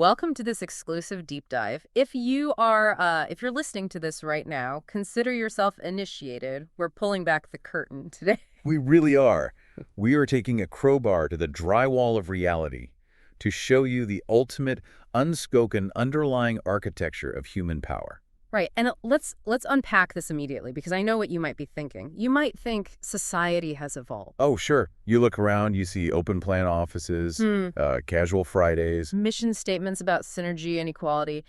welcome to this exclusive deep dive. If you're listening to this right now, consider yourself initiated. We're pulling back the curtain today. We really are. We are taking a crowbar to the drywall of reality to show you the ultimate, unspoken, underlying architecture of human power. Right, and let's unpack this immediately because I know what you might be thinking. You might think society has evolved. Oh, sure. You look around, you see open plan offices, casual Fridays. Mission statements about synergy and equality.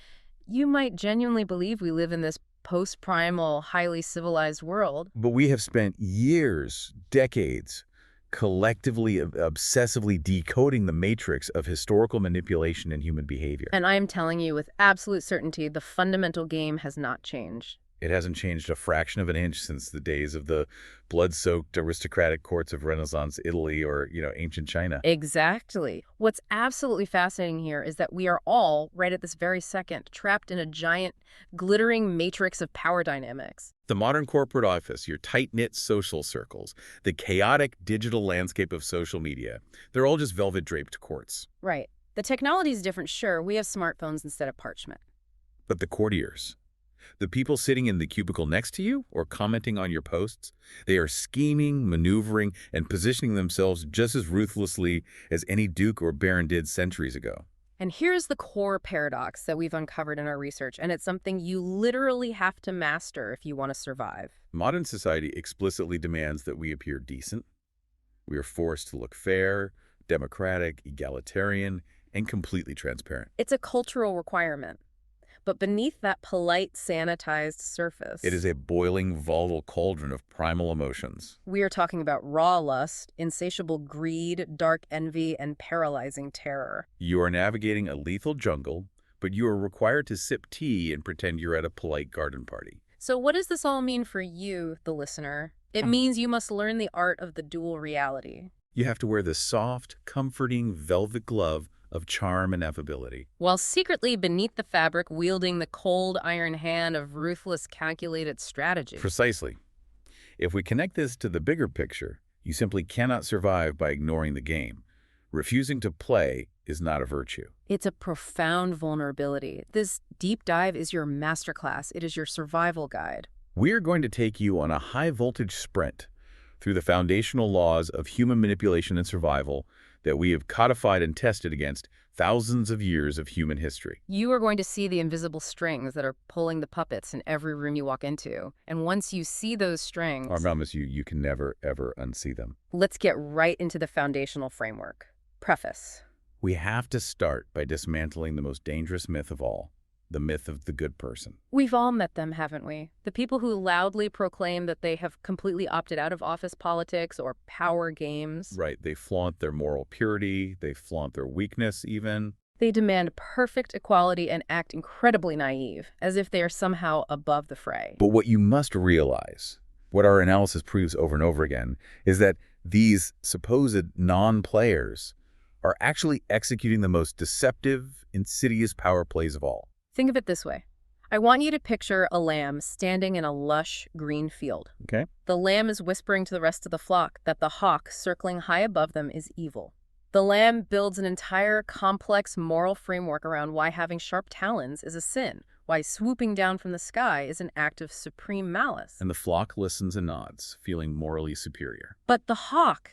You might genuinely believe we live in this post-primal, highly civilized world. But we have spent years, decades, collectively, obsessively decoding the matrix of historical manipulation in human behavior. And I am telling you with absolute certainty, the fundamental game has not changed. It hasn't changed a fraction of an inch since the days of the blood-soaked aristocratic courts of Renaissance Italy or, ancient China. Exactly. What's absolutely fascinating here is that we are all, right at this very second, trapped in a giant, glittering matrix of power dynamics. The modern corporate office, your tight-knit social circles, the chaotic digital landscape of social media, they're all just velvet-draped courts. Right. The technology is different, sure. We have smartphones instead of parchment. But the courtiers, the people sitting in the cubicle next to you or commenting on your posts, they are scheming, maneuvering, and positioning themselves just as ruthlessly as any duke or baron did centuries ago. And here's the core paradox that we've uncovered in our research, and it's something you literally have to master if you want to survive. Modern society explicitly demands that we appear decent. We are forced to look fair, democratic, egalitarian, and completely transparent. It's a cultural requirement. But beneath that polite, sanitized surface, It is a boiling, volatile cauldron of primal emotions. we are talking about raw lust, insatiable greed, dark envy, and paralyzing terror. You are navigating a lethal jungle, but you are required to sip tea and pretend you're at a polite garden party. So what does this all mean for you, the listener? It means you must learn the art of the dual reality. You have to wear the soft, comforting velvet glove of charm and affability. While secretly beneath the fabric wielding the cold iron hand of ruthless, calculated strategy. Precisely. If we connect this to the bigger picture, you simply cannot survive by ignoring the game. Refusing to play is not a virtue. It's a profound vulnerability. This deep dive is your masterclass. It is your survival guide. We are going to take you on a high-voltage sprint through the foundational laws of human manipulation and survival that we have codified and tested against thousands of years of human history. You are going to see the invisible strings that are pulling the puppets in every room you walk into. And once you see those strings, I promise you, you can never, ever unsee them. let's get right into the foundational framework. Preface. We have to start by dismantling the most dangerous myth of all, the myth of the good person. We've all met them, haven't we? The people who loudly proclaim that they have completely opted out of office politics or power games. Right, they flaunt their moral purity, they flaunt their weakness even. They demand perfect equality and act incredibly naive, as if they are somehow above the fray. But what you must realize, what our analysis proves over and over again, is that these supposed non-players are actually executing the most deceptive, insidious power plays of all. Think of it this way. I want you to picture a lamb standing in a lush green field. Okay? The lamb is whispering to the rest of the flock that the hawk circling high above them is evil. The lamb builds an entire complex moral framework around why having sharp talons is a sin, why swooping down from the sky is an act of supreme malice. And the flock listens and nods, feeling morally superior. But the hawk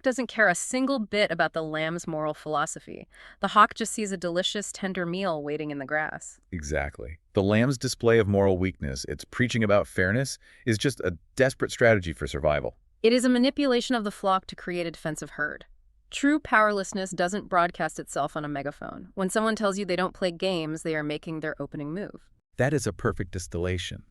doesn't care a single bit about the lamb's moral philosophy. The hawk just sees a delicious, tender meal waiting in the grass. Exactly. The lamb's display of moral weakness, its preaching about fairness, is just a desperate strategy for survival. It is a manipulation of the flock to create a defensive herd. True powerlessness doesn't broadcast itself on a megaphone. When someone tells you they don't play games, they are making their opening move. That is a perfect distillation.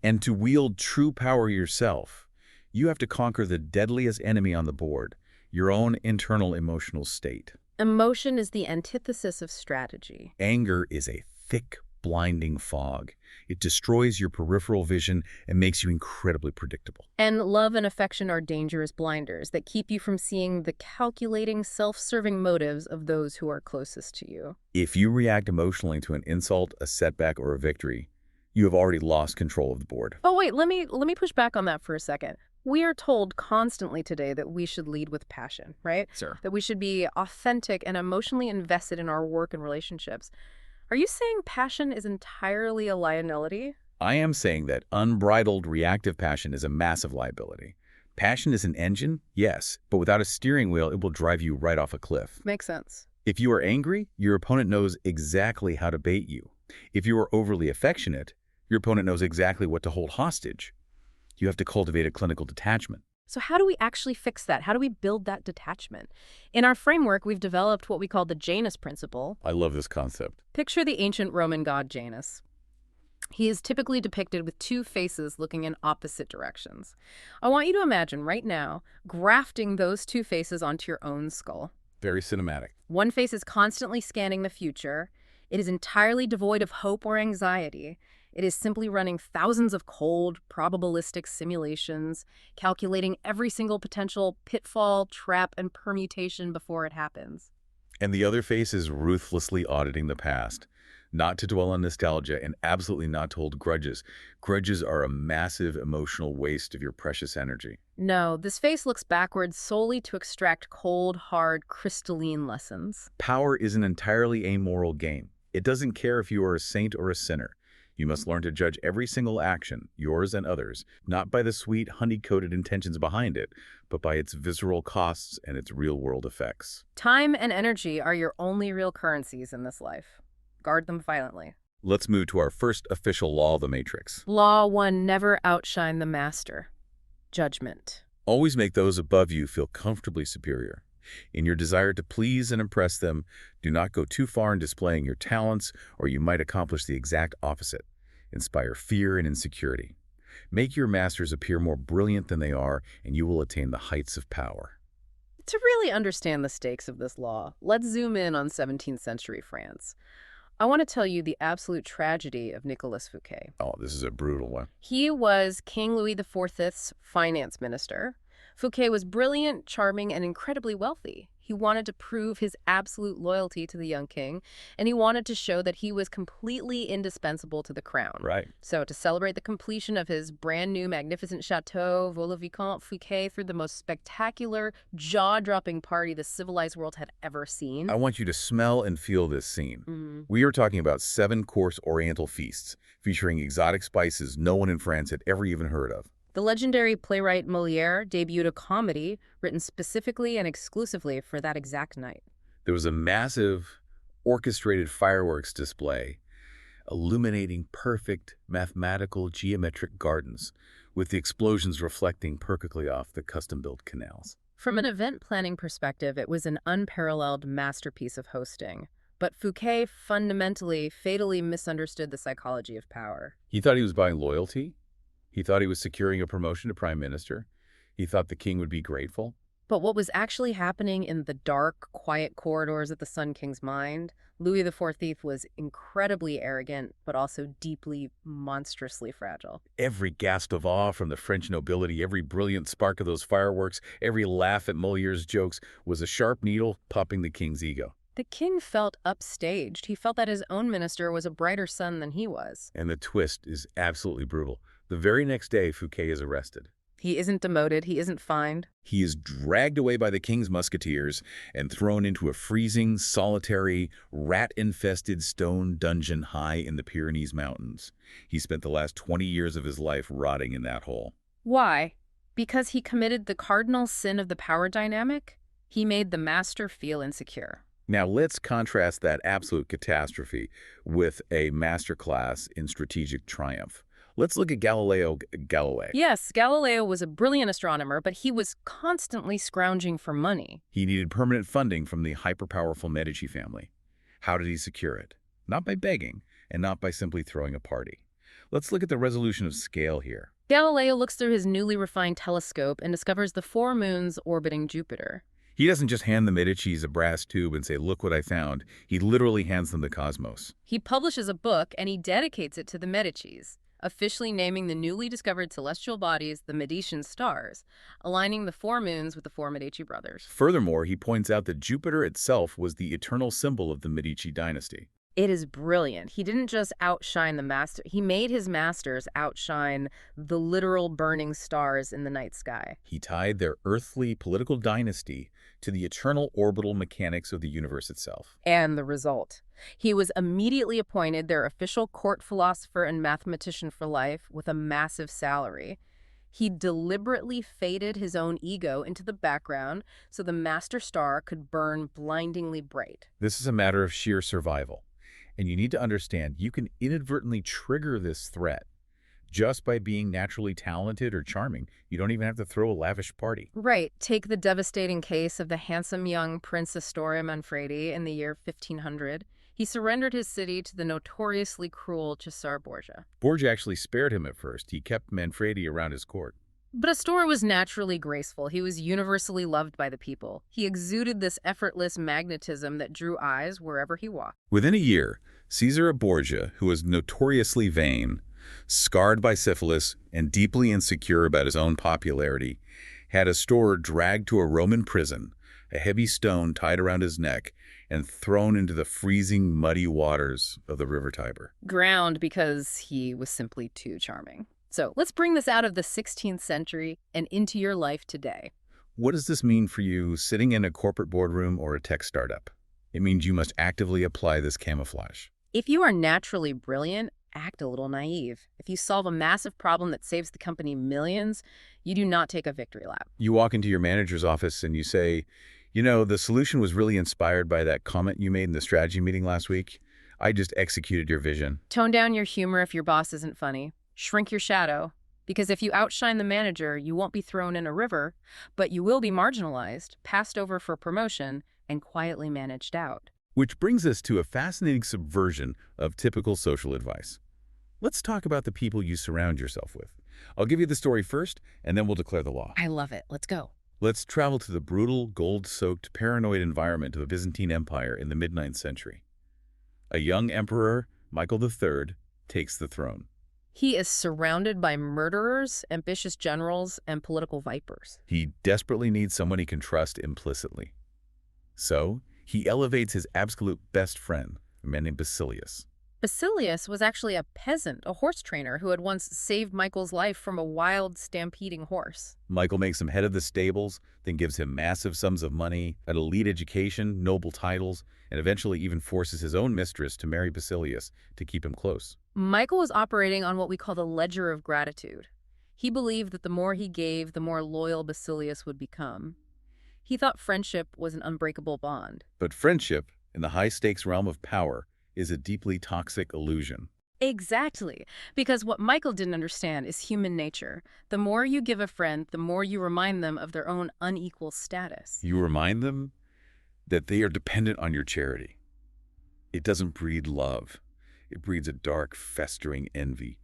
And to wield true power yourself, you have to conquer the deadliest enemy on the board, your own internal emotional state. Emotion is the antithesis of strategy. Anger is a thick, blinding fog. It destroys your peripheral vision and makes you incredibly predictable. And love and affection are dangerous blinders that keep you from seeing the calculating, self-serving motives of those who are closest to you. If you react emotionally to an insult, a setback, or a victory, you have already lost control of the board. Oh, wait, let me push back on that for a second. We are told constantly today that we should lead with passion, right? Sir. That we should be authentic and emotionally invested in our work and relationships. Are you saying passion is entirely a liability? I am saying that unbridled reactive passion is a massive liability. Passion is an engine, yes, but without a steering wheel, it will drive you right off a cliff. Makes sense. If you are angry, your opponent knows exactly how to bait you. If you are overly affectionate, your opponent knows exactly what to hold hostage. You have to cultivate a clinical detachment. So how do we actually fix that? How do we build that detachment? In our framework, we've developed what we call the Janus principle. I love this concept. Picture the ancient Roman god Janus. He is typically depicted with two faces looking in opposite directions. I want you to imagine right now grafting those two faces onto your own skull. Very cinematic. One face is constantly scanning the future. It is entirely devoid of hope or anxiety. It is simply running thousands of cold, probabilistic simulations, calculating every single potential pitfall, trap, and permutation before it happens. And the other face is ruthlessly auditing the past. Not to dwell on nostalgia and absolutely not to hold grudges. Grudges are a massive emotional waste of your precious energy. No, this face looks backwards solely to extract cold, hard, crystalline lessons. Power is an entirely amoral game. It doesn't care if you are a saint or a sinner. You must learn to judge every single action, yours and others, not by the sweet, honey-coated intentions behind it, but by its visceral costs and its real-world effects. Time and energy are your only real currencies in this life. Guard them violently. Let's move to our first official law of the Matrix. Law 1, never outshine the master. Judgment. Always make those above you feel comfortably superior. In your desire to please and impress them, do not go too far in displaying your talents, or you might accomplish the exact opposite. Inspire fear and insecurity. Make your masters appear more brilliant than they are, and you will attain the heights of power. To really understand the stakes of this law, let's zoom in on 17th century France. I want to tell you the absolute tragedy of Nicolas Fouquet. Oh, this is a brutal one. He was King Louis XIV's finance minister. Fouquet was brilliant, charming, and incredibly wealthy. He wanted to prove his absolute loyalty to the young king, and he wanted to show that he was completely indispensable to the crown. Right. So to celebrate the completion of his brand new magnificent chateau, Vaux-le-Vicomte, Fouquet threw the most spectacular, jaw-dropping party the civilized world had ever seen. I want you to smell and feel this scene. Mhm. We are talking about 7-course Oriental feasts, featuring exotic spices no one in France had ever even heard of. The legendary playwright Molière debuted a comedy written specifically and exclusively for that exact night. There was a massive, orchestrated fireworks display, illuminating perfect mathematical geometric gardens, with the explosions reflecting perfectly off the custom-built canals. From an event planning perspective, it was an unparalleled masterpiece of hosting. But Fouquet fundamentally, fatally misunderstood the psychology of power. He thought he was buying loyalty. He thought he was securing a promotion to prime minister. He thought the king would be grateful. But what was actually happening in the dark, quiet corridors of the Sun King's mind, Louis XIV was incredibly arrogant, but also deeply, monstrously fragile. Every gasp of awe from the French nobility, every brilliant spark of those fireworks, every laugh at Molière's jokes was a sharp needle popping the king's ego. The king felt upstaged. He felt that his own minister was a brighter sun than he was. And the twist is absolutely brutal. The very next day, Fouquet is arrested. He isn't demoted. He isn't fined. He is dragged away by the king's musketeers and thrown into a freezing, solitary, rat-infested stone dungeon high in the Pyrenees Mountains. He spent the last 20 years of his life rotting in that hole. Why? Because he committed the cardinal sin of the power dynamic? He made the master feel insecure. Now let's contrast that absolute catastrophe with a masterclass in strategic triumph. Let's look at Galileo Galilei. Yes, Galileo was a brilliant astronomer, but he was constantly scrounging for money. He needed permanent funding from the hyper-powerful Medici family. How did he secure it? Not by begging, and not by simply throwing a party. Let's look at the resolution of scale here. Galileo looks through his newly refined telescope and discovers the 4 moons orbiting Jupiter. He doesn't just hand the Medicis a brass tube and say, "Look what I found." He literally hands them the cosmos. He publishes a book and he dedicates it to the Medicis, officially naming the newly discovered celestial bodies the Medicean stars, aligning the 4 moons with the 4 Medici brothers. Furthermore, he points out that Jupiter itself was the eternal symbol of the Medici dynasty. It is brilliant. He didn't just outshine the master, he made his masters outshine the literal burning stars in the night sky. He tied their earthly political dynasty to the eternal orbital mechanics of the universe itself. And the result. He was immediately appointed their official court philosopher and mathematician for life with a massive salary. He deliberately faded his own ego into the background so the master star could burn blindingly bright. This is a matter of sheer survival. And you need to understand, you can inadvertently trigger this threat just by being naturally talented or charming. You don't even have to throw a lavish party. Right. Take the devastating case of the handsome young Prince Astoria Manfredi in the year 1500. He surrendered his city to the notoriously cruel Cesare Borgia. Borgia actually spared him at first. He kept Manfredi around his court. But Astor was naturally graceful. He was universally loved by the people. He exuded this effortless magnetism that drew eyes wherever he walked. Within a year, Caesar of Borgia, who was notoriously vain, scarred by syphilis, and deeply insecure about his own popularity, had Astor dragged to a Roman prison, a heavy stone tied around his neck, and thrown into the freezing, muddy waters of the River Tiber. Drowned because he was simply too charming. So let's bring this out of the 16th century and into your life today. What does this mean for you sitting in a corporate boardroom or a tech startup? It means you must actively apply this camouflage. If you are naturally brilliant, act a little naive. If you solve a massive problem that saves the company millions, you do not take a victory lap. You walk into your manager's office and you say, you know, the solution was really inspired by that comment you made in the strategy meeting last week. I just executed your vision. Tone down your humor if your boss isn't funny. Shrink your shadow. Because if you outshine the manager, you won't be thrown in a river, but you will be marginalized, passed over for promotion, and quietly managed out. Which brings us to a fascinating subversion of typical social advice. Let's talk about the people you surround yourself with. I'll give you the story first, and then we'll declare the law. I love it. Let's go. Let's travel to the brutal, gold-soaked, paranoid environment of the Byzantine Empire in the mid-9th century. A young emperor, Michael III, takes the throne. He is surrounded by murderers, ambitious generals, and political vipers. He desperately needs someone he can trust implicitly. So, he elevates his absolute best friend, a man named Basilius. Basilius was actually a peasant, a horse trainer, who had once saved Michael's life from a wild, stampeding horse. Michael makes him head of the stables, then gives him massive sums of money, an elite education, noble titles, and eventually even forces his own mistress to marry Basilius to keep him close. Michael was operating on what we call the ledger of gratitude. He believed that the more he gave, the more loyal Basilius would become. He thought friendship was an unbreakable bond. But friendship, in the high-stakes realm of power, is a deeply toxic illusion. Exactly, because what Michael didn't understand is human nature. The more you give a friend, the more you remind them of their own unequal status. You remind them that they are dependent on your charity. It doesn't breed love. It breeds a dark, festering envy.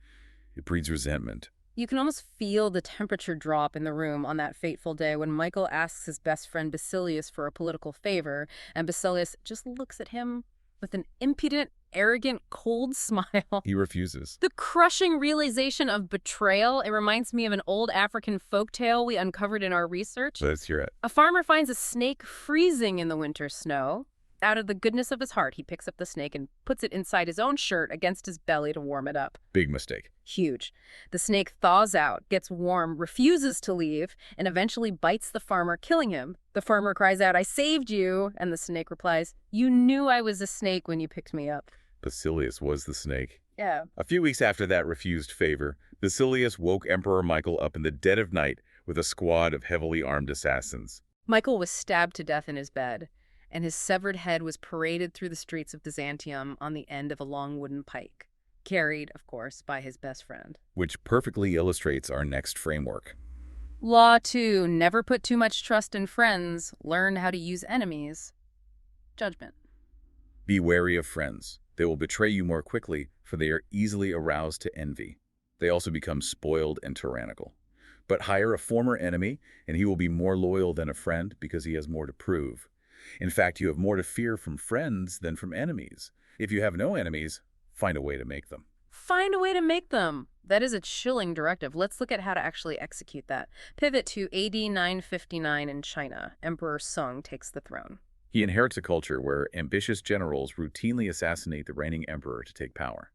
It breeds resentment. You can almost feel the temperature drop in the room on that fateful day when Michael asks his best friend Basilius for a political favor, and Basilius just looks at him with an impudent, arrogant, cold smile. He refuses. The crushing realization of betrayal, it reminds me of an old African folktale we uncovered in our research. Let's hear it. A farmer finds a snake freezing in the winter snow. Out of the goodness of his heart, he picks up the snake and puts it inside his own shirt against his belly to warm it up. Big mistake. Huge. The snake thaws out, gets warm, refuses to leave, and eventually bites the farmer, killing him. The farmer cries out, "I saved you!" And the snake replies, "You knew I was a snake when you picked me up." Basilius was the snake. Yeah. A few weeks after that refused favor, Basilius woke Emperor Michael up in the dead of night with a squad of heavily armed assassins. Michael was stabbed to death in his bed, and his severed head was paraded through the streets of Byzantium on the end of a long wooden pike, carried, of course, by his best friend. Which perfectly illustrates our next framework. Law 2, never put too much trust in friends. Learn how to use enemies. Judgment. Be wary of friends. They will betray you more quickly, for they are easily aroused to envy. They also become spoiled and tyrannical. But hire a former enemy, and he will be more loyal than a friend because he has more to prove. In fact, you have more to fear from friends than from enemies. If you have no enemies, find a way to make them. Find a way to make them. That is a chilling directive. Let's look at how to actually execute that. Pivot to AD 959 in China. Emperor Sung takes the throne. He inherits a culture where ambitious generals routinely assassinate the reigning emperor to take power.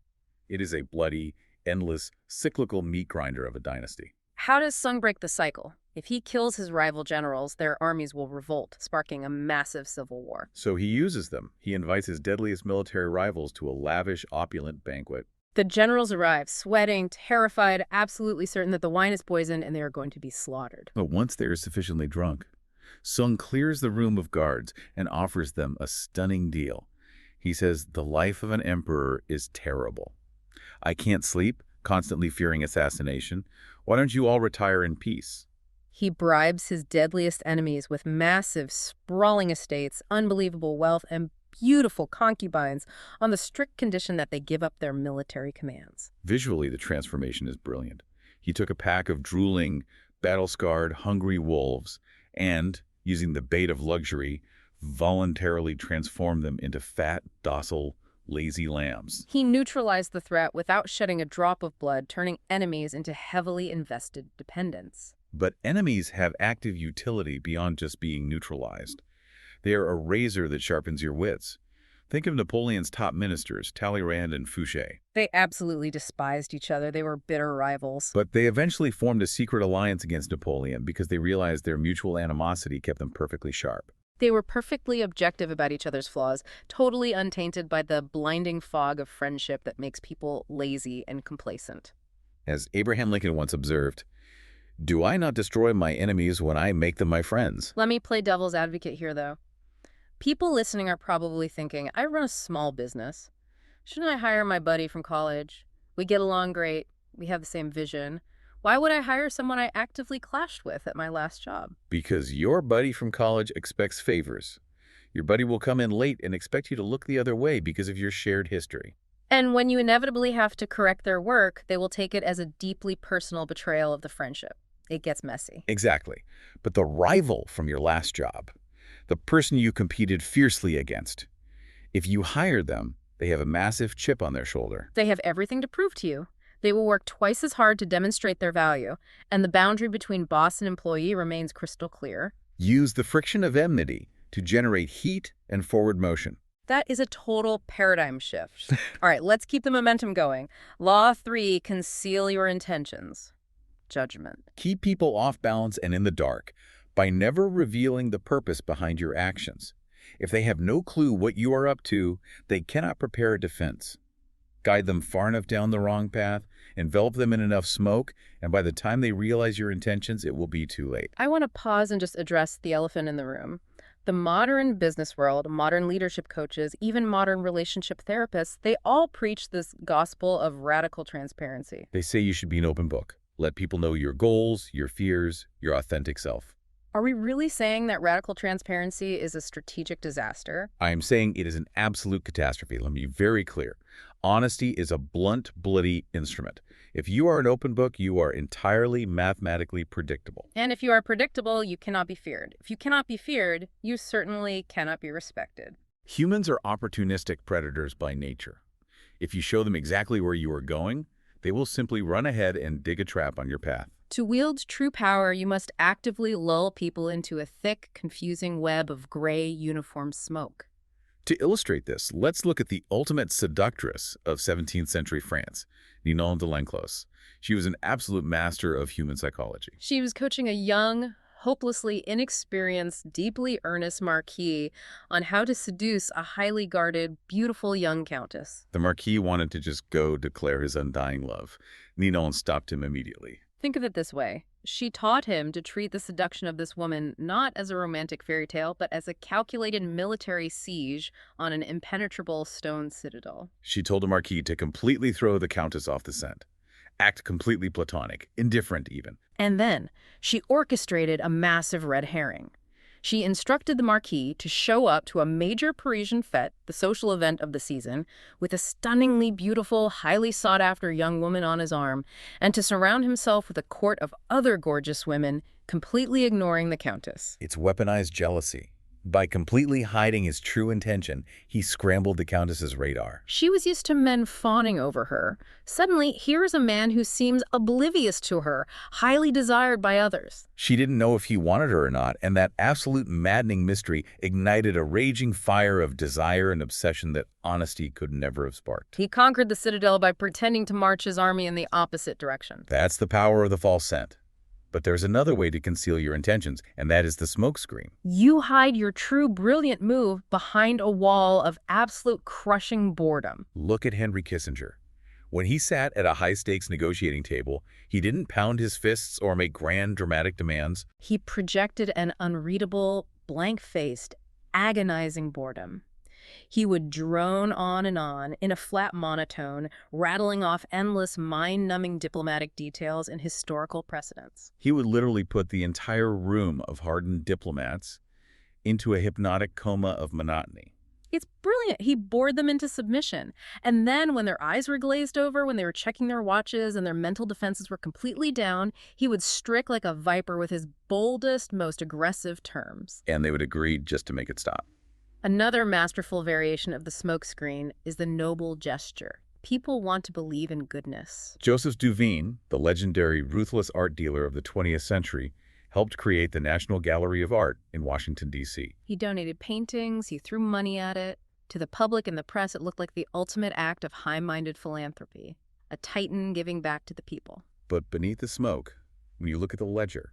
It is a bloody, endless, cyclical meat grinder of a dynasty. How does Sung break the cycle? If he kills his rival generals, their armies will revolt, sparking a massive civil war. So he uses them. He invites his deadliest military rivals to a lavish, opulent banquet. The generals arrive, sweating, terrified, absolutely certain that the wine is poisoned and they are going to be slaughtered. But once they are sufficiently drunk, Sung clears the room of guards and offers them a stunning deal. He says, "The life of an emperor is terrible. I can't sleep, constantly fearing assassination. Why don't you all retire in peace?" He bribes his deadliest enemies with massive, sprawling estates, unbelievable wealth, and beautiful concubines on the strict condition that they give up their military commands. Visually, the transformation is brilliant. He took a pack of drooling, battle-scarred, hungry wolves and, using the bait of luxury, voluntarily transformed them into fat, docile, lazy lambs. He neutralized the threat without shedding a drop of blood, turning enemies into heavily invested dependents. But enemies have active utility beyond just being neutralized. They are a razor that sharpens your wits. Think of Napoleon's top ministers, Talleyrand and Fouché. They absolutely despised each other. They were bitter rivals. But they eventually formed a secret alliance against Napoleon because they realized their mutual animosity kept them perfectly sharp. They were perfectly objective about each other's flaws, totally untainted by the blinding fog of friendship that makes people lazy and complacent. As Abraham Lincoln once observed, "Do I not destroy my enemies when I make them my friends?" Let me play devil's advocate here, though. People listening are probably thinking, I run a small business. Shouldn't I hire my buddy from college? We get along great. We have the same vision. Why would I hire someone I actively clashed with at my last job? Because your buddy from college expects favors. Your buddy will come in late and expect you to look the other way because of your shared history. And when you inevitably have to correct their work, they will take it as a deeply personal betrayal of the friendship. It gets messy. Exactly. But the rival from your last job, the person you competed fiercely against, if you hire them, they have a massive chip on their shoulder. They have everything to prove to you. They will work twice as hard to demonstrate their value, and the boundary between boss and employee remains crystal clear. Use the friction of enmity to generate heat and forward motion. That is a total paradigm shift. All right, let's keep the momentum going. Law 3, conceal your intentions. Judgment. Keep people off balance and in the dark by never revealing the purpose behind your actions. If they have no clue what you are up to, they cannot prepare a defense. Guide them far enough down the wrong path, envelop them in enough smoke, and by the time they realize your intentions, it will be too late. I want to pause and just address the elephant in the room. The modern business world, modern leadership coaches, even modern relationship therapists, they all preach this gospel of radical transparency. They say you should be an open book. Let people know your goals, your fears, your authentic self. Are we really saying that radical transparency is a strategic disaster? I am saying it is an absolute catastrophe. Let me be very clear. Honesty is a blunt, bloody instrument. If you are an open book, you are entirely mathematically predictable. And if you are predictable, you cannot be feared. If you cannot be feared, you certainly cannot be respected. Humans are opportunistic predators by nature. If you show them exactly where you are going, they will simply run ahead and dig a trap on your path. To wield true power, you must actively lull people into a thick, confusing web of gray, uniform smoke. To illustrate this, let's look at the ultimate seductress of 17th century France, Ninon de l'Enclos. She was an absolute master of human psychology. She was coaching a young, hopelessly inexperienced, deeply earnest marquis on how to seduce a highly guarded, beautiful young countess. The marquis wanted to just go declare his undying love. Ninon stopped him immediately. Think of it this way. She taught him to treat the seduction of this woman not as a romantic fairy tale, but as a calculated military siege on an impenetrable stone citadel. She told the marquis to completely throw the countess off the scent. Act completely platonic, indifferent even. And then she orchestrated a massive red herring. She instructed the marquis to show up to a major Parisian fête, the social event of the season, with a stunningly beautiful, highly sought-after young woman on his arm, and to surround himself with a court of other gorgeous women, completely ignoring the countess. It's weaponized jealousy. By completely hiding his true intention, he scrambled the Countess's radar. She was used to men fawning over her. Suddenly, here is a man who seems oblivious to her, highly desired by others. She didn't know if he wanted her or not, and that absolute maddening mystery ignited a raging fire of desire and obsession that honesty could never have sparked. He conquered the citadel by pretending to march his army in the opposite direction. That's the power of the false scent. But there's another way to conceal your intentions, and that is the smokescreen. You hide your true brilliant move behind a wall of absolute crushing boredom. Look at Henry Kissinger. When he sat at a high-stakes negotiating table, he didn't pound his fists or make grand, dramatic demands. He projected an unreadable, blank-faced, agonizing boredom. He would drone on in a flat monotone, rattling off endless mind-numbing diplomatic details and historical precedents. He would literally put the entire room of hardened diplomats into a hypnotic coma of monotony. It's brilliant. He bored them into submission. And then when their eyes were glazed over, when they were checking their watches and their mental defenses were completely down, he would strike like a viper with his boldest, most aggressive terms. And they would agree just to make it stop. Another masterful variation of the smokescreen is the noble gesture. People want to believe in goodness. Joseph Duveen, the legendary ruthless art dealer of the 20th century, helped create the National Gallery of Art in Washington, D.C. He donated paintings, he threw money at it. To the public and the press, it looked like the ultimate act of high-minded philanthropy, a titan giving back to the people. But beneath the smoke, when you look at the ledger,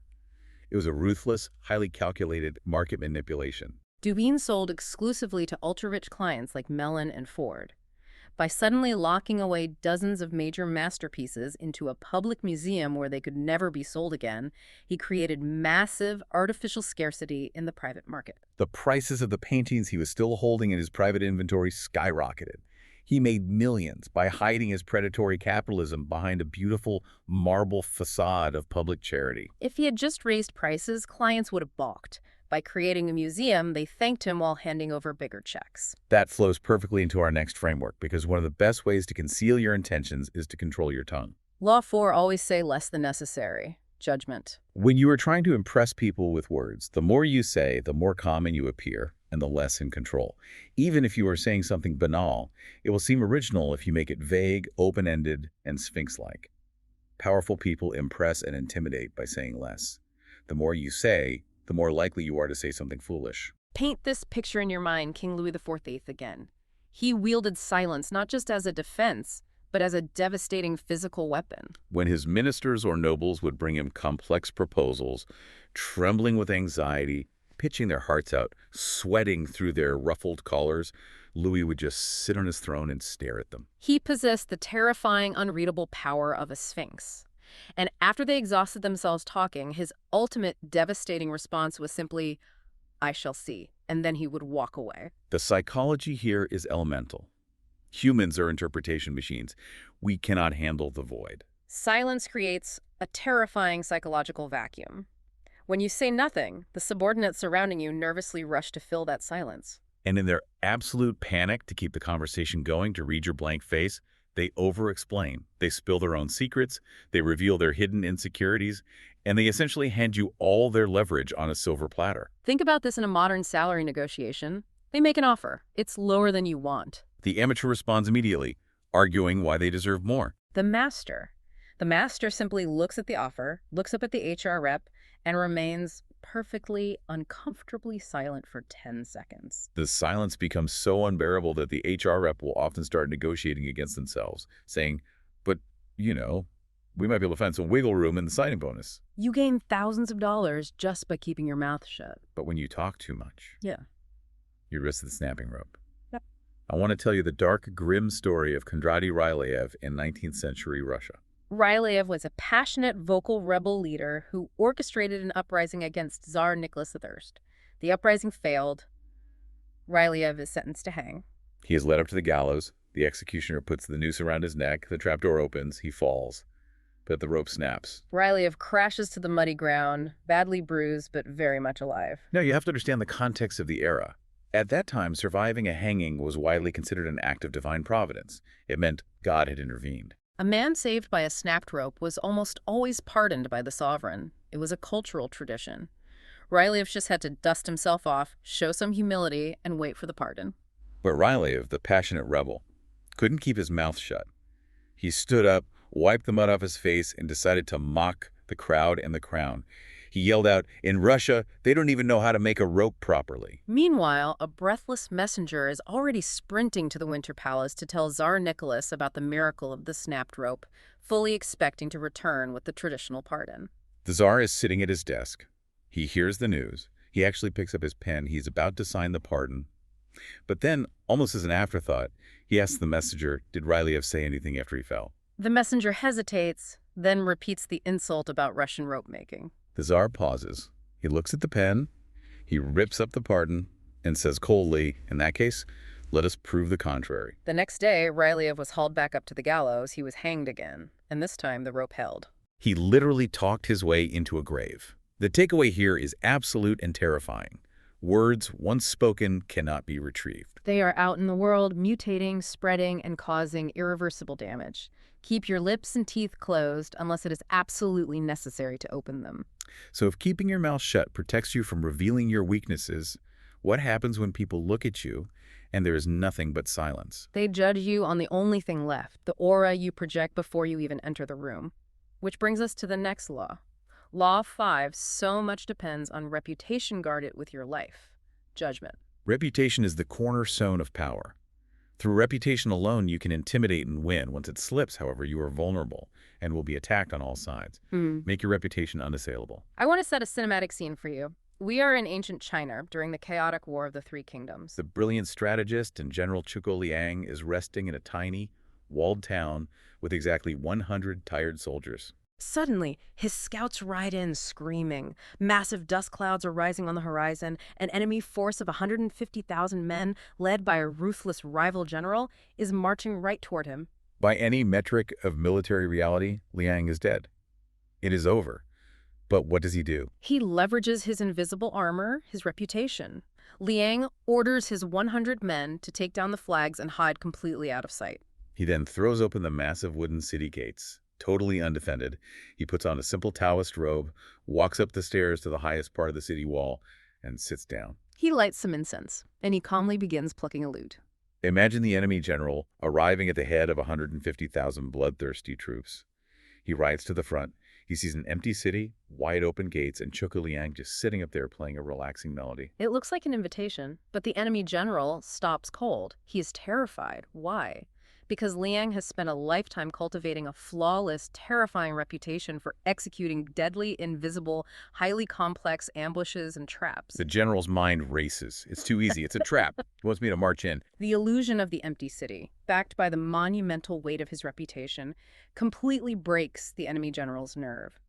it was a ruthless, highly calculated market manipulation. Duveen sold exclusively to ultra-rich clients like Mellon and Ford. By suddenly locking away dozens of major masterpieces into a public museum where they could never be sold again, he created massive artificial scarcity in the private market. The prices of the paintings he was still holding in his private inventory skyrocketed. He made millions by hiding his predatory capitalism behind a beautiful marble facade of public charity. If he had just raised prices, clients would have balked. By creating a museum, they thanked him while handing over bigger checks. That flows perfectly into our next framework, because one of the best ways to conceal your intentions is to control your tongue. Law 4 always say less than necessary. Judgment. When you are trying to impress people with words, the more you say, the more common you appear, and the less in control. Even if you are saying something banal, it will seem original if you make it vague, open-ended, and sphinx-like. Powerful people impress and intimidate by saying less. The more you say, the more likely you are to say something foolish. Paint this picture in your mind, King Louis XIV again. He wielded silence not just as a defense, but as a devastating physical weapon. When his ministers or nobles would bring him complex proposals, trembling with anxiety, pitching their hearts out, sweating through their ruffled collars, Louis would just sit on his throne and stare at them. He possessed the terrifying, unreadable power of a sphinx. And after they exhausted themselves talking, his ultimate devastating response was simply, "I shall see," and then he would walk away. The psychology here is elemental. Humans are interpretation machines. We cannot handle the void. Silence creates a terrifying psychological vacuum. When you say nothing, the subordinates surrounding you nervously rush to fill that silence. And in their absolute panic to keep the conversation going, to read your blank face, they over-explain. They spill their own secrets, they reveal their hidden insecurities, and they essentially hand you all their leverage on a silver platter. Think about this in a modern salary negotiation. They make an offer. It's lower than you want. The amateur responds immediately, arguing why they deserve more. The master simply looks at the offer, looks up at the HR rep, and remains perfectly, uncomfortably silent for 10 seconds. The silence becomes so unbearable that the HR rep will often start negotiating against themselves, saying, but, we might be able to find some wiggle room in the signing bonus. You gain thousands of dollars just by keeping your mouth shut. But when you talk too much, Yeah. you risk the snapping rope. Yep. I want to tell you the dark, grim story of Kondraty Ryleyev in 19th century Russia. Ryleyev was a passionate, vocal rebel leader who orchestrated an uprising against Tsar Nicholas I. The uprising failed. Ryleyev is sentenced to hang. He is led up to the gallows. The executioner puts the noose around his neck. The trapdoor opens. He falls. But the rope snaps. Ryleyev crashes to the muddy ground, badly bruised but very much alive. Now, you have to understand the context of the era. At that time, surviving a hanging was widely considered an act of divine providence. It meant God had intervened. A man saved by a snapped rope was almost always pardoned by the sovereign. It was a cultural tradition. Ryleyev just had to dust himself off, show some humility, and wait for the pardon. But Ryleyev, the passionate rebel, couldn't keep his mouth shut. He stood up, wiped the mud off his face, and decided to mock the crowd and the crown. He yelled out, "In Russia, they don't even know how to make a rope properly." Meanwhile, a breathless messenger is already sprinting to the Winter Palace to tell Tsar Nicholas about the miracle of the snapped rope, fully expecting to return with the traditional pardon. The Tsar is sitting at his desk. He hears the news. He actually picks up his pen. He's about to sign the pardon. But then, almost as an afterthought, he asks the messenger, did Ryleyev say anything after he fell? The messenger hesitates, then repeats the insult about Russian rope making. The Tsar pauses. He looks at the pen, he rips up the pardon, and says coldly, in that case, let us prove the contrary. The next day, Ryleyev was hauled back up to the gallows. He was hanged again, and this time the rope held. He literally talked his way into a grave. The takeaway here is absolute and terrifying. Words, once spoken, cannot be retrieved. They are out in the world, mutating, spreading, and causing irreversible damage. Keep your lips and teeth closed unless it is absolutely necessary to open them. So if keeping your mouth shut protects you from revealing your weaknesses, what happens when people look at you and there is nothing but silence? They judge you on the only thing left, the aura you project before you even enter the room. Which brings us to the next law. Law 5, so much depends on reputation guarded with your life. Judgment. Reputation is the cornerstone of power. Through reputation alone, you can intimidate and win. Once it slips, however, you are vulnerable and will be attacked on all sides. Make your reputation unassailable. I want to set a cinematic scene for you. We are in ancient China during the chaotic War of the Three Kingdoms. The brilliant strategist and General Zhuge Liang is resting in a tiny, walled town with exactly 100 tired soldiers. Suddenly, his scouts ride in screaming. Massive dust clouds are rising on the horizon. An enemy force of 150,000 men, led by a ruthless rival general, is marching right toward him. By any metric of military reality, Liang is dead. It is over. But what does he do? He leverages his invisible armor, his reputation. Liang orders his 100 men to take down the flags and hide completely out of sight. He then throws open the massive wooden city gates. Totally undefended, he puts on a simple Taoist robe, walks up the stairs to the highest part of the city wall, and sits down. He lights some incense, and he calmly begins plucking a lute. Imagine the enemy general arriving at the head of 150,000 bloodthirsty troops. He rides to the front. He sees an empty city, wide open gates, and Zhuge Liang just sitting up there playing a relaxing melody. It looks like an invitation, but the enemy general stops cold. He is terrified. Why? Because Liang has spent a lifetime cultivating a flawless, terrifying reputation for executing deadly, invisible, highly complex ambushes and traps. The general's mind races. It's too easy. It's a trap. He wants me to march in. The illusion of the empty city, backed by the monumental weight of his reputation, completely breaks the enemy general's nerve.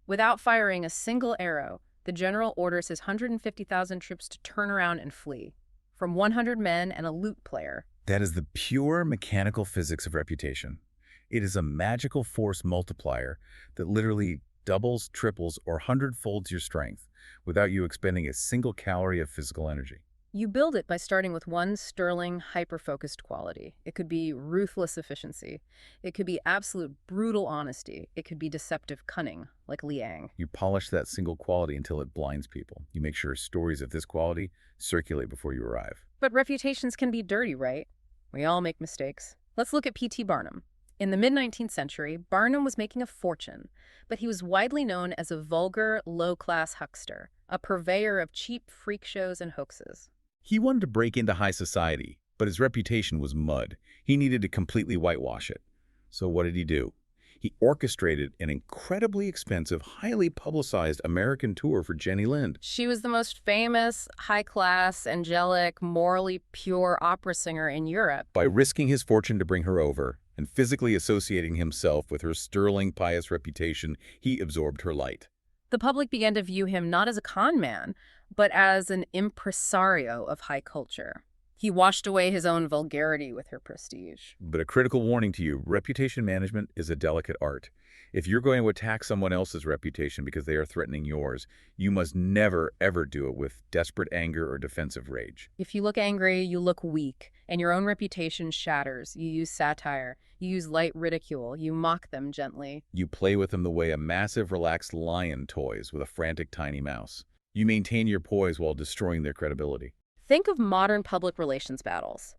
Without firing a single arrow, the general orders his 150,000 troops to turn around and flee. From 100 men and a lute player. That is the pure mechanical physics of reputation. It is a magical force multiplier that literally doubles, triples, or hundredfolds your strength without you expending a single calorie of physical energy. You build it by starting with one sterling, hyper-focused quality. It could be ruthless efficiency. It could be absolute brutal honesty. It could be deceptive cunning, like Liang. You polish that single quality until it blinds people. You make sure stories of this quality circulate before you arrive. But reputations can be dirty, right? We all make mistakes. Let's look at P.T. Barnum. In the mid-19th century, Barnum was making a fortune, but he was widely known as a vulgar, low-class huckster, a purveyor of cheap freak shows and hoaxes. He wanted to break into high society, but his reputation was mud. He needed to completely whitewash it. So what did he do? He orchestrated an incredibly expensive, highly publicized American tour for Jenny Lind. She was the most famous, high-class, angelic, morally pure opera singer in Europe. By risking his fortune to bring her over and physically associating himself with her sterling, pious reputation, he absorbed her light. The public began to view him not as a con man, but as an impresario of high culture. He washed away his own vulgarity with her prestige. But a critical warning to you, reputation management is a delicate art. If you're going to attack someone else's reputation because they are threatening yours, you must never, ever do it with desperate anger or defensive rage. If you look angry, you look weak, and your own reputation shatters. You use satire, you use light ridicule, you mock them gently. You play with them the way a massive, relaxed lion toys with a frantic, tiny mouse. You maintain your poise while destroying their credibility. Think of modern public relations battles.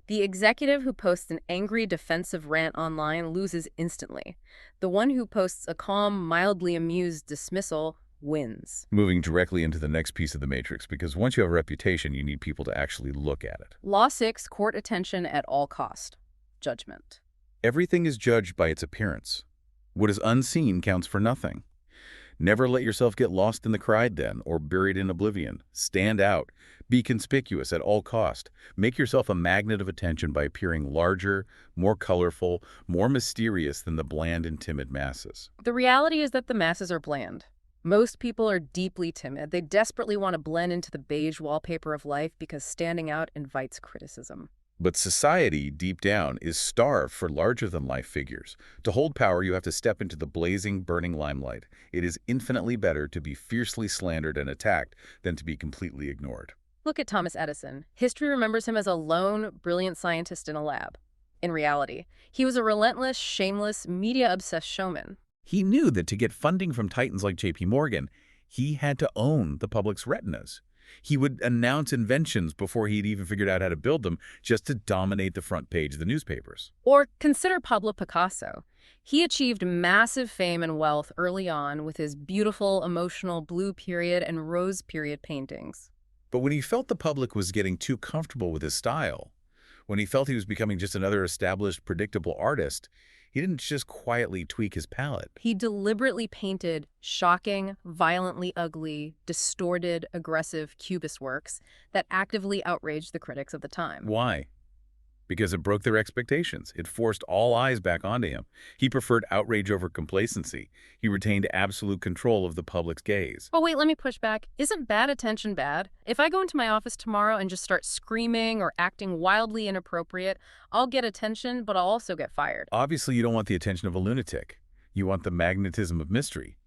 The executive who posts an angry defensive rant online loses instantly. The one who posts a calm, mildly amused dismissal wins. Moving directly into the next piece of the matrix, because once you have a reputation, you need people to actually look at it. Law 6, court attention at all cost. Judgment. Everything is judged by its appearance. What is unseen counts for nothing. Never let yourself get lost in the crowd then, or buried in oblivion. Stand out. Be conspicuous at all cost. Make yourself a magnet of attention by appearing larger, more colorful, more mysterious than the bland and timid masses. The reality is that the masses are bland. Most people are deeply timid. They desperately want to blend into the beige wallpaper of life because standing out invites criticism. But society, deep down, is starved for larger-than-life figures. To hold power, you have to step into the blazing, burning limelight. It is infinitely better to be fiercely slandered and attacked than to be completely ignored. Look at Thomas Edison. History remembers him as a lone, brilliant scientist in a lab. In reality, he was a relentless, shameless, media-obsessed showman. He knew that to get funding from titans like J.P. Morgan, he had to own the public's retinas. He would announce inventions before he'd even figured out how to build them just to dominate the front page of the newspapers. Or consider Pablo Picasso. He achieved massive fame and wealth early on with his beautiful, emotional blue period and rose period paintings. But when he felt the public was getting too comfortable with his style, when he felt he was becoming just another established, predictable artist, he didn't just quietly tweak his palette. He deliberately painted shocking, violently ugly, distorted, aggressive Cubist works that actively outraged the critics of the time. Why? Because it broke their expectations. It forced all eyes back onto him. He preferred outrage over complacency. He retained absolute control of the public's gaze. Oh, wait, let me push back. Isn't bad attention bad? If I go into my office tomorrow and just start screaming or acting wildly inappropriate, I'll get attention, but I'll also get fired. Obviously, you don't want the attention of a lunatic. You want the magnetism of mystery.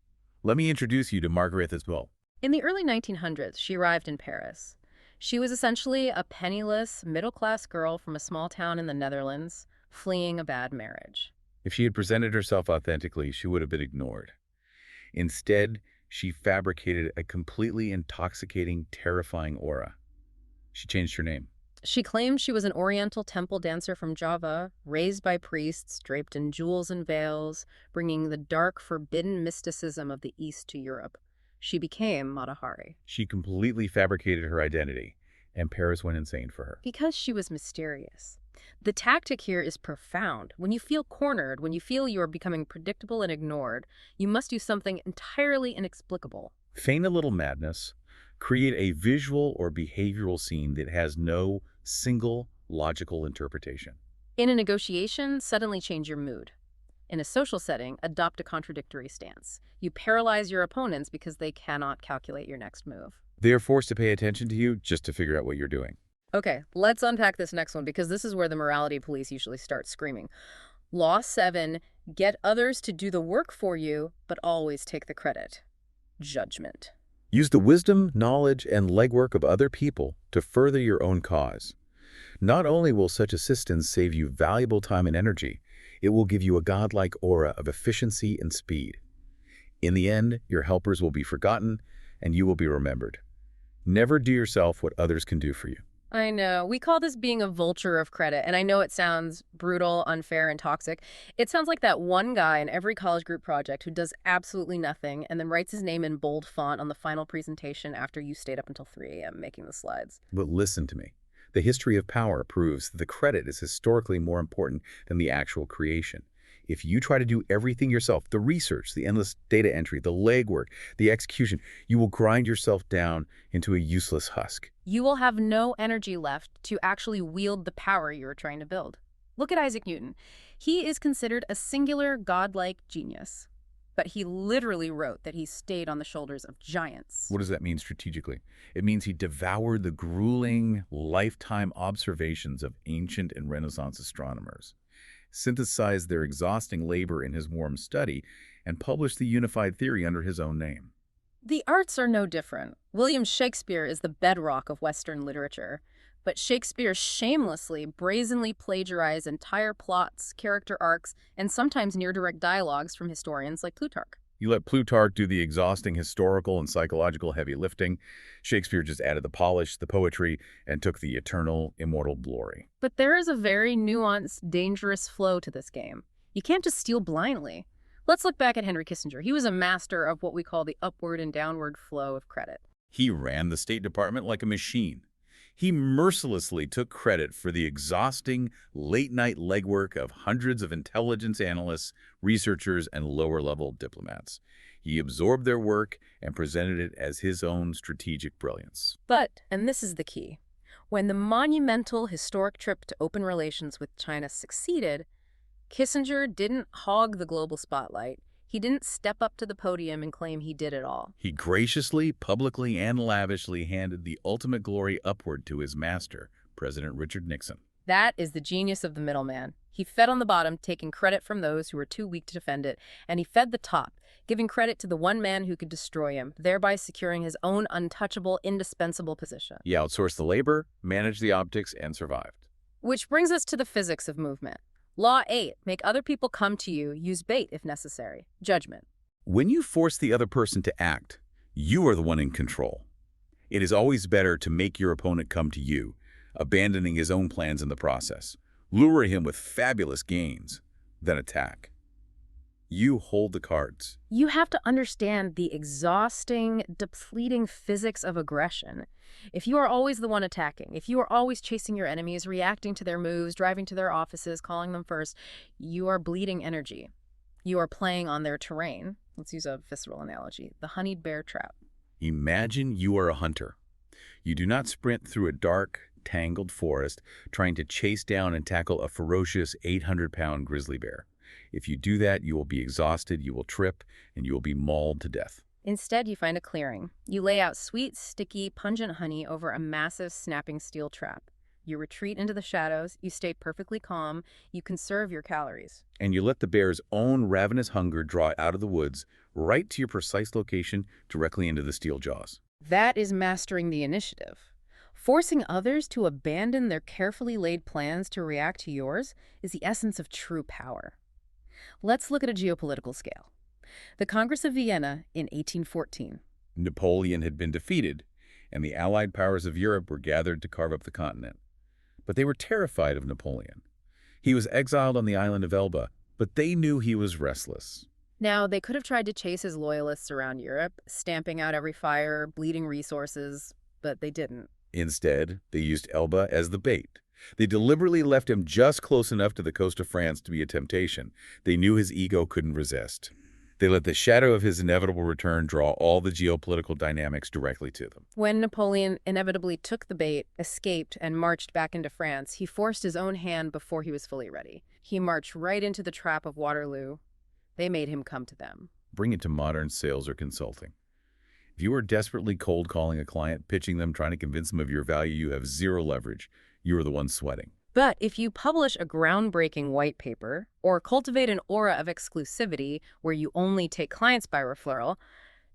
Let me introduce you to Margaret as well. In the early 1900s, she arrived in Paris. She was essentially a penniless, middle-class girl from a small town in the Netherlands, fleeing a bad marriage. If she had presented herself authentically, she would have been ignored. Instead, she fabricated a completely intoxicating, terrifying aura. She changed her name. She claimed she was an Oriental temple dancer from Java, raised by priests, draped in jewels and veils, bringing the dark, forbidden mysticism of the East to Europe. She became Mata Hari. She completely fabricated her identity, and Paris went insane for her. Because she was mysterious. The tactic here is profound. When you feel cornered, when you feel you are becoming predictable and ignored, you must do something entirely inexplicable. Feign a little madness. Create a visual or behavioral scene that has no single logical interpretation. In a negotiation, suddenly change your mood. In a social setting, adopt a contradictory stance. You paralyze your opponents because they cannot calculate your next move. They are forced to pay attention to you just to figure out what you're doing. Okay, let's unpack this next one because this is where the morality police usually start screaming. Law 7, get others to do the work for you, but always take the credit. Judgment. Use the wisdom, knowledge, and legwork of other people to further your own cause. Not only will such assistance save you valuable time and energy, it will give you a godlike aura of efficiency and speed. In the end, your helpers will be forgotten, and you will be remembered. Never do yourself what others can do for you. I know. We call this being a vulture of credit, and I know it sounds brutal, unfair, and toxic. It sounds like that one guy in every college group project who does absolutely nothing and then writes his name in bold font on the final presentation after you stayed up until 3 a.m. making the slides. But listen to me. The history of power proves that the credit is historically more important than the actual creation. If you try to do everything yourself, the research, the endless data entry, the legwork, the execution, you will grind yourself down into a useless husk. You will have no energy left to actually wield the power you are trying to build. Look at Isaac Newton. He is considered a singular, godlike genius. But he literally wrote that he stayed on the shoulders of giants. What does that mean strategically? It means he devoured the grueling, lifetime observations of ancient and Renaissance astronomers, synthesized their exhausting labor in his warm study, and published the unified theory under his own name. The arts are no different. William Shakespeare is the bedrock of Western literature. But Shakespeare shamelessly, brazenly plagiarized entire plots, character arcs, and sometimes near-direct dialogues from historians like Plutarch. You let Plutarch do the exhausting historical and psychological heavy lifting. Shakespeare just added the polish, the poetry, and took the eternal, immortal glory. But there is a very nuanced, dangerous flow to this game. You can't just steal blindly. Let's look back at Henry Kissinger. He was a master of what we call the upward and downward flow of credit. He ran the State Department like a machine. He mercilessly took credit for the exhausting, late-night legwork of hundreds of intelligence analysts, researchers, and lower-level diplomats. He absorbed their work and presented it as his own strategic brilliance. But, and this is the key, when the monumental historic trip to open relations with China succeeded, Kissinger didn't hog the global spotlight. He didn't step up to the podium and claim he did it all. He graciously, publicly, and lavishly handed the ultimate glory upward to his master, President Richard Nixon. That is the genius of the middleman. He fed on the bottom, taking credit from those who were too weak to defend it, and he fed the top, giving credit to the one man who could destroy him, thereby securing his own untouchable, indispensable position. He outsourced the labor, managed the optics, and survived. Which brings us to the physics of movement. Law 8, make other people come to you, use bait if necessary. Judgment. When you force the other person to act, you are the one in control. It is always better to make your opponent come to you, abandoning his own plans in the process. Lure him with fabulous gains, then attack. You hold the cards. You have to understand the exhausting, depleting physics of aggression. If you are always the one attacking, if you are always chasing your enemies, reacting to their moves, driving to their offices, calling them first, you are bleeding energy. You are playing on their terrain. Let's use a visceral analogy, the honeyed bear trap. Imagine you are a hunter. You do not sprint through a dark, tangled forest trying to chase down and tackle a ferocious 800-pound grizzly bear. If you do that, you will be exhausted, you will trip, and you will be mauled to death. Instead, you find a clearing. You lay out sweet, sticky, pungent honey over a massive, snapping steel trap. You retreat into the shadows, you stay perfectly calm, you conserve your calories. And you let the bear's own ravenous hunger draw out of the woods, right to your precise location, directly into the steel jaws. That is mastering the initiative. Forcing others to abandon their carefully laid plans to react to yours is the essence of true power. Let's look at a geopolitical scale. The Congress of Vienna in 1814. Napoleon had been defeated, and the Allied powers of Europe were gathered to carve up the continent. But they were terrified of Napoleon. He was exiled on the island of Elba, but they knew he was restless. Now, they could have tried to chase his loyalists around Europe, stamping out every fire, bleeding resources, but they didn't. Instead, they used Elba as the bait. They deliberately left him just close enough to the coast of France to be a temptation. They knew his ego couldn't resist. They let the shadow of his inevitable return draw all the geopolitical dynamics directly to them. When Napoleon inevitably took the bait, escaped, and marched back into France, he forced his own hand before he was fully ready. He marched right into the trap of Waterloo. They made him come to them. Bring it to modern sales or consulting. If you are desperately cold calling a client, pitching them, trying to convince them of your value, you have zero leverage. You are the one sweating. But if you publish a groundbreaking white paper or cultivate an aura of exclusivity where you only take clients by referral,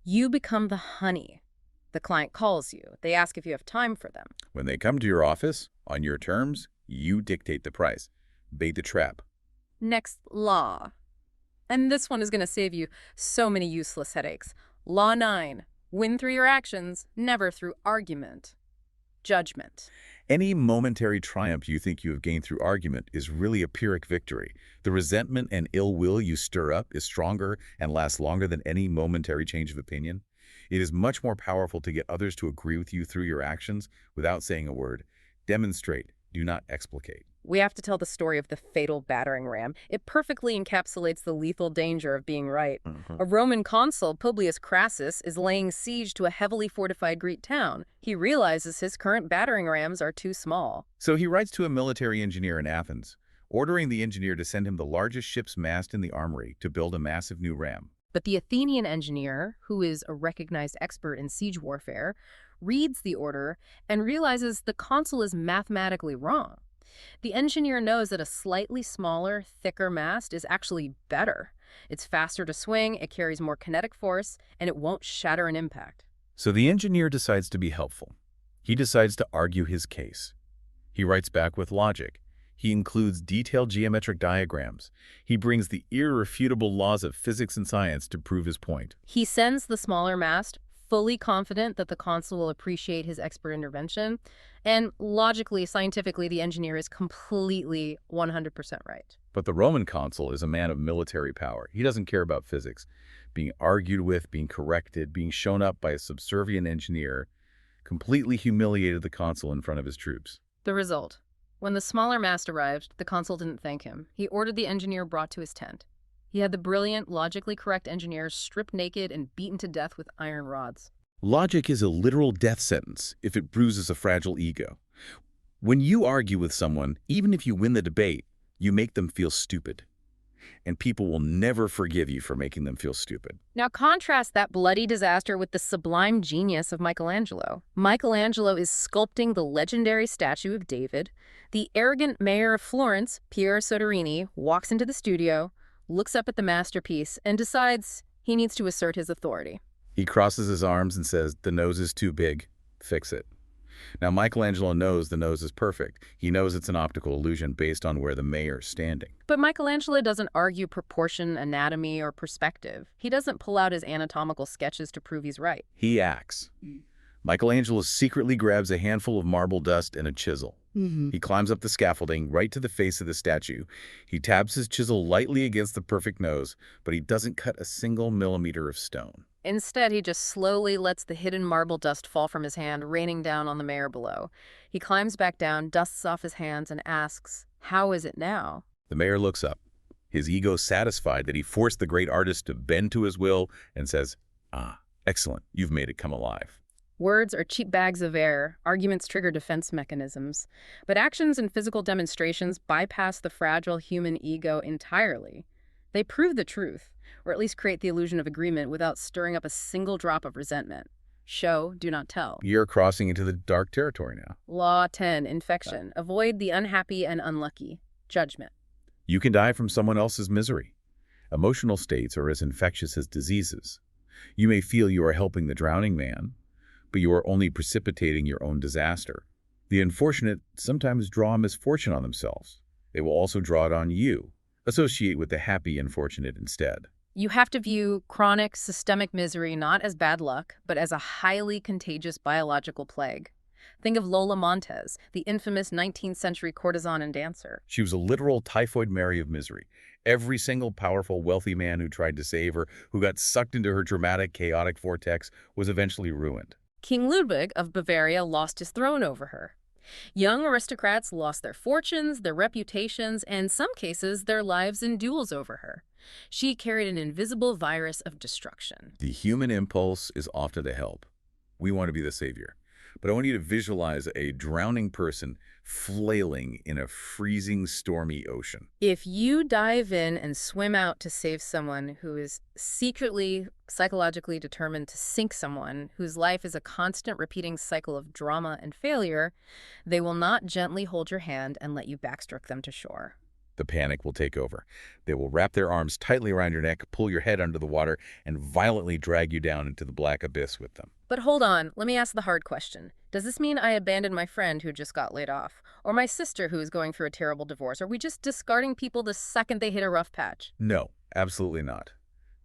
you become the honey. The client calls you. They ask if you have time for them. When they come to your office, on your terms, you dictate the price. Bait the trap. Next, law. And this one is going to save you so many useless headaches. Law 9. Win through your actions, never through argument. Judgment. Any momentary triumph you think you have gained through argument is really a Pyrrhic victory. The resentment and ill will you stir up is stronger and lasts longer than any momentary change of opinion. It is much more powerful to get others to agree with you through your actions without saying a word. Demonstrate, do not explicate. We have to tell the story of the fatal battering ram. It perfectly encapsulates the lethal danger of being right. A Roman consul, Publius Crassus, is laying siege to a heavily fortified Greek town. He realizes his current battering rams are too small. So he writes to a military engineer in Athens, ordering the engineer to send him the largest ship's mast in the armory to build a massive new ram. But the Athenian engineer, who is a recognized expert in siege warfare, reads the order and realizes the consul is mathematically wrong. The engineer knows that a slightly smaller, thicker mast is actually better. It's faster to swing, it carries more kinetic force, and it won't shatter an impact. So the engineer decides to be helpful. He decides to argue his case. He writes back with logic. He includes detailed geometric diagrams. He brings the irrefutable laws of physics and science to prove his point. He sends the smaller mast, fully confident that the consul will appreciate his expert intervention, and logically, scientifically, the engineer is completely 100% right. But the Roman consul is a man of military power. He doesn't care about physics. Being argued with, being corrected, being shown up by a subservient engineer completely humiliated the consul in front of his troops. The result: when the smaller mast arrived, the consul didn't thank him. He ordered the engineer brought to his tent. He had the brilliant, logically correct engineer stripped naked and beaten to death with iron rods. Logic is a literal death sentence if it bruises a fragile ego. When you argue with someone, even if you win the debate, you make them feel stupid. And people will never forgive you for making them feel stupid. Now contrast that bloody disaster with the sublime genius of Michelangelo. Michelangelo is sculpting the legendary statue of David. The arrogant mayor of Florence, Piero Soderini, walks into the studio, looks up at the masterpiece, and decides he needs to assert his authority. He crosses his arms and says, "The nose is too big. Fix it." Now, Michelangelo knows the nose is perfect. He knows it's an optical illusion based on where the mayor is standing. But Michelangelo doesn't argue proportion, anatomy, or perspective. He doesn't pull out his anatomical sketches to prove he's right. He acts. Michelangelo secretly grabs a handful of marble dust and a chisel. He climbs up the scaffolding right to the face of the statue. He taps his chisel lightly against the perfect nose, but he doesn't cut a single millimeter of stone. Instead, he just slowly lets the hidden marble dust fall from his hand, raining down on the mayor below. He climbs back down, dusts off his hands, and asks, "How is it now?" The mayor looks up, his ego satisfied that he forced the great artist to bend to his will, and says, "Ah, excellent, you've made it come alive." Words are cheap bags of air. Arguments trigger defense mechanisms. But actions and physical demonstrations bypass the fragile human ego entirely. They prove the truth, or at least create the illusion of agreement without stirring up a single drop of resentment. Show, do not tell. You're crossing into the dark territory now. Law 10, infection. Avoid the unhappy and unlucky. Judgment. You can die from someone else's misery. Emotional states are as infectious as diseases. You may feel you are helping the drowning man, but you are only precipitating your own disaster. The unfortunate sometimes draw misfortune on themselves. They will also draw it on you. Associate with the happy unfortunate instead. You have to view chronic, systemic misery not as bad luck, but as a highly contagious biological plague. Think of Lola Montez, the infamous 19th century courtesan and dancer. She was a literal typhoid Mary of misery. Every single powerful, wealthy man who tried to save her, who got sucked into her dramatic, chaotic vortex, was eventually ruined. King Ludwig of Bavaria lost his throne over her. Young aristocrats lost their fortunes, their reputations, and in some cases, their lives in duels over her. She carried an invisible virus of destruction. The human impulse is often to help. We want to be the savior. But I want you to visualize a drowning person flailing in a freezing, stormy ocean. If you dive in and swim out to save someone who is secretly, psychologically determined to sink someone, whose life is a constant repeating cycle of drama and failure, they will not gently hold your hand and let you backstroke them to shore. The panic will take over. They will wrap their arms tightly around your neck, pull your head under the water, and violently drag you down into the black abyss with them. But hold on, let me ask the hard question. Does this mean I abandon my friend who just got laid off? Or my sister who is going through a terrible divorce? Are we just discarding people the second they hit a rough patch? No, absolutely not.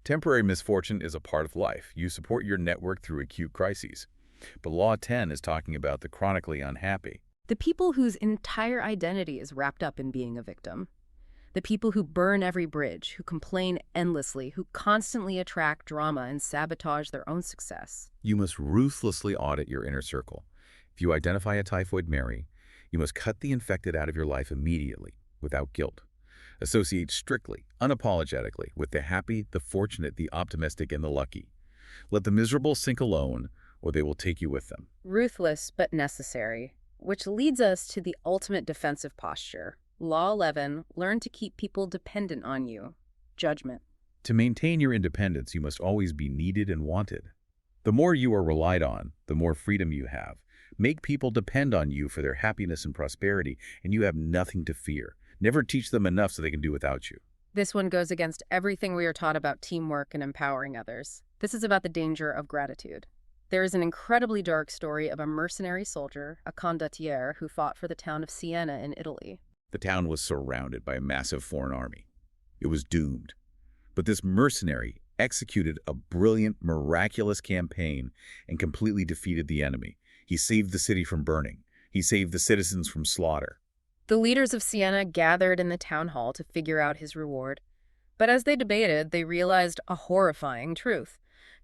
Temporary misfortune is a part of life. You support your network through acute crises. But Law 10 is talking about the chronically unhappy. The people whose entire identity is wrapped up in being a victim. The people who burn every bridge, who complain endlessly, who constantly attract drama and sabotage their own success. You must ruthlessly audit your inner circle. If you identify a typhoid Mary, you must cut the infected out of your life immediately, without guilt. Associate strictly, unapologetically, with the happy, the fortunate, the optimistic, and the lucky. Let the miserable sink alone, or they will take you with them. Ruthless but necessary, which leads us to the ultimate defensive posture. Law 11, learn to keep people dependent on you. Judgment. To maintain your independence, you must always be needed and wanted. The more you are relied on, the more freedom you have. Make people depend on you for their happiness and prosperity, and you have nothing to fear. Never teach them enough so they can do without you. This one goes against everything we are taught about teamwork and empowering others. This is about the danger of gratitude. There is an incredibly dark story of a mercenary soldier, a condottiere, who fought for the town of Siena in Italy. The town was surrounded by a massive foreign army. It was doomed. But this mercenary executed a brilliant, miraculous campaign and completely defeated the enemy. He saved the city from burning. He saved the citizens from slaughter. The leaders of Siena gathered in the town hall to figure out his reward. But as they debated, they realized a horrifying truth.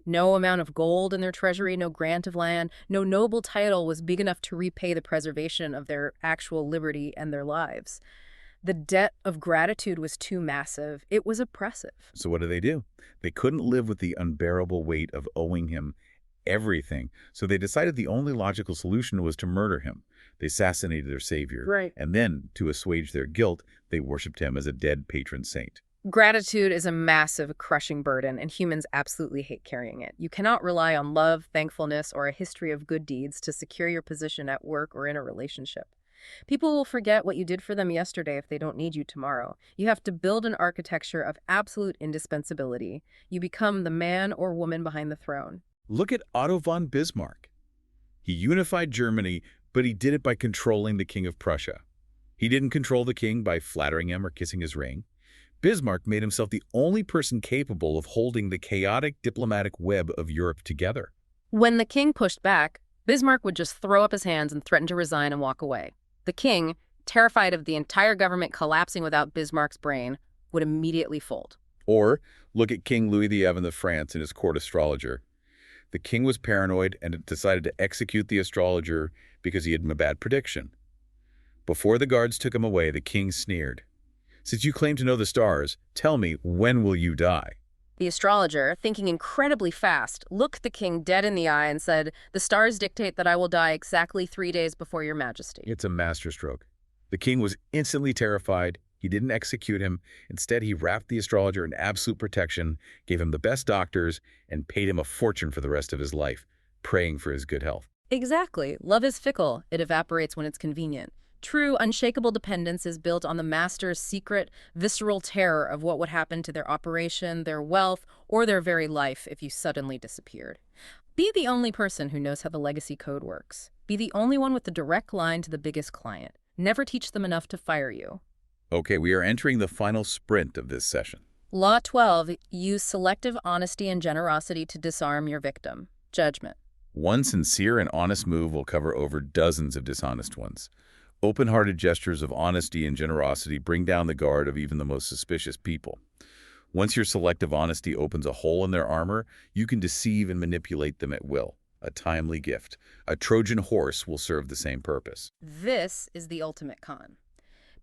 No amount of gold in their treasury, no grant of land, no noble title was big enough to repay the preservation of their actual liberty and their lives. The debt of gratitude was too massive. It was oppressive. So what do? They couldn't live with the unbearable weight of owing him everything. So they decided the only logical solution was to murder him. They assassinated their savior. Right. And then, to assuage their guilt, they worshipped him as a dead patron saint. Gratitude is a massive, crushing burden, and humans absolutely hate carrying it. You cannot rely on love, thankfulness, or a history of good deeds to secure your position at work or in a relationship. People will forget what you did for them yesterday if they don't need you tomorrow. You have to build an architecture of absolute indispensability. You become the man or woman behind the throne. Look at Otto von Bismarck. He unified Germany, but he did it by controlling the King of Prussia. He didn't control the king by flattering him or kissing his ring. Bismarck made himself the only person capable of holding the chaotic diplomatic web of Europe together. When the king pushed back, Bismarck would just throw up his hands and threaten to resign and walk away. The king, terrified of the entire government collapsing without Bismarck's brain, would immediately fold. Or look at King Louis XI of France and his court astrologer. The king was paranoid and decided to execute the astrologer because he had a bad prediction. Before the guards took him away, the king sneered. "Since you claim to know the stars, tell me, when will you die?" The astrologer, thinking incredibly fast, looked the king dead in the eye and said, "The stars dictate that I will die exactly 3 days before your majesty." It's a masterstroke. The king was instantly terrified. He didn't execute him. Instead, he wrapped the astrologer in absolute protection, gave him the best doctors, and paid him a fortune for the rest of his life, praying for his good health. Exactly. Love is fickle. It evaporates when it's convenient. True, unshakable dependence is built on the master's secret, visceral terror of what would happen to their operation, their wealth, or their very life if you suddenly disappeared. Be the only person who knows how the legacy code works. Be the only one with the direct line to the biggest client. Never teach them enough to fire you. Okay, we are entering the final sprint of this session. Law 12, use selective honesty and generosity to disarm your victim. Judgment. One sincere and honest move will cover over dozens of dishonest ones. Open-hearted gestures of honesty and generosity bring down the guard of even the most suspicious people. Once your selective honesty opens a hole in their armor, you can deceive and manipulate them at will. A timely gift. A Trojan horse will serve the same purpose. This is the ultimate con.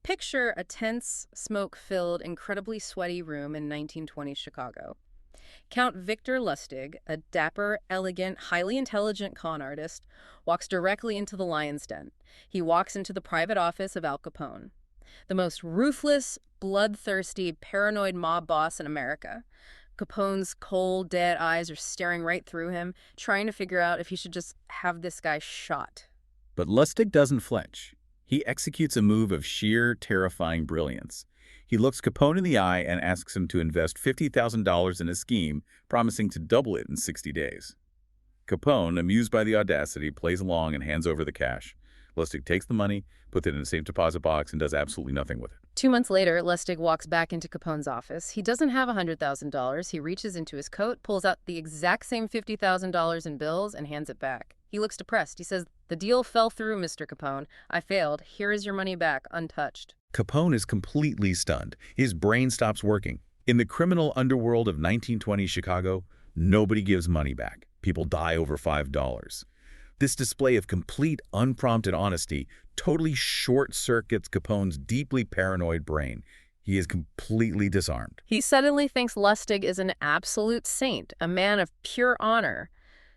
Picture a tense, smoke-filled, incredibly sweaty room in 1920s Chicago. Count Victor Lustig, a dapper, elegant, highly intelligent con artist, walks directly into the lion's den. He walks into the private office of Al Capone, the most ruthless, bloodthirsty, paranoid mob boss in America. Capone's cold, dead eyes are staring right through him, trying to figure out if he should just have this guy shot. But Lustig doesn't flinch. He executes a move of sheer, terrifying brilliance. He looks Capone in the eye and asks him to invest $50,000 in a scheme, promising to double it in 60 days. Capone, amused by the audacity, plays along and hands over the cash. Lustig takes the money, puts it in a safe deposit box, and does absolutely nothing with it. 2 months later, Lustig walks back into Capone's office. He doesn't have $100,000. He reaches into his coat, pulls out the exact same $50,000 in bills, and hands it back. He looks depressed. He says, "The deal fell through, Mr. Capone. I failed. Here is your money back, untouched." Capone is completely stunned. His brain stops working. In the criminal underworld of 1920 Chicago, nobody gives money back. People die over $5. This display of complete, unprompted honesty totally short-circuits Capone's deeply paranoid brain. He is completely disarmed. He suddenly thinks Lustig is an absolute saint, a man of pure honor.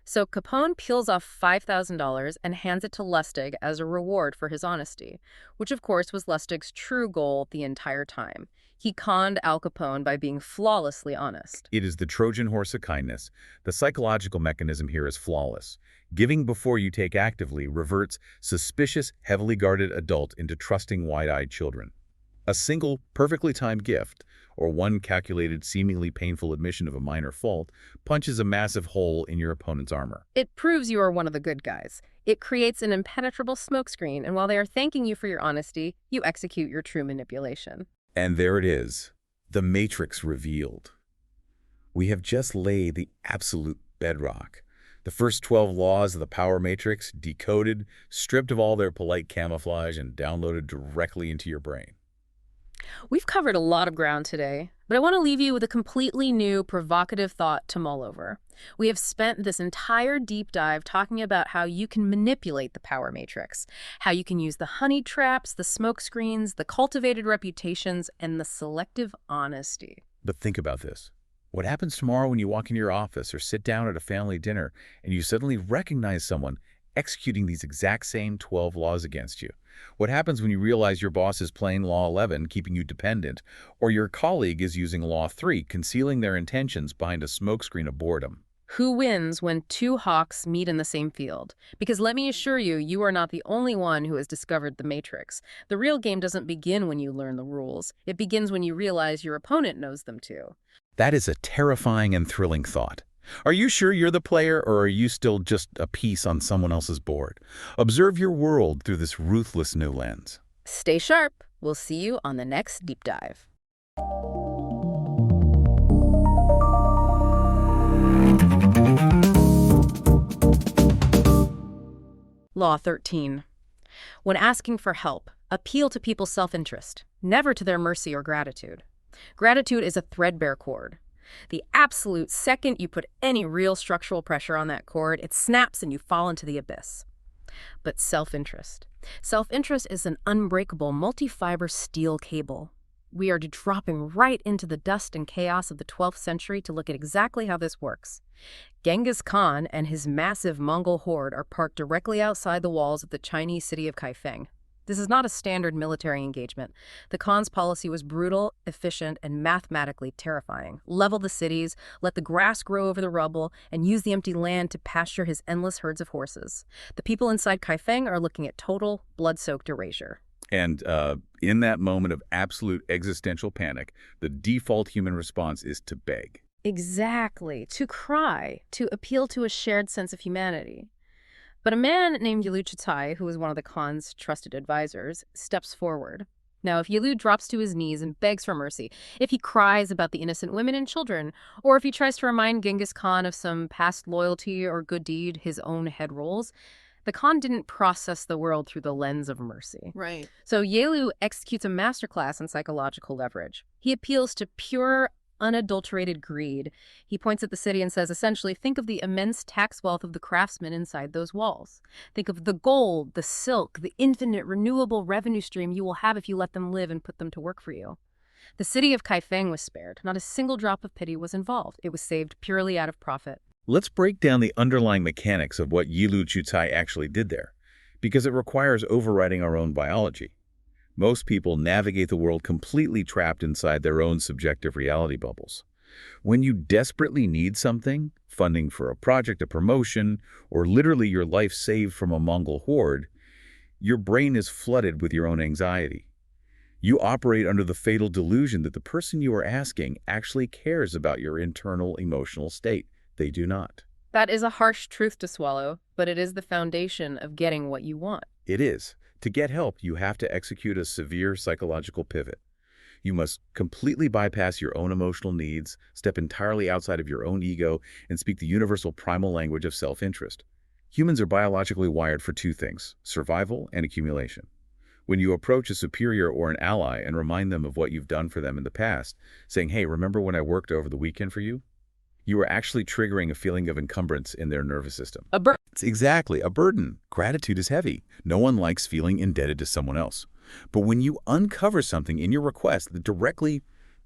So Capone peels off $5,000 and hands it to Lustig as a reward for his honesty, which of course was Lustig's true goal the entire time. He conned Al Capone by being flawlessly honest. It is the Trojan horse of kindness. The psychological mechanism here is flawless. Giving before you take actively reverts suspicious, heavily guarded adult into trusting, wide-eyed children. A single, perfectly timed gift or one calculated, seemingly painful admission of a minor fault punches a massive hole in your opponent's armor. It proves you are one of the good guys. It creates an impenetrable smokescreen, and while they are thanking you for your honesty, you execute your true manipulation. And there it is, the matrix revealed. We have just laid the absolute bedrock. The first 12 laws of the power matrix decoded, stripped of all their polite camouflage, and downloaded directly into your brain. We've covered a lot of ground today, but I want to leave you with a completely new, provocative thought to mull over. We have spent this entire deep dive talking about how you can manipulate the power matrix, how you can use the honey traps, the smoke screens, the cultivated reputations, and the selective honesty. But think about this. What happens tomorrow when you walk into your office or sit down at a family dinner and you suddenly recognize someone executing these exact same 12 laws against you? What happens when you realize your boss is playing Law 11, keeping you dependent, or your colleague is using Law 3, concealing their intentions behind a smokescreen of boredom? Who wins when two hawks meet in the same field? Because let me assure you, you are not the only one who has discovered the matrix. The real game doesn't begin when you learn the rules. It begins when you realize your opponent knows them too. That is a terrifying and thrilling thought. Are you sure you're the player, or are you still just a piece on someone else's board? Observe your world through this ruthless new lens. Stay sharp. We'll see you on the next deep dive. Law 13. When asking for help, appeal to people's self-interest, never to their mercy or gratitude. Gratitude is a threadbare cord. The absolute second you put any real structural pressure on that cord, it snaps and you fall into the abyss. But self-interest. Self-interest is an unbreakable multi-fiber steel cable. We are dropping right into the dust and chaos of the 12th century to look at exactly how this works. Genghis Khan and his massive Mongol horde are parked directly outside the walls of the Chinese city of Kaifeng. This is not a standard military engagement. The Khan's policy was brutal, efficient, and mathematically terrifying. Level the cities, let the grass grow over the rubble, and use the empty land to pasture his endless herds of horses. The people inside Kaifeng are looking at total, blood-soaked erasure. And in that moment of absolute existential panic, the default human response is to beg. Exactly. To cry, to appeal to a shared sense of humanity. But a man named Yilu Chutai, who was one of the Khan's trusted advisors, steps forward. Now, if Yilu drops to his knees and begs for mercy, if he cries about the innocent women and children, or if he tries to remind Genghis Khan of some past loyalty or good deed his own head rolls, the Khan didn't process the world through the lens of mercy. Right. So Yilu executes a masterclass in psychological leverage. He appeals to pure, unadulterated greed. He points at the city and says, essentially, think of the immense tax wealth of the craftsmen inside those walls. Think of the gold, the silk, the infinite renewable revenue stream you will have if you let them live and put them to work for you. The city of Kaifeng was spared. Not a single drop of pity was involved. It was saved purely out of profit. Let's break down the underlying mechanics of what Yilu Chutai actually did there, because it requires overriding our own biology. Most people navigate the world completely trapped inside their own subjective reality bubbles. When you desperately need something, funding for a project, a promotion, or literally your life saved from a Mongol horde, your brain is flooded with your own anxiety. You operate under the fatal delusion that the person you are asking actually cares about your internal emotional state. They do not. That is a harsh truth to swallow, but it is the foundation of getting what you want. It is. To get help, you have to execute a severe psychological pivot. You must completely bypass your own emotional needs, step entirely outside of your own ego, and speak the universal primal language of self-interest. Humans are biologically wired for two things: survival and accumulation. When you approach a superior or an ally and remind them of what you've done for them in the past, saying, hey, remember when I worked over the weekend for you? You are actually triggering a feeling of encumbrance in their nervous system. A burden. It's exactly a burden. Gratitude is heavy. No one likes feeling indebted to someone else. But when you uncover something in your request that directly,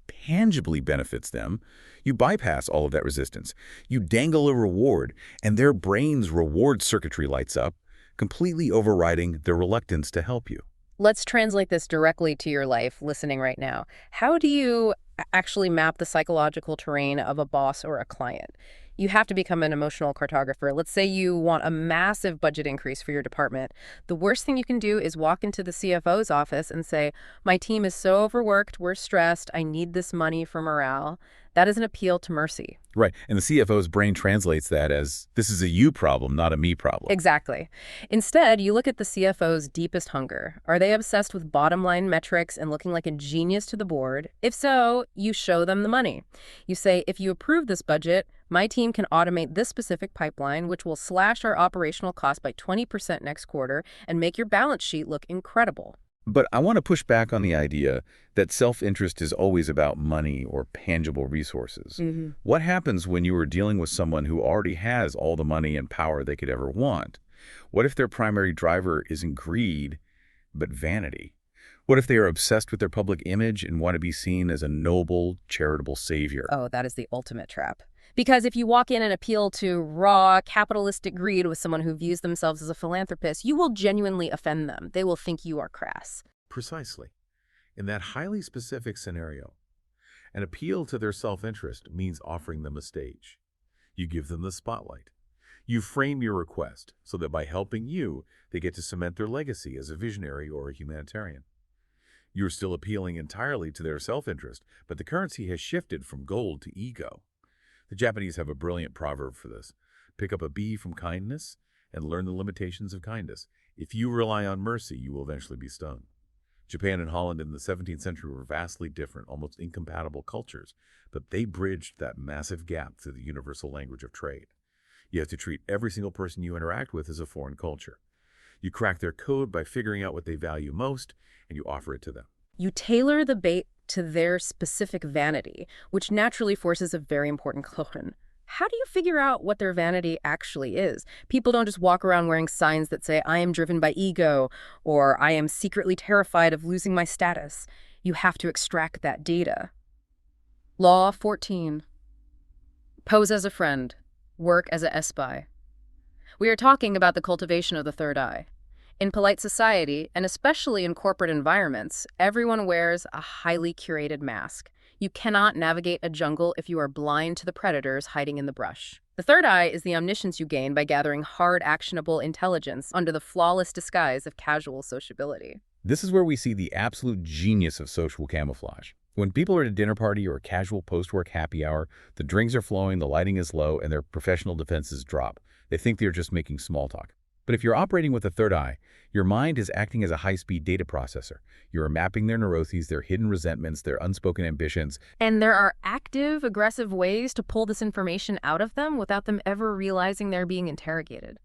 tangibly benefits them, you bypass all of that resistance. You dangle a reward, and their brain's reward circuitry lights up, completely overriding their reluctance to help you. Let's translate this directly to your life listening right now. How do you actually map the psychological terrain of a boss or a client? You have to become an emotional cartographer. Let's say you want a massive budget increase for your department. The worst thing you can do is walk into the CFO's office and say, "My team is so overworked, we're stressed, I need this money for morale." That is an appeal to mercy. Right, and the CFO's brain translates that as, this is a you problem, not a me problem. Exactly. Instead, you look at the CFO's deepest hunger. Are they obsessed with bottom line metrics and looking like a genius to the board? If so, you show them the money. You say, if you approve this budget, my team can automate this specific pipeline, which will slash our operational cost by 20% next quarter and make your balance sheet look incredible. But I want to push back on the idea that self-interest is always about money or tangible resources. What happens when you are dealing with someone who already has all the money and power they could ever want? What if their primary driver isn't greed, but vanity? What if they are obsessed with their public image and want to be seen as a noble, charitable savior? Oh, that is the ultimate trap. Because if you walk in and appeal to raw, capitalistic greed with someone who views themselves as a philanthropist, you will genuinely offend them. They will think you are crass. Precisely. In that highly specific scenario, an appeal to their self-interest means offering them a stage. You give them the spotlight. You frame your request so that by helping you, they get to cement their legacy as a visionary or a humanitarian. You're still appealing entirely to their self-interest, but the currency has shifted from gold to ego. The Japanese have a brilliant proverb for this. Pick up a bee from kindness and learn the limitations of kindness. If you rely on mercy, you will eventually be stung. Japan and Holland in the 17th century were vastly different, almost incompatible cultures, but they bridged that massive gap through the universal language of trade. You have to treat every single person you interact with as a foreign culture. You crack their code by figuring out what they value most, and you offer it to them. You tailor the bait to their specific vanity, which naturally forces a very important question. How do you figure out what their vanity actually is? People don't just walk around wearing signs that say, "I am driven by ego," or "I am secretly terrified of losing my status." You have to extract that data. Law 14. Pose as a friend. Work as a spy. We are talking about the cultivation of the third eye. In polite society, and especially in corporate environments, everyone wears a highly curated mask. You cannot navigate a jungle if you are blind to the predators hiding in the brush. The third eye is the omniscience you gain by gathering hard, actionable intelligence under the flawless disguise of casual sociability. This is where we see the absolute genius of social camouflage. When people are at a dinner party or a casual post-work happy hour, the drinks are flowing, the lighting is low, and their professional defenses drop. They think they're just making small talk. But if you're operating with a third eye, your mind is acting as a high-speed data processor. You're mapping their neuroses, their hidden resentments, their unspoken ambitions. And there are active, aggressive ways to pull this information out of them without them ever realizing they're being interrogated.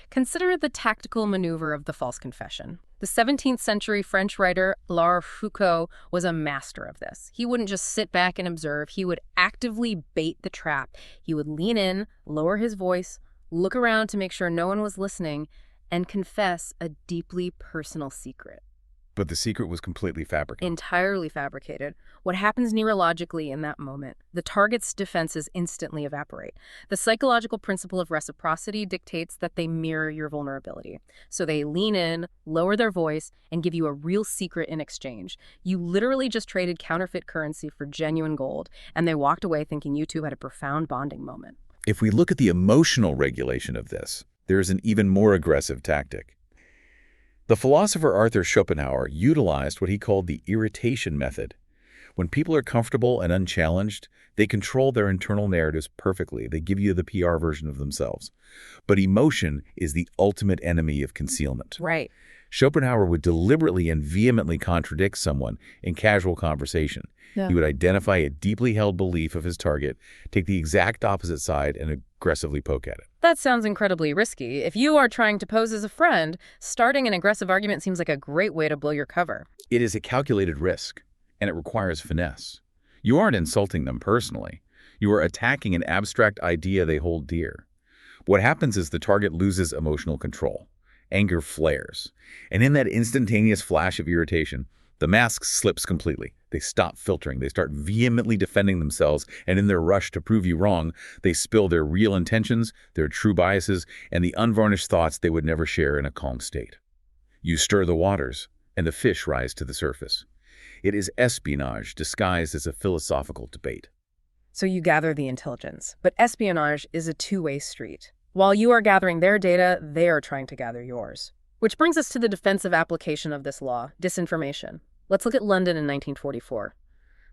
Consider the tactical maneuver of the false confession. The 17th century French writer La Foucault was a master of this. He wouldn't just sit back and observe. He would actively bait the trap. He would lean in, lower his voice, look around to make sure no one was listening, and confess a deeply personal secret. But the secret was completely fabricated. Entirely fabricated. What happens neurologically in that moment? The target's defenses instantly evaporate. The psychological principle of reciprocity dictates that they mirror your vulnerability. So they lean in, lower their voice, and give you a real secret in exchange. You literally just traded counterfeit currency for genuine gold, and they walked away thinking you two had a profound bonding moment. If we look at the emotional regulation of this, there is an even more aggressive tactic. The philosopher Arthur Schopenhauer utilized what he called the irritation method. When people are comfortable and unchallenged, they control their internal narratives perfectly. They give you the PR version of themselves. But emotion is the ultimate enemy of concealment. Right. Schopenhauer would deliberately and vehemently contradict someone in casual conversation. Yeah. He would identify a deeply held belief of his target, take the exact opposite side, and aggressively poke at it. That sounds incredibly risky. If you are trying to pose as a friend, starting an aggressive argument seems like a great way to blow your cover. It is a calculated risk, and it requires finesse. You aren't insulting them personally. You are attacking an abstract idea they hold dear. What happens is the target loses emotional control. Anger flares. And in that instantaneous flash of irritation, the mask slips completely. They stop filtering. They start vehemently defending themselves, and in their rush to prove you wrong, they spill their real intentions, their true biases, and the unvarnished thoughts they would never share in a calm state. You stir the waters, and the fish rise to the surface. It is espionage disguised as a philosophical debate. So you gather the intelligence. But espionage is a two-way street. While you are gathering their data, they are trying to gather yours. Which brings us to the defensive application of this law, disinformation. Let's look at London in 1944.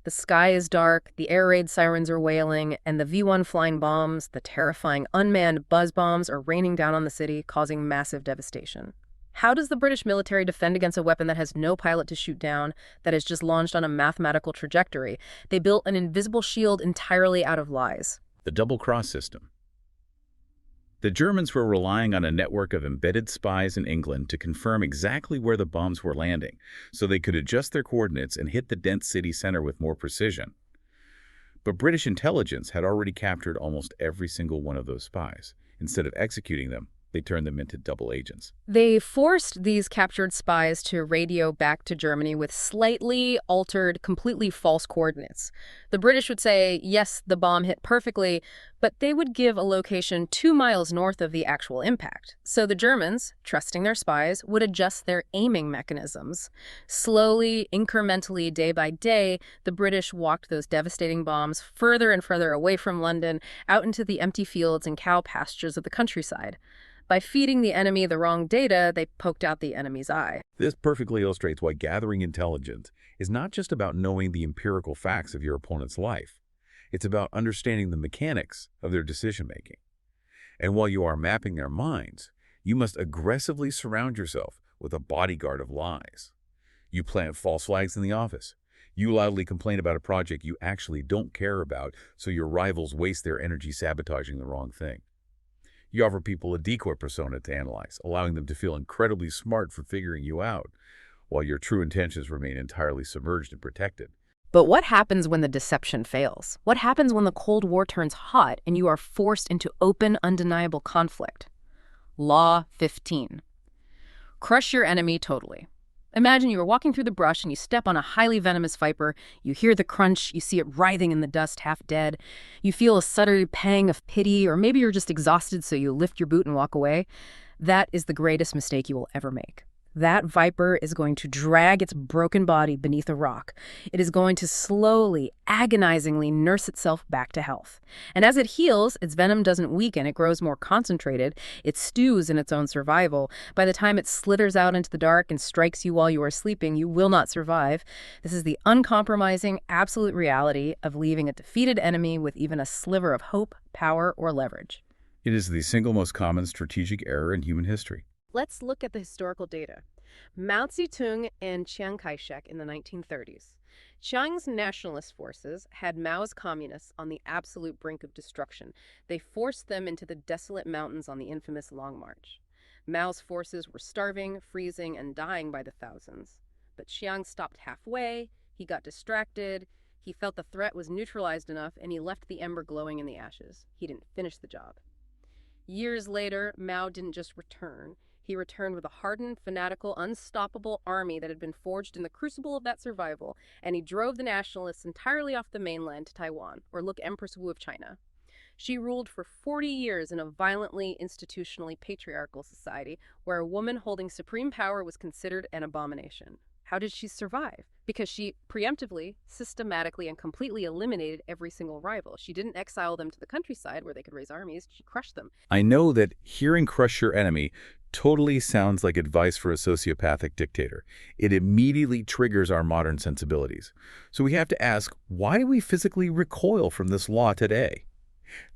The sky is dark, the air raid sirens are wailing, and the V-1 flying bombs, the terrifying unmanned buzz bombs, are raining down on the city, causing massive devastation. How does the British military defend against a weapon that has no pilot to shoot down, that is just launched on a mathematical trajectory? They built an invisible shield entirely out of lies. The double-cross system. The Germans were relying on a network of embedded spies in England to confirm exactly where the bombs were landing, so they could adjust their coordinates and hit the dense city center with more precision. But British intelligence had already captured almost every single one of those spies. Instead of executing them, they turned them into double agents. They forced these captured spies to radio back to Germany with slightly altered, completely false coordinates. The British would say, yes, the bomb hit perfectly, but they would give a location 2 miles north of the actual impact. So the Germans, trusting their spies, would adjust their aiming mechanisms. Slowly, incrementally, day by day, the British walked those devastating bombs further and further away from London, out into the empty fields and cow pastures of the countryside. By feeding the enemy the wrong data, they poked out the enemy's eye. This perfectly illustrates why gathering intelligence is not just about knowing the empirical facts of your opponent's life. It's about understanding the mechanics of their decision-making. And while you are mapping their minds, you must aggressively surround yourself with a bodyguard of lies. You plant false flags in the office. You loudly complain about a project you actually don't care about, so your rivals waste their energy sabotaging the wrong thing. You offer people a decoy persona to analyze, allowing them to feel incredibly smart for figuring you out, while your true intentions remain entirely submerged and protected. But what happens when the deception fails? What happens when the Cold War turns hot and you are forced into open, undeniable conflict? Law 15. Crush your enemy totally. Imagine you are walking through the brush and you step on a highly venomous viper. You hear the crunch, you see it writhing in the dust, half dead. You feel a sudden pang of pity, or maybe you're just exhausted, so you lift your boot and walk away. That is the greatest mistake you will ever make. That viper is going to drag its broken body beneath a rock. It is going to slowly, agonizingly nurse itself back to health. And as it heals, its venom doesn't weaken, it grows more concentrated, it stews in its own survival. By the time it slithers out into the dark and strikes you while you are sleeping, you will not survive. This is the uncompromising, absolute reality of leaving a defeated enemy with even a sliver of hope, power, or leverage. It is the single most common strategic error in human history. Let's look at the historical data. Mao Zedong and Chiang Kai-shek in the 1930s. Chiang's nationalist forces had Mao's communists on the absolute brink of destruction. They forced them into the desolate mountains on the infamous Long March. Mao's forces were starving, freezing, and dying by the thousands. But Chiang stopped halfway, he got distracted, he felt the threat was neutralized enough, and he left the ember glowing in the ashes. He didn't finish the job. Years later, Mao didn't just return. He returned with a hardened, fanatical, unstoppable army that had been forged in the crucible of that survival, and he drove the nationalists entirely off the mainland to Taiwan, or look Empress Wu of China. She ruled for 40 years in a violently, institutionally patriarchal society where a woman holding supreme power was considered an abomination. How did she survive? Because she preemptively, systematically, and completely eliminated every single rival. She didn't exile them to the countryside where they could raise armies. She crushed them. I know that hearing "crush your enemy" totally sounds like advice for a sociopathic dictator. It immediately triggers our modern sensibilities. So we have to ask, why do we physically recoil from this law today?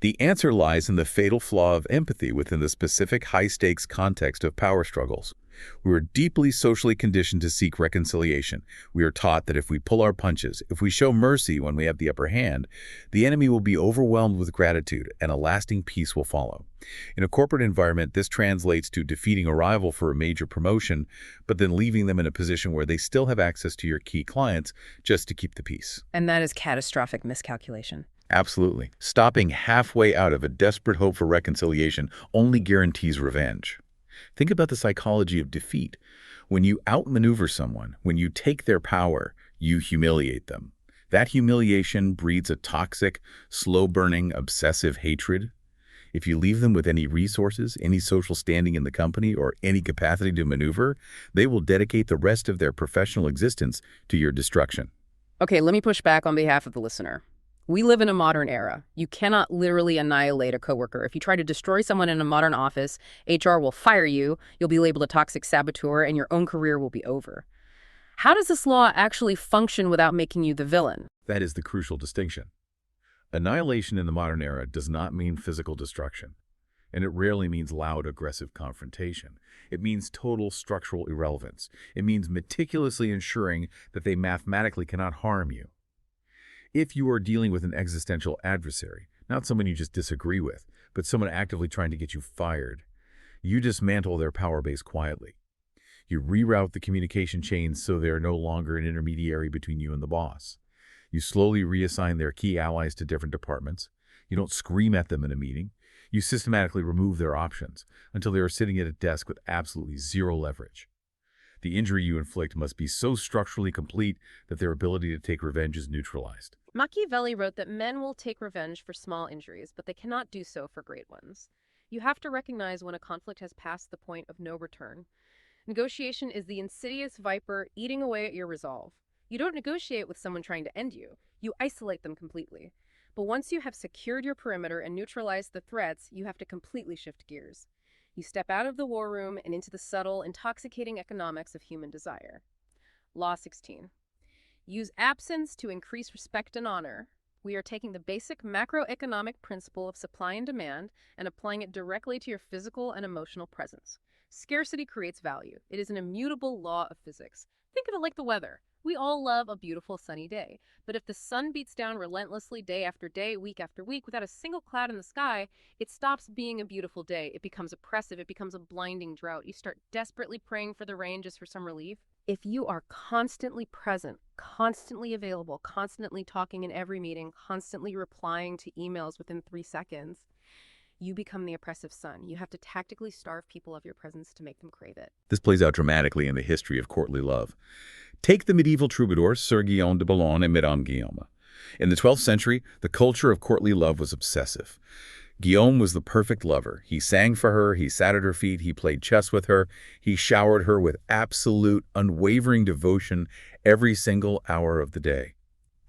The answer lies in the fatal flaw of empathy within the specific high-stakes context of power struggles. We are deeply socially conditioned to seek reconciliation. We are taught that if we pull our punches, if we show mercy when we have the upper hand, the enemy will be overwhelmed with gratitude and a lasting peace will follow. In a corporate environment, this translates to defeating a rival for a major promotion, but then leaving them in a position where they still have access to your key clients just to keep the peace. And that is catastrophic miscalculation. Absolutely. Stopping halfway out of a desperate hope for reconciliation only guarantees revenge. Think about the psychology of defeat. When you outmaneuver someone, when you take their power, you humiliate them. That humiliation breeds a toxic, slow-burning, obsessive hatred. If you leave them with any resources, any social standing in the company, or any capacity to maneuver, they will dedicate the rest of their professional existence to your destruction. Okay, let me push back on behalf of the listener. We live in a modern era. You cannot literally annihilate a coworker. If you try to destroy someone in a modern office, HR will fire you, you'll be labeled a toxic saboteur, and your own career will be over. How does this law actually function without making you the villain? That is the crucial distinction. Annihilation in the modern era does not mean physical destruction, and it rarely means loud, aggressive confrontation. It means total structural irrelevance. It means meticulously ensuring that they mathematically cannot harm you. If you are dealing with an existential adversary, not someone you just disagree with, but someone actively trying to get you fired, you dismantle their power base quietly. You reroute the communication chains so they're no longer an intermediary between you and the boss. You slowly reassign their key allies to different departments. You don't scream at them in a meeting. You systematically remove their options until they are sitting at a desk with absolutely zero leverage. The injury you inflict must be so structurally complete that their ability to take revenge is neutralized. Machiavelli wrote that men will take revenge for small injuries, but they cannot do so for great ones. You have to recognize when a conflict has passed the point of no return. Negotiation is the insidious viper eating away at your resolve. You don't negotiate with someone trying to end you. You isolate them completely. But once you have secured your perimeter and neutralized the threats, you have to completely shift gears. You step out of the war room and into the subtle, intoxicating economics of human desire. Law 16. Use absence to increase respect and honor. We are taking the basic macroeconomic principle of supply and demand and applying it directly to your physical and emotional presence. Scarcity creates value. It is an immutable law of physics. Think of it like the weather. We all love a beautiful sunny day, but if the sun beats down relentlessly day after day, week after week, without a single cloud in the sky, it stops being a beautiful day. It becomes oppressive. It becomes a blinding drought. You start desperately praying for the rain just for some relief. If you are constantly present, constantly available, constantly talking in every meeting, constantly replying to emails within 3 seconds, you become the oppressive sun. You have to tactically starve people of your presence to make them crave it. This plays out dramatically in the history of courtly love. Take the medieval troubadours Sir Guillaume de Boulogne and Madame Guillaume. In the 12th century, the culture of courtly love was obsessive. Guillaume was the perfect lover. He sang for her, he sat at her feet, he played chess with her, he showered her with absolute, unwavering devotion every single hour of the day.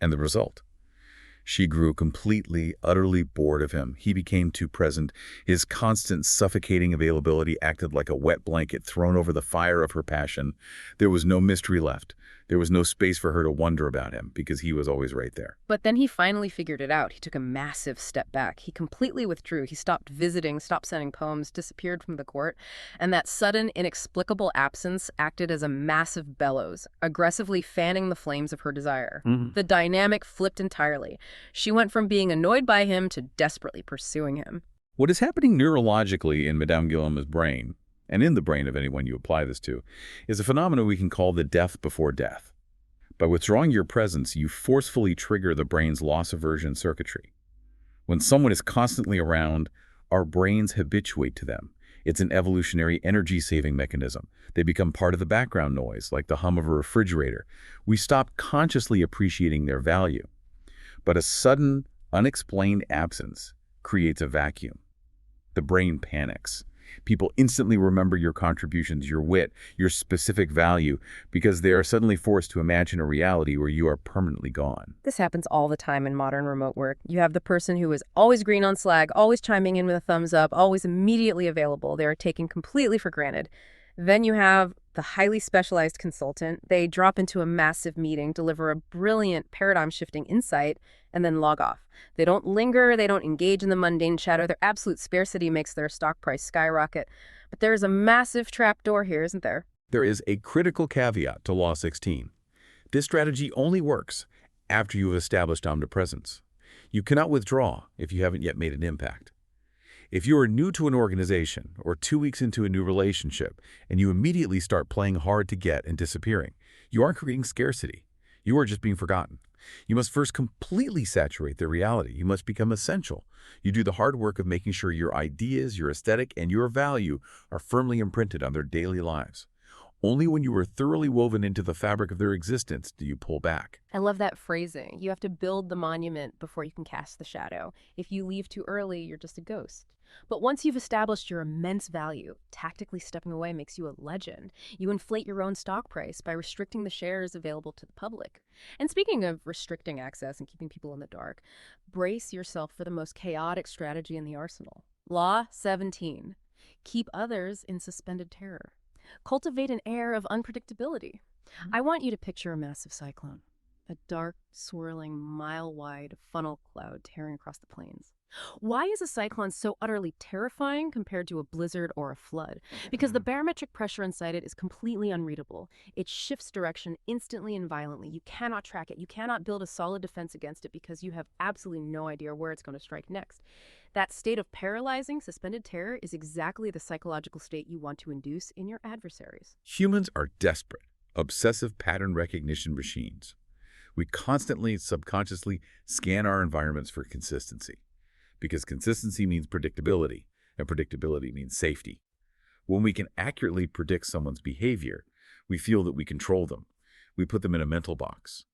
And the result? She grew completely, utterly bored of him. He became too present. His constant, suffocating availability acted like a wet blanket thrown over the fire of her passion. There was no mystery left. There was no space for her to wonder about him because he was always right there. But then he finally figured it out. He took a massive step back. He completely withdrew. He stopped visiting, stopped sending poems, disappeared from the court. And that sudden, inexplicable absence acted as a massive bellows, aggressively fanning the flames of her desire. The dynamic flipped entirely. She went from being annoyed by him to desperately pursuing him. What is happening neurologically in Madame Guillaume's brain, and in the brain of anyone you apply this to, is a phenomenon we can call the death before death. By withdrawing your presence, you forcefully trigger the brain's loss aversion circuitry. When someone is constantly around, our brains habituate to them. It's an evolutionary energy-saving mechanism. They become part of the background noise, like the hum of a refrigerator. We stop consciously appreciating their value. But a sudden, unexplained absence creates a vacuum. The brain panics. People instantly remember your contributions, your wit, your specific value, because they are suddenly forced to imagine a reality where you are permanently gone. This happens all the time in modern remote work. You have the person who is always green on Slack, always chiming in with a thumbs up, always immediately available. They are taken completely for granted. Then you have the highly specialized consultant. They drop into a massive meeting, deliver a brilliant paradigm-shifting insight, and then log off. They don't linger, they don't engage in the mundane chatter. Their absolute scarcity makes their stock price skyrocket. But there is a massive trapdoor here, isn't there? There is a critical caveat to Law 16. This strategy only works after you have established omnipresence. You cannot withdraw if you haven't yet made an impact. If you are new to an organization or 2 weeks into a new relationship and you immediately start playing hard to get and disappearing, you aren't creating scarcity. You are just being forgotten. You must first completely saturate their reality. You must become essential. You do the hard work of making sure your ideas, your aesthetic, and your value are firmly imprinted on their daily lives. Only when you are thoroughly woven into the fabric of their existence do you pull back. I love that phrasing. You have to build the monument before you can cast the shadow. If you leave too early, you're just a ghost. But once you've established your immense value, tactically stepping away makes you a legend. You inflate your own stock price by restricting the shares available to the public. And speaking of restricting access and keeping people in the dark, brace yourself for the most chaotic strategy in the arsenal. Law 17. Keep others in suspended terror. Cultivate an air of unpredictability. I want you to picture a massive cyclone, a dark, swirling, mile-wide funnel cloud tearing across the plains. Why is a cyclone so utterly terrifying compared to a blizzard or a flood? Because the barometric pressure inside it is completely unreadable. It shifts direction instantly and violently. You cannot track it. You cannot build a solid defense against it because you have absolutely no idea where it's going to strike next. That state of paralyzing, suspended terror is exactly the psychological state you want to induce in your adversaries. Humans are desperate, obsessive pattern recognition machines. We constantly, subconsciously scan our environments for consistency, because consistency means predictability, and predictability means safety. When we can accurately predict someone's behavior, we feel that we control them. We put them in a mental box.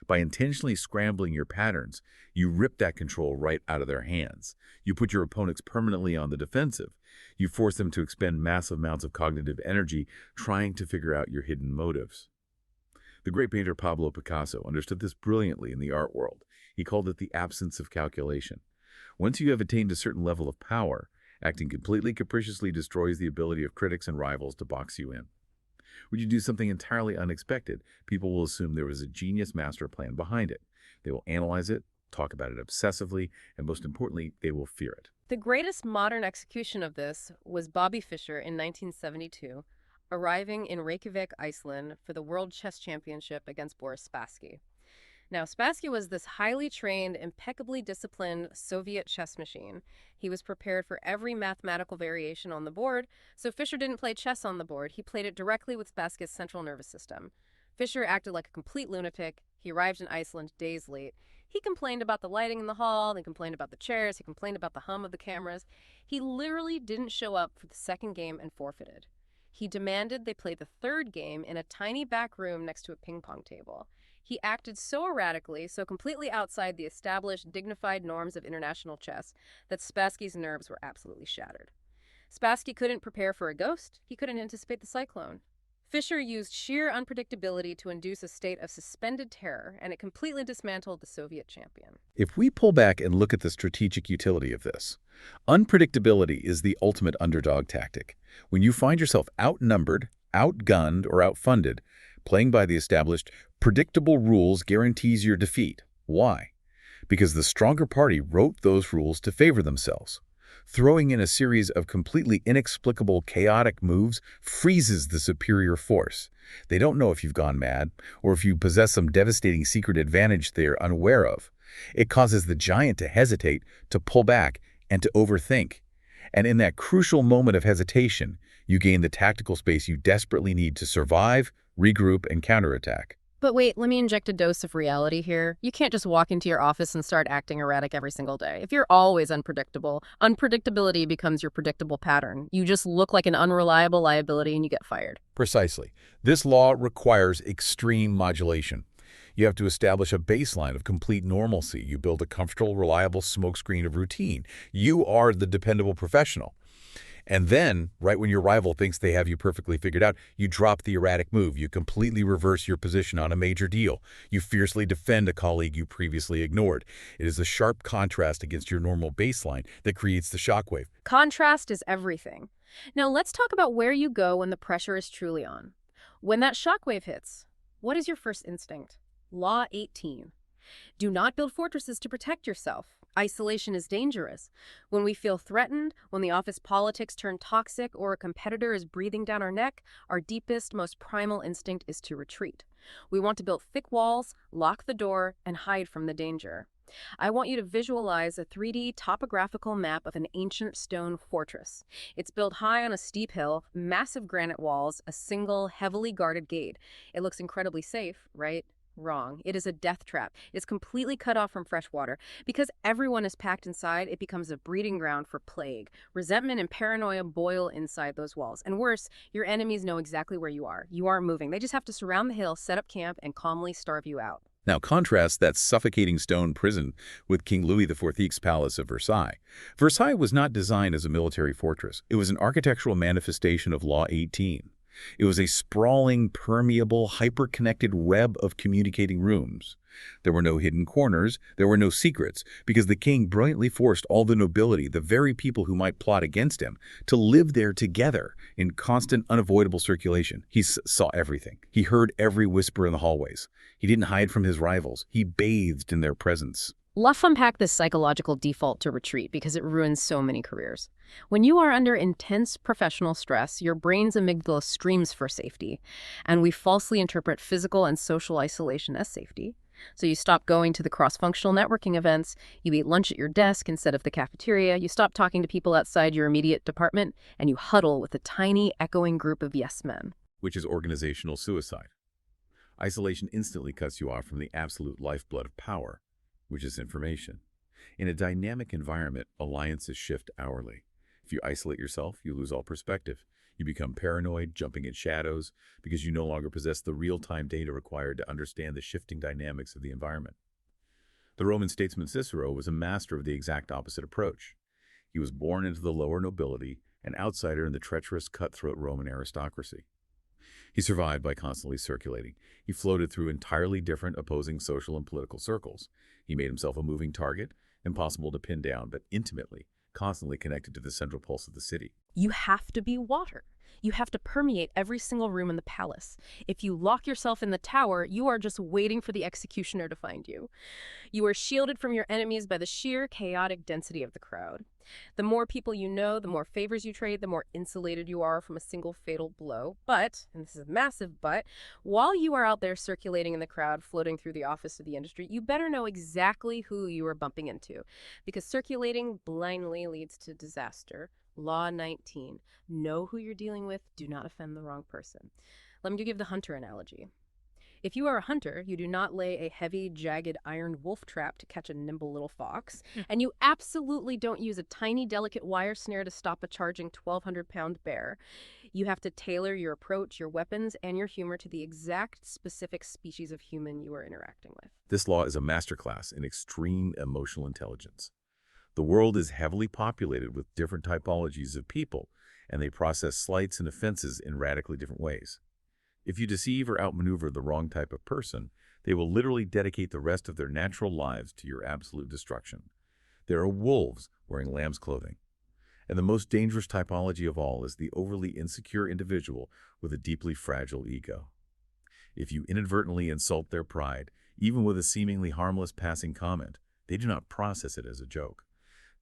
By intentionally scrambling your patterns, you rip that control right out of their hands. You put your opponents permanently on the defensive. You force them to expend massive amounts of cognitive energy trying to figure out your hidden motives. The great painter Pablo Picasso understood this brilliantly in the art world. He called it the absence of calculation. Once you have attained a certain level of power, acting completely capriciously destroys the ability of critics and rivals to box you in. When you do something entirely unexpected, people will assume there was a genius master plan behind it. They will analyze it, talk about it obsessively, and most importantly, they will fear it. The greatest modern execution of this was Bobby Fischer in 1972, arriving in Reykjavik, Iceland for the World Chess Championship against Boris Spassky. Now, Spassky was this highly trained, impeccably disciplined Soviet chess machine. He was prepared for every mathematical variation on the board, so Fischer didn't play chess on the board. He played it directly with Spassky's central nervous system. Fischer acted like a complete lunatic. He arrived in Iceland days late. He complained about the lighting in the hall, he complained about the chairs, he complained about the hum of the cameras. He literally didn't show up for the second game and forfeited. He demanded they play the third game in a tiny back room next to a ping pong table. He acted so erratically, so completely outside the established, dignified norms of international chess, that Spassky's nerves were absolutely shattered. Spassky couldn't prepare for a ghost. He couldn't anticipate the cyclone. Fischer used sheer unpredictability to induce a state of suspended terror, and it completely dismantled the Soviet champion. If we pull back and look at the strategic utility of this, unpredictability is the ultimate underdog tactic. When you find yourself outnumbered, outgunned, or outfunded, playing by the established, predictable rules guarantees your defeat. Why? Because the stronger party wrote those rules to favor themselves. Throwing in a series of completely inexplicable, chaotic moves freezes the superior force. They don't know if you've gone mad, or if you possess some devastating secret advantage they're unaware of. It causes the giant to hesitate, to pull back, and to overthink. And in that crucial moment of hesitation, you gain the tactical space you desperately need to survive, regroup, and counterattack. But wait, let me inject a dose of reality here. You can't just walk into your office and start acting erratic every single day. If you're always unpredictable, unpredictability becomes your predictable pattern. You just look like an unreliable liability and you get fired. Precisely. This law requires extreme modulation. You have to establish a baseline of complete normalcy. You build a comfortable, reliable smokescreen of routine. You are the dependable professional. And then, right when your rival thinks they have you perfectly figured out, you drop the erratic move. You completely reverse your position on a major deal. You fiercely defend a colleague you previously ignored. It is a sharp contrast against your normal baseline that creates the shockwave. Contrast is everything. Now let's talk about where you go when the pressure is truly on. When that shockwave hits, what is your first instinct? Law 18. Do not build fortresses to protect yourself. Isolation is dangerous. When we feel threatened, when the office politics turn toxic, or a competitor is breathing down our neck, our deepest, most primal instinct is to retreat. We want to build thick walls, lock the door, and hide from the danger. I want you to visualize a 3D topographical map of an ancient stone fortress. It's built high on a steep hill, massive granite walls, a single, heavily guarded gate. It looks incredibly safe, right? Wrong. It is a death trap. It is completely cut off from fresh water. Because everyone is packed inside, it becomes a breeding ground for plague. Resentment and paranoia boil inside those walls. And worse, your enemies know exactly where you are. You aren't moving. They just have to surround the hill, set up camp, and calmly starve you out. Now contrast that suffocating stone prison with King Louis XIV's palace of Versailles. Versailles was not designed as a military fortress. It was an architectural manifestation of Law 18. It was a sprawling, permeable, hyper-connected web of communicating rooms. There were no hidden corners, there were no secrets, because the king brilliantly forced all the nobility, the very people who might plot against him, to live there together in constant, unavoidable circulation. He saw everything. He heard every whisper in the hallways. He didn't hide from his rivals. He bathed in their presence. Let's unpack this psychological default to retreat because it ruins so many careers. When you are under intense professional stress, your brain's amygdala screams for safety, and we falsely interpret physical and social isolation as safety. So you stop going to the cross-functional networking events, you eat lunch at your desk instead of the cafeteria, you stop talking to people outside your immediate department, and you huddle with a tiny, echoing group of yes men. Which is organizational suicide. Isolation instantly cuts you off from the absolute lifeblood of power, which is information. In a dynamic environment, alliances shift hourly. If you isolate yourself, you lose all perspective. You become paranoid, jumping in shadows, because you no longer possess the real-time data required to understand the shifting dynamics of the environment. The Roman statesman Cicero was a master of the exact opposite approach. He was born into the lower nobility, an outsider in the treacherous, cutthroat Roman aristocracy. He survived by constantly circulating. He floated through entirely different opposing social and political circles. He made himself a moving target, impossible to pin down, but intimately, constantly connected to the central pulse of the city. You have to be water. You have to permeate every single room in the palace. If you lock yourself in the tower, you are just waiting for the executioner to find you. You are shielded from your enemies by the sheer chaotic density of the crowd. The more people you know, the more favors you trade, the more insulated you are from a single fatal blow. But, and this is a massive but, while you are out there circulating in the crowd, floating through the office of the industry, you better know exactly who you are bumping into. Because circulating blindly leads to disaster. Law 19. Know who you're dealing with. Do not offend the wrong person. Let me give the hunter analogy. If you are a hunter, you do not lay a heavy, jagged iron wolf trap to catch a nimble little fox, and you absolutely don't use a tiny, delicate wire snare to stop a charging 1,200-pound bear. You have to tailor your approach, your weapons, and your humor to the exact specific species of human you are interacting with. This law is a masterclass in extreme emotional intelligence. The world is heavily populated with different typologies of people, and they process slights and offenses in radically different ways. If you deceive or outmaneuver the wrong type of person, they will literally dedicate the rest of their natural lives to your absolute destruction. There are wolves wearing lamb's clothing. And the most dangerous typology of all is the overly insecure individual with a deeply fragile ego. If you inadvertently insult their pride, even with a seemingly harmless passing comment, they do not process it as a joke.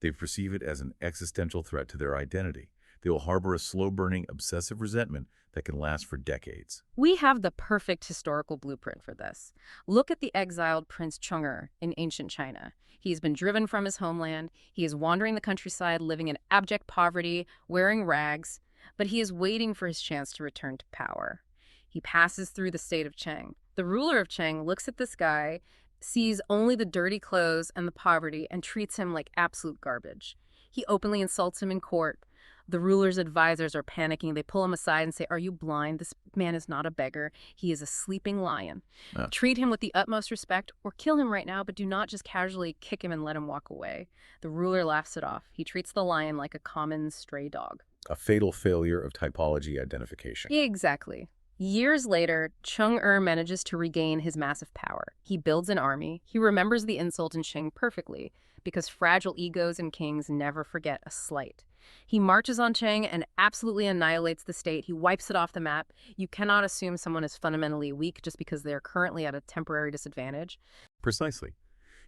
They perceive it as an existential threat to their identity. They will harbor a slow-burning, obsessive resentment that can last for decades. We have the perfect historical blueprint for this. Look at the exiled Prince Chang'e in ancient China. He's been driven from his homeland. He is wandering the countryside, living in abject poverty, wearing rags, but he is waiting for his chance to return to power. He passes through the state of Cheng. The ruler of Cheng looks at this guy, sees only the dirty clothes and the poverty, and treats him like absolute garbage. He openly insults him in court. The ruler's advisors are panicking. They pull him aside and say, "Are you blind? This man is not a beggar. He is a sleeping lion. Treat him with the utmost respect or kill him right now, but do not just casually kick him and let him walk away." The ruler laughs it off. He treats the lion like a common stray dog. A fatal failure of typology identification. Exactly. Years later, Chang'e manages to regain his massive power. He builds an army. He remembers the insult in Qing perfectly, because fragile egos and kings never forget a slight. He marches on Cheng and absolutely annihilates the state. He wipes it off the map. You cannot assume someone is fundamentally weak just because they are currently at a temporary disadvantage. Precisely.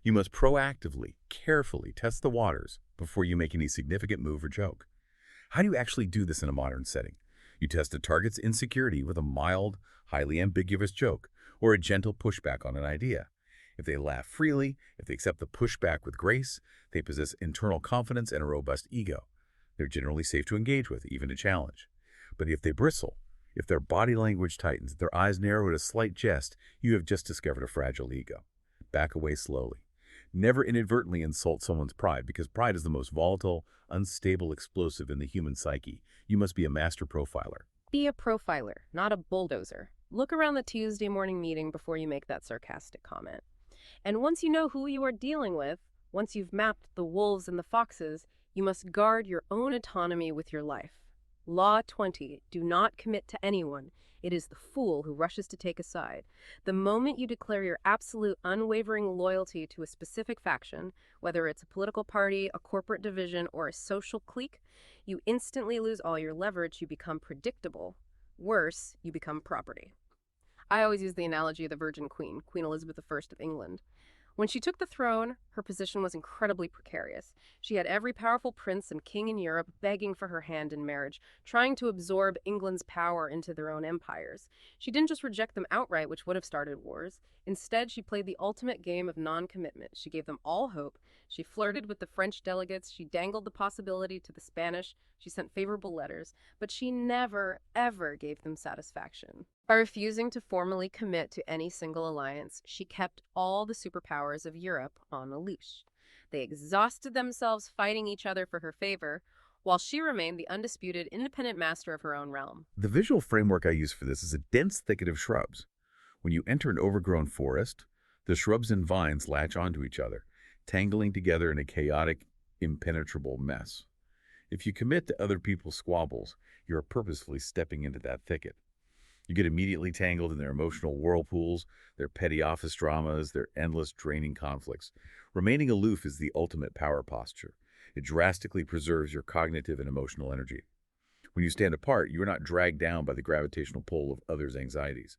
You must proactively, carefully test the waters before you make any significant move or joke. How do you actually do this in a modern setting? You test a target's insecurity with a mild, highly ambiguous joke, or a gentle pushback on an idea. If they laugh freely, if they accept the pushback with grace, they possess internal confidence and a robust ego. They're generally safe to engage with, even to challenge. But if they bristle, If their body language tightens, their eyes narrow at a slight jest, you have just discovered a fragile ego. Back away slowly. Never inadvertently insult someone's pride, because pride is the most volatile, unstable explosive in the human psyche. You must be a master profiler. Be a profiler, not a bulldozer. Look around the Tuesday morning meeting before you make that sarcastic comment. And once you know who you are dealing with, once you've mapped the wolves and the foxes, you must guard your own autonomy with your life. Law 20, do not commit to anyone. It is the fool who rushes to take a side. The moment you declare your absolute unwavering loyalty to a specific faction, whether it's a political party, a corporate division, or a social clique, you instantly lose all your leverage. You become predictable. Worse, you become property. I always use the analogy of the Virgin Queen, Queen Elizabeth I of England. When she took the throne, her position was incredibly precarious. She had every powerful prince and king in Europe begging for her hand in marriage, trying to absorb England's power into their own empires. She didn't just reject them outright, which would have started wars. Instead, she played the ultimate game of non-commitment. She gave them all hope. She flirted with the French delegates. She dangled the possibility to the Spanish. She sent favorable letters. But she never, ever gave them satisfaction. By refusing to formally commit to any single alliance, she kept all the superpowers of Europe on a leash. They exhausted themselves fighting each other for her favor, while she remained the undisputed independent master of her own realm. The visual framework I use for this is a dense thicket of shrubs. When you enter an overgrown forest, the shrubs and vines latch onto each other, tangling together in a chaotic, impenetrable mess. If you commit to other people's squabbles, you are purposefully stepping into that thicket. You get immediately tangled in their emotional whirlpools, their petty office dramas, their endless draining conflicts. Remaining aloof is the ultimate power posture. It drastically preserves your cognitive and emotional energy. When you stand apart, you are not dragged down by the gravitational pull of others' anxieties.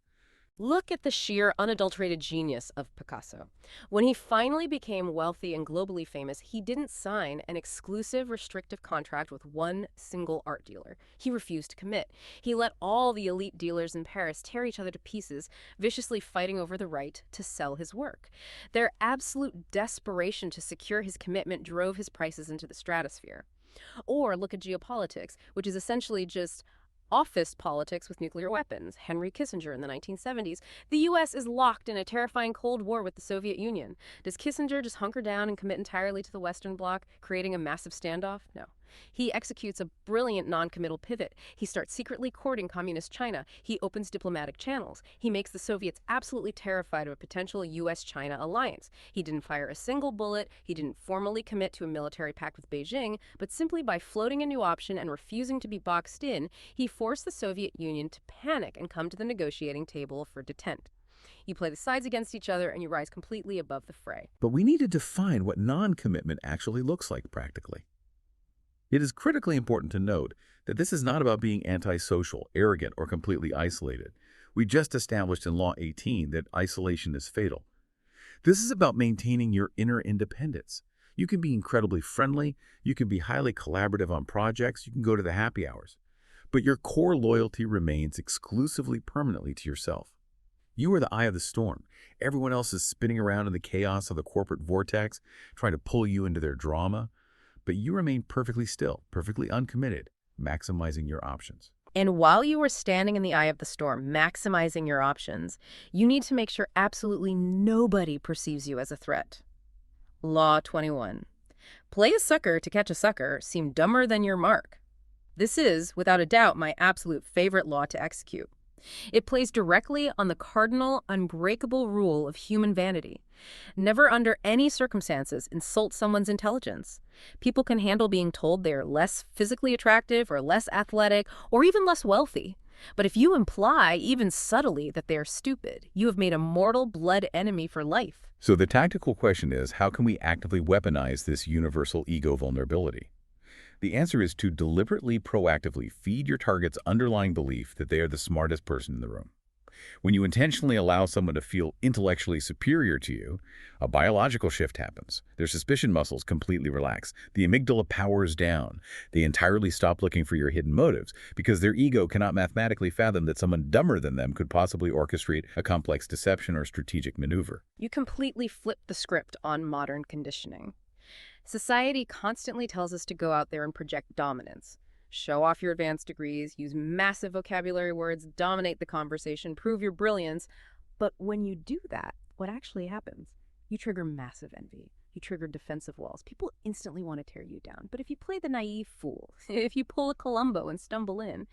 Look at the sheer, unadulterated genius of Picasso. When he finally became wealthy and globally famous, he didn't sign an exclusive, restrictive contract with one single art dealer. He refused to commit. He let all the elite dealers in Paris tear each other to pieces, viciously fighting over the right to sell his work. Their absolute desperation to secure his commitment drove his prices into the stratosphere. Or look at geopolitics, which is essentially just office politics with nuclear weapons. Henry Kissinger in the 1970s. The U.S. is locked in a terrifying Cold War with the Soviet Union. Does Kissinger just hunker down and commit entirely to the Western Bloc, creating a massive standoff? No. He executes a brilliant non-committal pivot. He starts secretly courting communist China. He opens diplomatic channels. He makes the Soviets absolutely terrified of a potential U.S.-China alliance. He didn't fire a single bullet. He didn't formally commit to a military pact with Beijing, but simply by floating a new option and refusing to be boxed in, he forced the Soviet Union to panic and come to the negotiating table for detente. You play the sides against each other and you rise completely above the fray. But we need to define what non-commitment actually looks like practically. It is critically important to note that this is not about being antisocial, arrogant, or completely isolated. We just established in Law 18 that isolation is fatal. This is about maintaining your inner independence. You can be incredibly friendly, you can be highly collaborative on projects, you can go to the happy hours, but your core loyalty remains exclusively permanently to yourself. You are the eye of the storm. Everyone else is spinning around in the chaos of the corporate vortex, trying to pull you into their drama. But you remain perfectly still, perfectly uncommitted, maximizing your options. And while you are standing in the eye of the storm, maximizing your options, you need to make sure absolutely nobody perceives you as a threat. Law 21. Play a sucker to catch a sucker seem dumber than your mark. This is, without a doubt, my absolute favorite law to execute. It plays directly on the cardinal, unbreakable rule of human vanity. Never under any circumstances insult someone's intelligence. People can handle being told they're less physically attractive or less athletic or even less wealthy. But if you imply, even subtly, that they are stupid, you have made a mortal blood enemy for life. So the tactical question is, how can we actively weaponize this universal ego vulnerability? The answer is to deliberately, proactively feed your target's underlying belief that they are the smartest person in the room. When you intentionally allow someone to feel intellectually superior to you, a biological shift happens. Their suspicion muscles completely relax. The amygdala powers down. They entirely stop looking for your hidden motives because their ego cannot mathematically fathom that someone dumber than them could possibly orchestrate a complex deception or strategic maneuver. You completely flip the script on modern conditioning. Society constantly tells us to go out there and project dominance. Show off your advanced degrees, use massive vocabulary words, dominate the conversation, prove your brilliance. But when you do that, what actually happens? You trigger massive envy. You trigger defensive walls. People instantly want to tear you down. But if you play the naive fool, if you pull a Columbo and stumble in,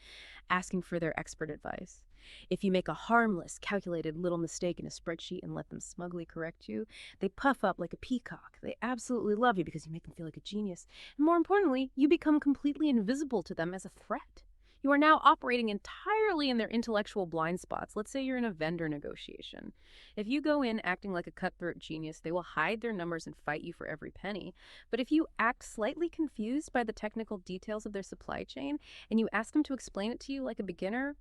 asking for their expert advice, if you make a harmless, calculated little mistake in a spreadsheet and let them smugly correct you, they puff up like a peacock. They absolutely love you because you make them feel like a genius. And more importantly, you become completely invisible to them as a threat. You are now operating entirely in their intellectual blind spots. Let's say you're in a vendor negotiation. If you go in acting like a cutthroat genius, they will hide their numbers and fight you for every penny. But if you act slightly confused by the technical details of their supply chain and you ask them to explain it to you like a beginner,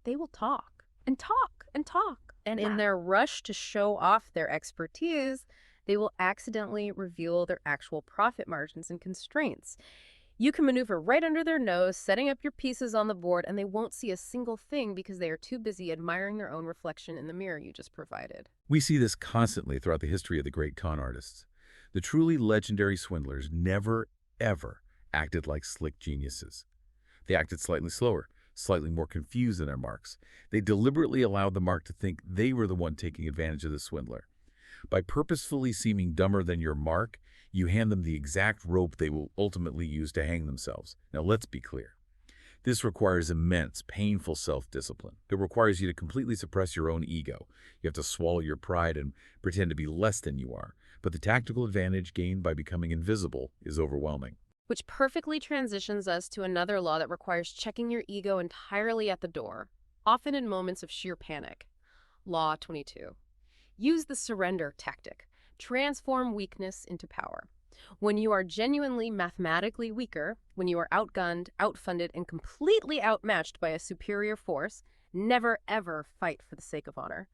they will talk and talk and talk. And in their rush to show off their expertise, they will accidentally reveal their actual profit margins and constraints. You can maneuver right under their nose, setting up your pieces on the board, and they won't see a single thing because they are too busy admiring their own reflection in the mirror you just provided. We see this constantly throughout the history of the great con artists. The truly legendary swindlers never, ever acted like slick geniuses. They acted slightly slower, slightly more confused than their marks. They deliberately allowed the mark to think they were the one taking advantage of the swindler. By purposefully seeming dumber than your mark, you hand them the exact rope they will ultimately use to hang themselves. Now, let's be clear. This requires immense, painful self-discipline. It requires you to completely suppress your own ego. You have to swallow your pride and pretend to be less than you are. But the tactical advantage gained by becoming invisible is overwhelming. Which perfectly transitions us to another law that requires checking your ego entirely at the door, often in moments of sheer panic. Law 22. Use the surrender tactic. Transform weakness into power. When you are genuinely mathematically weaker, when you are outgunned, outfunded, and completely outmatched by a superior force, never ever fight for the sake of honor.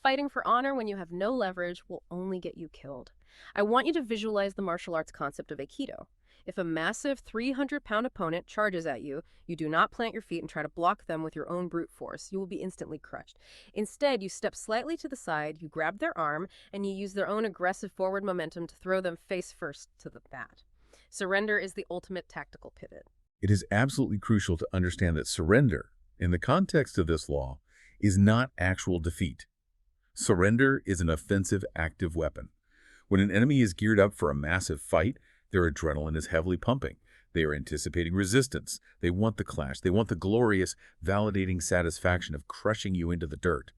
Fighting for honor when you have no leverage will only get you killed. I want you to visualize the martial arts concept of Aikido. If a massive 300-pound opponent charges at you, you do not plant your feet and try to block them with your own brute force. You will be instantly crushed. Instead, you step slightly to the side, you grab their arm, and you use their own aggressive forward momentum to throw them face first to the mat. Surrender is the ultimate tactical pivot. It is absolutely crucial to understand that surrender, in the context of this law, is not actual defeat. Surrender is an offensive active weapon. When an enemy is geared up for a massive fight, their adrenaline is heavily pumping. They are anticipating resistance. They want the clash. They want the glorious, validating satisfaction of crushing you into the dirt.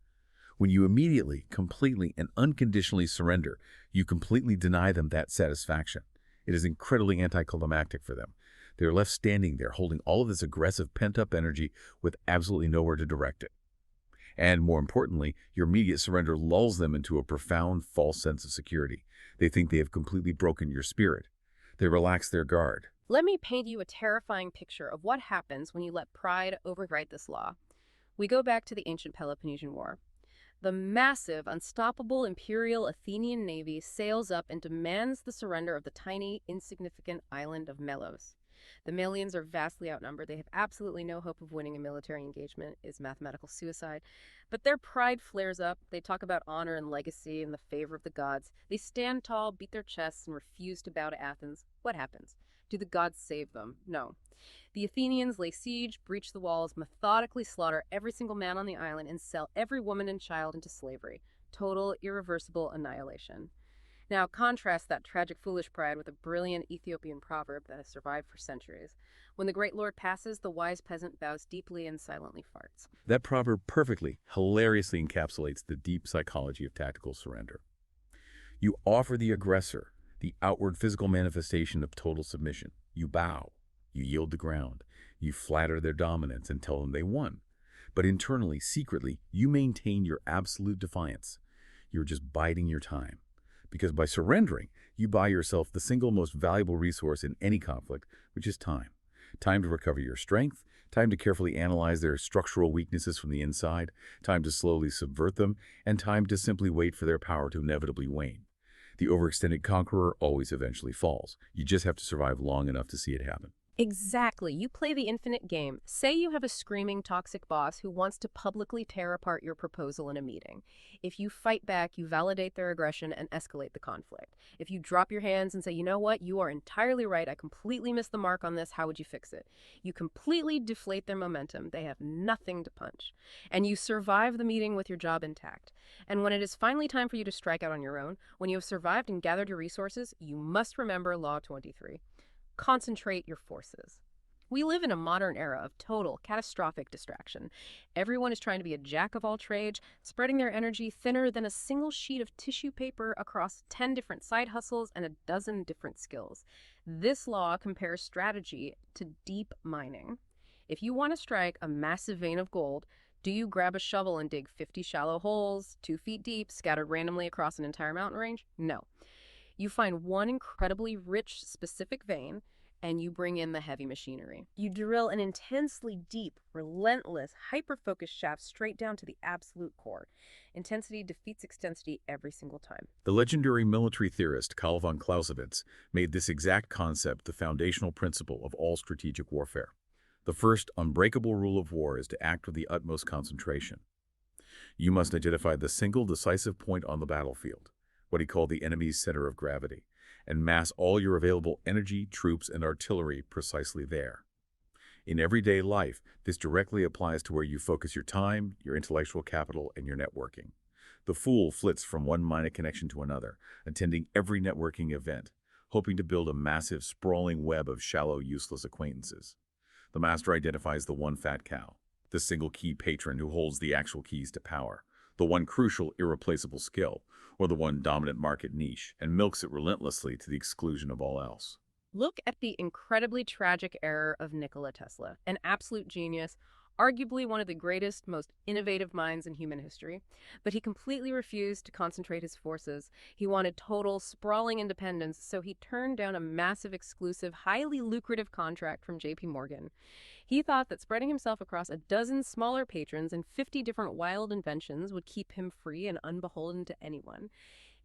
When you immediately, completely, and unconditionally surrender, you completely deny them that satisfaction. It is incredibly anticlimactic for them. They are left standing there holding all of this aggressive pent-up energy with absolutely nowhere to direct it. And more importantly, your immediate surrender lulls them into a profound, false sense of security. They think they have completely broken your spirit. They relax their guard. Let me paint you a terrifying picture of what happens when you let pride override this law. We go back to the ancient Peloponnesian War. The massive, unstoppable imperial Athenian navy sails up and demands the surrender of the tiny, insignificant island of Melos. The Melians are vastly outnumbered. They have absolutely no hope of winning a military engagement. It's mathematical suicide. But their pride flares up. They talk about honor and legacy and the favor of the gods. They stand tall, beat their chests, and refuse to bow to Athens. What happens? Do the gods save them? No. The Athenians lay siege, breach the walls, methodically slaughter every single man on the island, and sell every woman and child into slavery. Total, irreversible annihilation. Now, contrast that tragic, foolish pride with a brilliant Ethiopian proverb that has survived for centuries. When the great lord passes, the wise peasant bows deeply and silently farts. That proverb perfectly, hilariously encapsulates the deep psychology of tactical surrender. You offer the aggressor the outward physical manifestation of total submission. You bow. You yield the ground. You flatter their dominance and tell them they won. But internally, secretly, you maintain your absolute defiance. You're just biding your time. Because by surrendering, you buy yourself the single most valuable resource in any conflict, which is time. Time to recover your strength, time to carefully analyze their structural weaknesses from the inside, time to slowly subvert them, and time to simply wait for their power to inevitably wane. The overextended conqueror always eventually falls. You just have to survive long enough to see it happen. Exactly. You play the infinite game. Say you have a screaming, toxic boss who wants to publicly tear apart your proposal in a meeting. If you fight back, you validate their aggression and escalate the conflict. If you drop your hands and say, you know what, you are entirely right, I completely missed the mark on this, how would you fix it? You completely deflate their momentum. They have nothing to punch. And you survive the meeting with your job intact. And when it is finally time for you to strike out on your own, when you have survived and gathered your resources, you must remember Law 23. Concentrate your forces. We live in a modern era of total, catastrophic distraction. Everyone is trying to be a jack of all trades, spreading their energy thinner than a single sheet of tissue paper across 10 different side hustles and a dozen different skills. This law compares strategy to deep mining. If you want to strike a massive vein of gold, do you grab a shovel and dig 50 shallow holes, 2 feet deep, scattered randomly across an entire mountain range? No. You find one incredibly rich, specific vein, and you bring in the heavy machinery. You drill an intensely deep, relentless, hyper-focused shaft straight down to the absolute core. Intensity defeats extensity every single time. The legendary military theorist Karl von Clausewitz made this exact concept the foundational principle of all strategic warfare. The first unbreakable rule of war is to act with the utmost concentration. You must identify the single decisive point on the battlefield, what he called the enemy's center of gravity, and mass all your available energy, troops, and artillery precisely there. In everyday life, this directly applies to where you focus your time, your intellectual capital, and your networking. The fool flits from one minor connection to another, attending every networking event, hoping to build a massive, sprawling web of shallow, useless acquaintances. The master identifies the one fat cow, the single key patron who holds the actual keys to power, the one crucial, irreplaceable skill, or the one dominant market niche, and milks it relentlessly to the exclusion of all else. Look at the incredibly tragic error of Nikola Tesla, an absolute genius, arguably one of the greatest, most innovative minds in human history. But he completely refused to concentrate his forces. He wanted total, sprawling independence, so he turned down a massive, exclusive, highly lucrative contract from JP Morgan. He thought that spreading himself across a dozen smaller patrons and 50 different wild inventions would keep him free and unbeholden to anyone.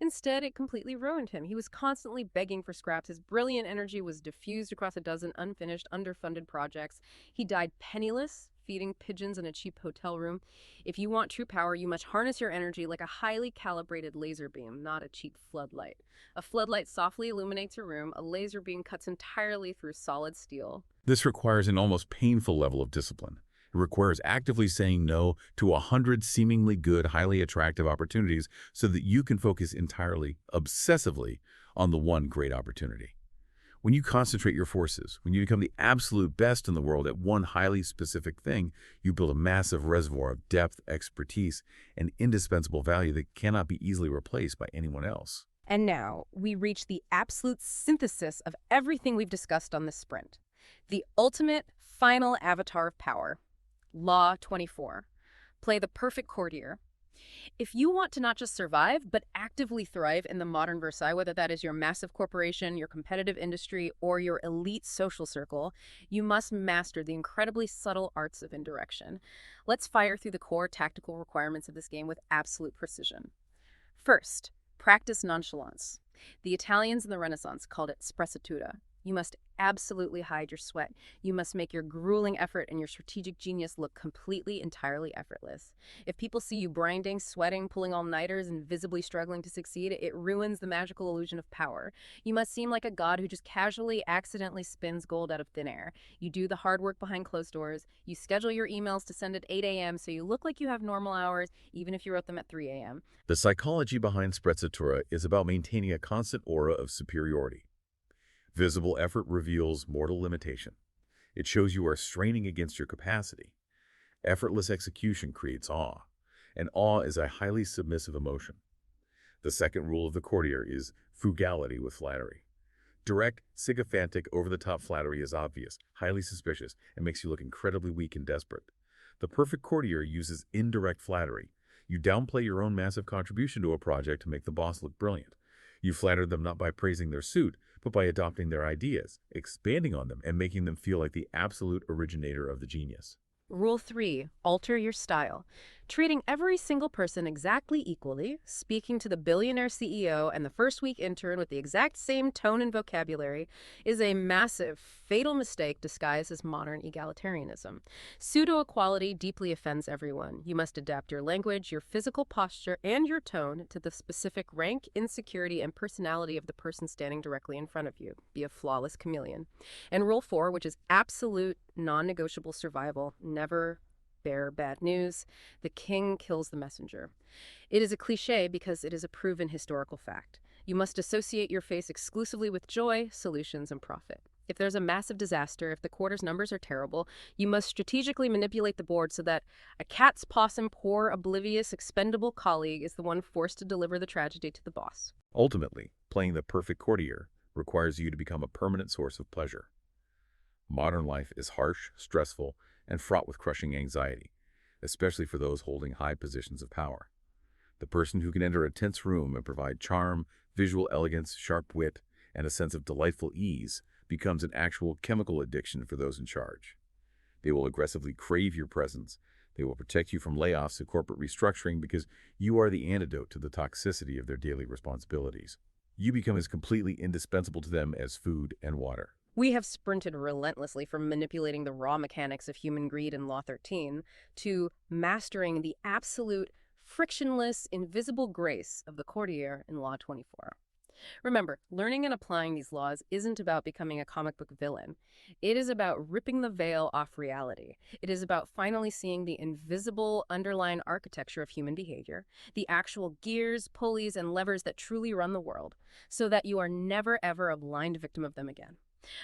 Instead, it completely ruined him. He was constantly begging for scraps. His brilliant energy was diffused across a dozen unfinished, underfunded projects. He died penniless, feeding pigeons in a cheap hotel room. If you want true power, you must harness your energy like a highly calibrated laser beam, not a cheap floodlight. A floodlight softly illuminates your room. A laser beam cuts entirely through solid steel. This requires an almost painful level of discipline. It requires actively saying no to 100 seemingly good, highly attractive opportunities so that you can focus entirely, obsessively, on the one great opportunity. When you concentrate your forces, when you become the absolute best in the world at one highly specific thing, you build a massive reservoir of depth, expertise, and indispensable value that cannot be easily replaced by anyone else. And now we reach the absolute synthesis of everything we've discussed on this sprint. The ultimate, final avatar of power. Law 24. Play the perfect courtier. If you want to not just survive, but actively thrive in the modern Versailles, whether that is your massive corporation, your competitive industry, or your elite social circle, you must master the incredibly subtle arts of indirection. Let's fire through the core tactical requirements of this game with absolute precision. First, practice nonchalance. The Italians in the Renaissance called it sprezzatura. You must absolutely hide your sweat. You must make your grueling effort and your strategic genius look completely, entirely effortless. If people see you grinding, sweating, pulling all-nighters, and visibly struggling to succeed, it ruins the magical illusion of power. You must seem like a god who just casually, accidentally spins gold out of thin air. You do the hard work behind closed doors. You schedule your emails to send at 8 a.m. so you look like you have normal hours, even if you wrote them at 3 a.m. The psychology behind sprezzatura is about maintaining a constant aura of superiority. Visible effort reveals mortal limitation. It shows you are straining against your capacity. Effortless execution creates awe, and awe is a highly submissive emotion. The second rule of the courtier is frugality with flattery. Direct, sycophantic, over-the-top flattery is obvious, highly suspicious, and makes you look incredibly weak and desperate. The perfect courtier uses indirect flattery. You downplay your own massive contribution to a project to make the boss look brilliant. You flatter them not by praising their suit, but by adopting their ideas, expanding on them, and making them feel like the absolute originator of the genius. Rule 3. Alter your style. Treating every single person exactly equally, speaking to the billionaire CEO and the first week intern with the exact same tone and vocabulary, is a massive, fatal mistake disguised as modern egalitarianism. Pseudo-equality deeply offends everyone. You must adapt your language, your physical posture, and your tone to the specific rank, insecurity, and personality of the person standing directly in front of you. Be a flawless chameleon. And Rule 4, which is absolute, non-negotiable survival, never bear bad news. The king kills the messenger. It is a cliche because it is a proven historical fact. You must associate your face exclusively with joy, solutions, and profit. If there's a massive disaster, if the quarter's numbers are terrible, you must strategically manipulate the board so that a cat's possum, poor, oblivious, expendable colleague is the one forced to deliver the tragedy to the boss. Ultimately, playing the perfect courtier requires you to become a permanent source of pleasure. Modern life is harsh, stressful, and fraught with crushing anxiety, especially for those holding high positions of power. The person who can enter a tense room and provide charm, visual elegance, sharp wit, and a sense of delightful ease becomes an actual chemical addiction for those in charge. They will aggressively crave your presence. They will protect you from layoffs and corporate restructuring because you are the antidote to the toxicity of their daily responsibilities. You become as completely indispensable to them as food and water. We have sprinted relentlessly from manipulating the raw mechanics of human greed in Law 13 to mastering the absolute, frictionless, invisible grace of the courtier in Law 24. Remember, learning and applying these laws isn't about becoming a comic book villain. It is about ripping the veil off reality. It is about finally seeing the invisible underlying architecture of human behavior, the actual gears, pulleys, and levers that truly run the world, so that you are never ever a blind victim of them again.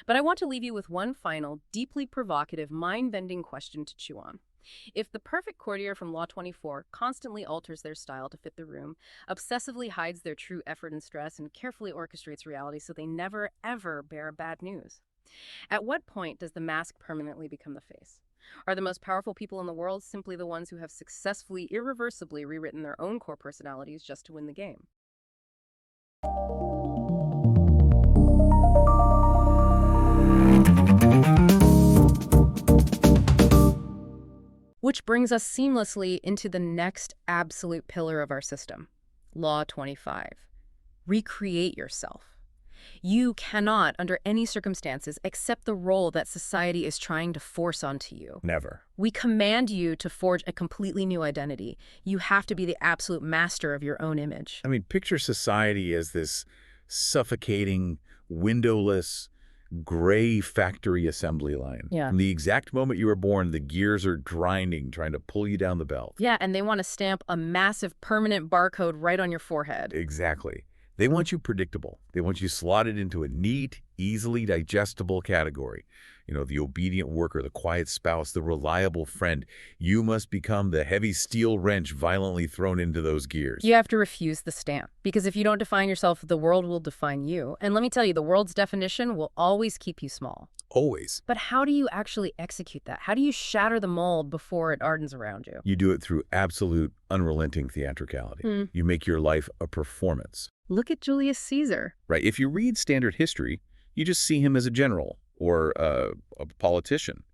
But I want to leave you with one final, deeply provocative, mind-bending question to chew on. If the perfect courtier from Law 24 constantly alters their style to fit the room, obsessively hides their true effort and stress, and carefully orchestrates reality so they never, ever bear bad news, at what point does the mask permanently become the face? Are the most powerful people in the world simply the ones who have successfully, irreversibly rewritten their own core personalities just to win the game? Which brings us seamlessly into the next absolute pillar of our system, Law 25. Recreate yourself. You cannot, under any circumstances, accept the role that society is trying to force onto you. Never. We command you to forge a completely new identity. You have to be the absolute master of your own image. I mean, picture society as this suffocating, windowless, gray factory assembly line. Yeah. From the exact moment you were born, the gears are grinding, trying to pull you down the belt. Yeah, and they want to stamp a massive permanent barcode right on your forehead. Exactly. They want you predictable. They want you slotted into a neat, easily digestible category. You know, the obedient worker, the quiet spouse, the reliable friend. You must become the heavy steel wrench violently thrown into those gears. You have to refuse the stamp, because if you don't define yourself, the world will define you. And let me tell you, the world's definition will always keep you small. Always. But how do you actually execute that? How do you shatter the mold before it hardens around you? You do it through absolute, unrelenting theatricality. You make your life a performance. Look at Julius Caesar. Right. If you read standard history, you just see him as a general or a politician.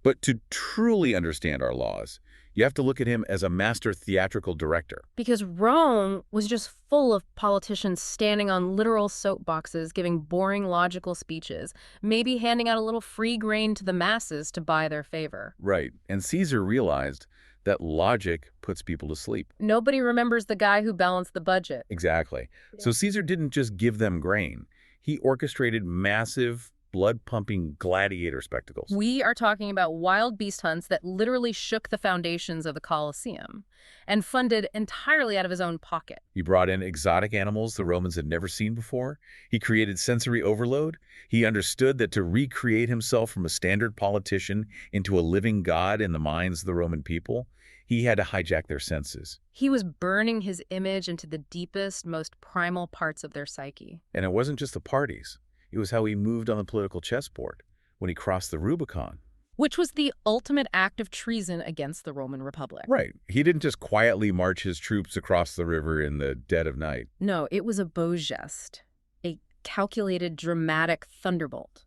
But to truly understand our laws, you have to look at him as a master theatrical director. Because Rome was just full of politicians standing on literal soapboxes, giving boring logical speeches, maybe handing out a little free grain to the masses to buy their favor. Right. And Caesar realized that logic puts people to sleep. Nobody remembers the guy who balanced the budget. Exactly. So Caesar didn't just give them grain. He orchestrated massive, blood-pumping gladiator spectacles. We are talking about wild beast hunts that literally shook the foundations of the Colosseum and funded entirely out of his own pocket. He brought in exotic animals the Romans had never seen before. He created sensory overload. He understood that to recreate himself from a standard politician into a living god in the minds of the Roman people, he had to hijack their senses. He was burning his image into the deepest, most primal parts of their psyche. And it wasn't just the parties. It was how he moved on the political chessboard when he crossed the Rubicon. Which was the ultimate act of treason against the Roman Republic. Right. He didn't just quietly march his troops across the river in the dead of night. No, it was a beau geste, a calculated, dramatic thunderbolt.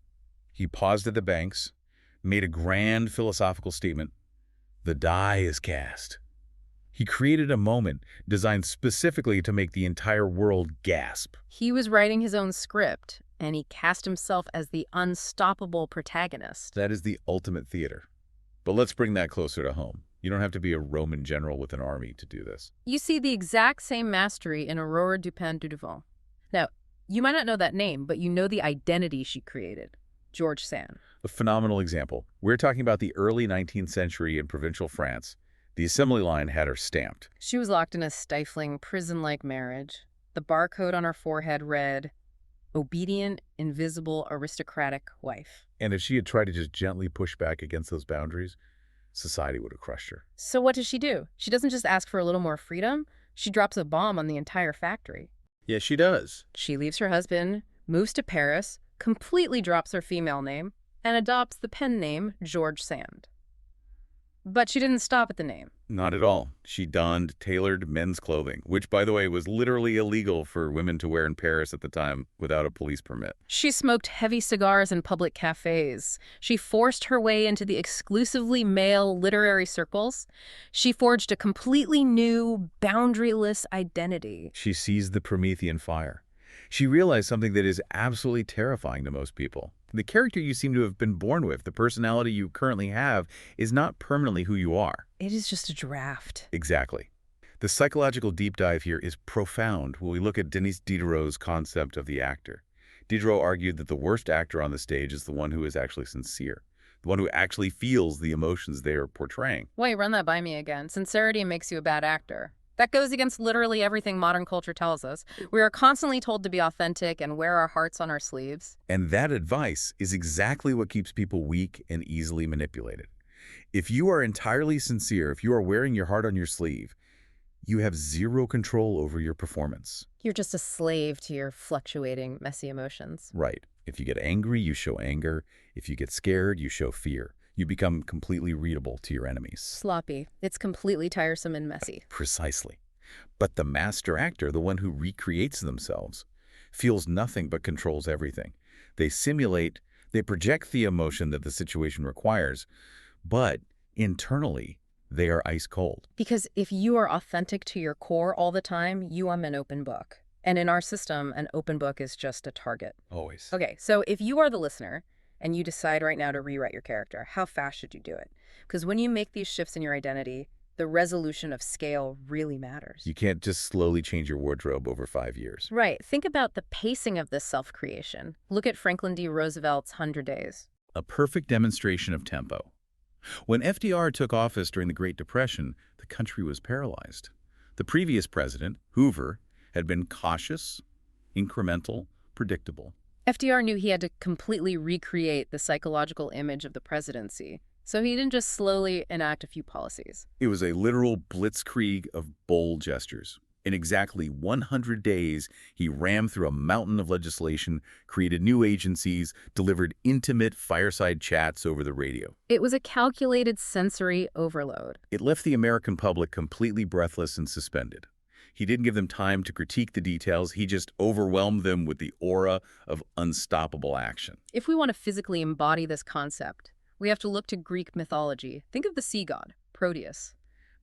He paused at the banks, made a grand philosophical statement. The die is cast. He created a moment designed specifically to make the entire world gasp. He was writing his own script, and he cast himself as the unstoppable protagonist. That is the ultimate theater. But let's bring that closer to home. You don't have to be a Roman general with an army to do this. You see the exact same mastery in Aurore Dupin-Dudevant. Now, you might not know that name, but you know the identity she created. George Sand. A phenomenal example. We're talking about the early 19th century in provincial France. The assembly line had her stamped. She was locked in a stifling, prison-like marriage. The barcode on her forehead read, "Obedient, invisible, aristocratic wife." And if she had tried to just gently push back against those boundaries, society would have crushed her. So what does she do? She doesn't just ask for a little more freedom. She drops a bomb on the entire factory. Yeah, she does. She leaves her husband, moves to Paris, completely drops her female name, and adopts the pen name George Sand. But she didn't stop at the name. Not at all. She donned tailored men's clothing, which, by the way, was literally illegal for women to wear in Paris at the time without a police permit. She smoked heavy cigars in public cafes. She forced her way into the exclusively male literary circles. She forged a completely new, boundaryless identity. She seized the Promethean fire. She realized something that is absolutely terrifying to most people. The character you seem to have been born with, the personality you currently have, is not permanently who you are. It is just a draft. Exactly. The psychological deep dive here is profound when we look at Denis Diderot's concept of the actor. Diderot argued that the worst actor on the stage is the one who is actually sincere, the one who actually feels the emotions they are portraying. Wait, run that by me again. Sincerity makes you a bad actor. That goes against literally everything modern culture tells us. We are constantly told to be authentic and wear our hearts on our sleeves. And that advice is exactly what keeps people weak and easily manipulated. If you are entirely sincere, if you are wearing your heart on your sleeve, you have zero control over your performance. You're just a slave to your fluctuating, messy emotions. Right. If you get angry, you show anger. If you get scared, you show fear. You become completely readable to your enemies. Sloppy. It's completely tiresome and messy. Precisely. But the master actor, the one who recreates themselves, feels nothing but controls everything. They simulate, they project the emotion that the situation requires, but internally, they are ice cold. Because if you are authentic to your core all the time, you are an open book. And in our system, an open book is just a target. Always. Okay, so if you are the listener, and you decide right now to rewrite your character, how fast should you do it? Because when you make these shifts in your identity, the resolution of scale really matters. You can't just slowly change your wardrobe over 5 years. Right. Think about the pacing of this self-creation. Look at Franklin D. Roosevelt's 100 Days. A perfect demonstration of tempo. When FDR took office during the Great Depression, the country was paralyzed. The previous president, Hoover, had been cautious, incremental, predictable. FDR knew he had to completely recreate the psychological image of the presidency, so he didn't just slowly enact a few policies. It was a literal blitzkrieg of bold gestures. In exactly 100 days, he rammed through a mountain of legislation, created new agencies, delivered intimate fireside chats over the radio. It was a calculated sensory overload. It left the American public completely breathless and suspended. He didn't give them time to critique the details. He just overwhelmed them with the aura of unstoppable action. If we want to physically embody this concept, we have to look to Greek mythology. Think of the sea god, Proteus.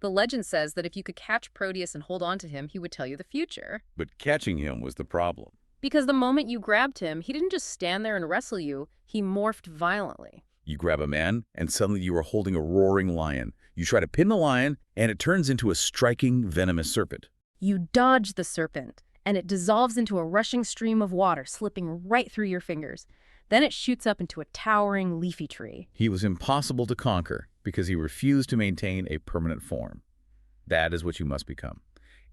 The legend says that if you could catch Proteus and hold on to him, he would tell you the future. But catching him was the problem. Because the moment you grabbed him, he didn't just stand there and wrestle you, he morphed violently. You grab a man, and suddenly you are holding a roaring lion. You try to pin the lion, and it turns into a striking, venomous serpent. You dodge the serpent, and it dissolves into a rushing stream of water, slipping right through your fingers. Then it shoots up into a towering, leafy tree. He was impossible to conquer because he refused to maintain a permanent form. That is what you must become.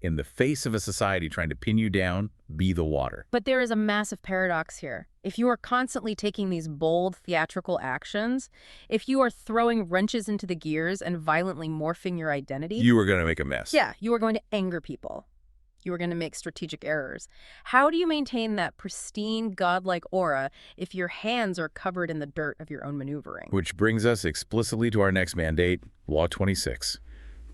In the face of a society trying to pin you down, be the water. But there is a massive paradox here. If you are constantly taking these bold, theatrical actions, if you are throwing wrenches into the gears and violently morphing your identity, You are going to make a mess. yeah, you are going to anger people. You are going to make strategic errors. How do you maintain that pristine, godlike aura if your hands are covered in the dirt of your own maneuvering? Which brings us explicitly to our next mandate, Law 26.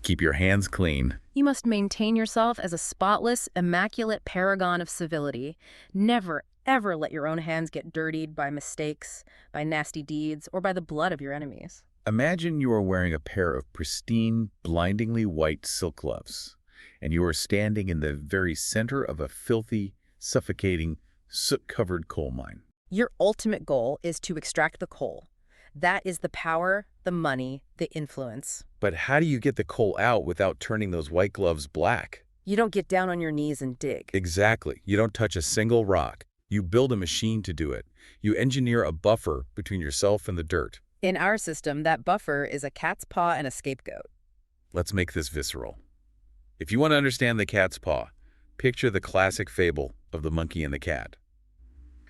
Keep your hands clean. You must maintain yourself as a spotless, immaculate paragon of civility. Never, ever let your own hands get dirtied by mistakes, by nasty deeds, or by the blood of your enemies. Imagine you are wearing a pair of pristine, blindingly white silk gloves, and you are standing in the very center of a filthy, suffocating, soot-covered coal mine. Your ultimate goal is to extract the coal. That is the power, the money, the influence. But how do you get the coal out without turning those white gloves black? You don't get down on your knees and dig. Exactly. You don't touch a single rock. You build a machine to do it. You engineer a buffer between yourself and the dirt. In our system, that buffer is a cat's paw and a scapegoat. Let's make this visceral. If you want to understand the cat's paw, picture the classic fable of the monkey and the cat.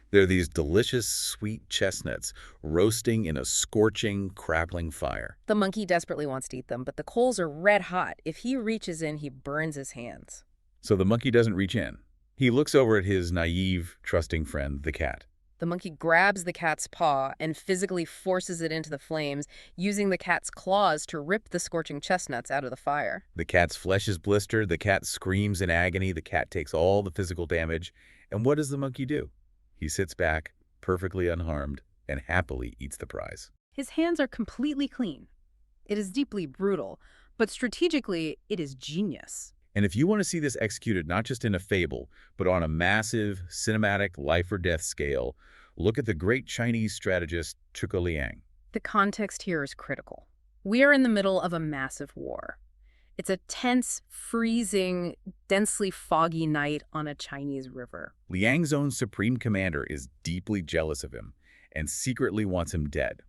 There are these delicious, sweet chestnuts roasting in a scorching, crackling fire. The monkey desperately wants to eat them, but the coals are red hot. If he reaches in, he burns his hands. So the monkey doesn't reach in. He looks over at his naive, trusting friend, the cat. The monkey grabs the cat's paw and physically forces it into the flames, using the cat's claws to rip the scorching chestnuts out of the fire. The cat's flesh is blistered, the cat screams in agony, the cat takes all the physical damage, and what does the monkey do? He sits back, perfectly unharmed, and happily eats the prize. His hands are completely clean. It is deeply brutal, but strategically, it is genius. And if you want to see this executed not just in a fable, but on a massive, cinematic, life-or-death scale, look at the great Chinese strategist Zhuge Liang. The context here is critical. We are in the middle of a massive war. It's a tense, freezing, densely foggy night on a Chinese river. Liang's own supreme commander is deeply jealous of him and secretly wants him dead.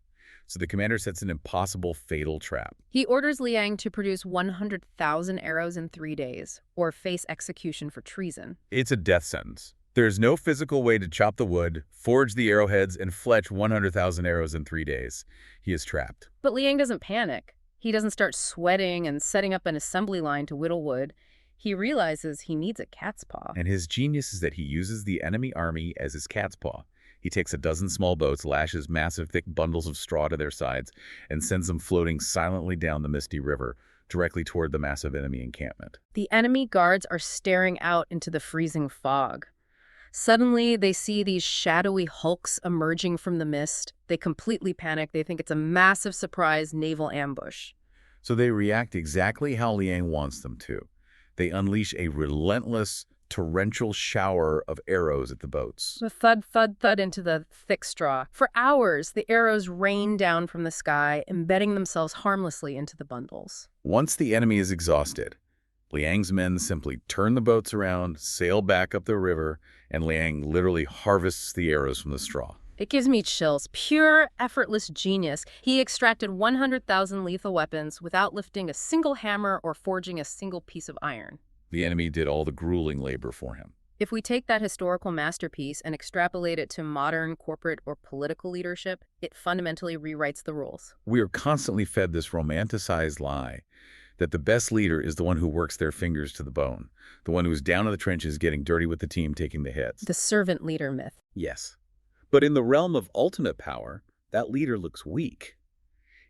So the commander sets an impossible, fatal trap. He orders Liang to produce 100,000 arrows in 3 days, or face execution for treason. It's a death sentence. There's no physical way to chop the wood, forge the arrowheads, and fletch 100,000 arrows in 3 days. He is trapped. But Liang doesn't panic. He doesn't start sweating and setting up an assembly line to whittle wood. He realizes he needs a cat's paw. And his genius is that he uses the enemy army as his cat's paw. He takes a dozen small boats, lashes massive thick bundles of straw to their sides, and sends them floating silently down the misty river, directly toward the massive enemy encampment. The enemy guards are staring out into the freezing fog. Suddenly, they see these shadowy hulks emerging from the mist. They completely panic. They think it's a massive surprise naval ambush. So they react exactly how Liang wants them to. They unleash a relentless, torrential shower of arrows at the boats. The thud, thud, thud into the thick straw. For hours, the arrows rain down from the sky, embedding themselves harmlessly into the bundles. Once the enemy is exhausted, Liang's men simply turn the boats around, sail back up the river, and Liang literally harvests the arrows from the straw. It gives me chills. Pure, effortless genius. He extracted 100,000 lethal weapons without lifting a single hammer or forging a single piece of iron. The enemy did all the grueling labor for him. If we take that historical masterpiece and extrapolate it to modern corporate or political leadership, it fundamentally rewrites the rules. We are constantly fed this romanticized lie that the best leader is the one who works their fingers to the bone, the one who's down in the trenches getting dirty with the team taking the hits. The servant leader myth. Yes. But in the realm of ultimate power, that leader looks weak.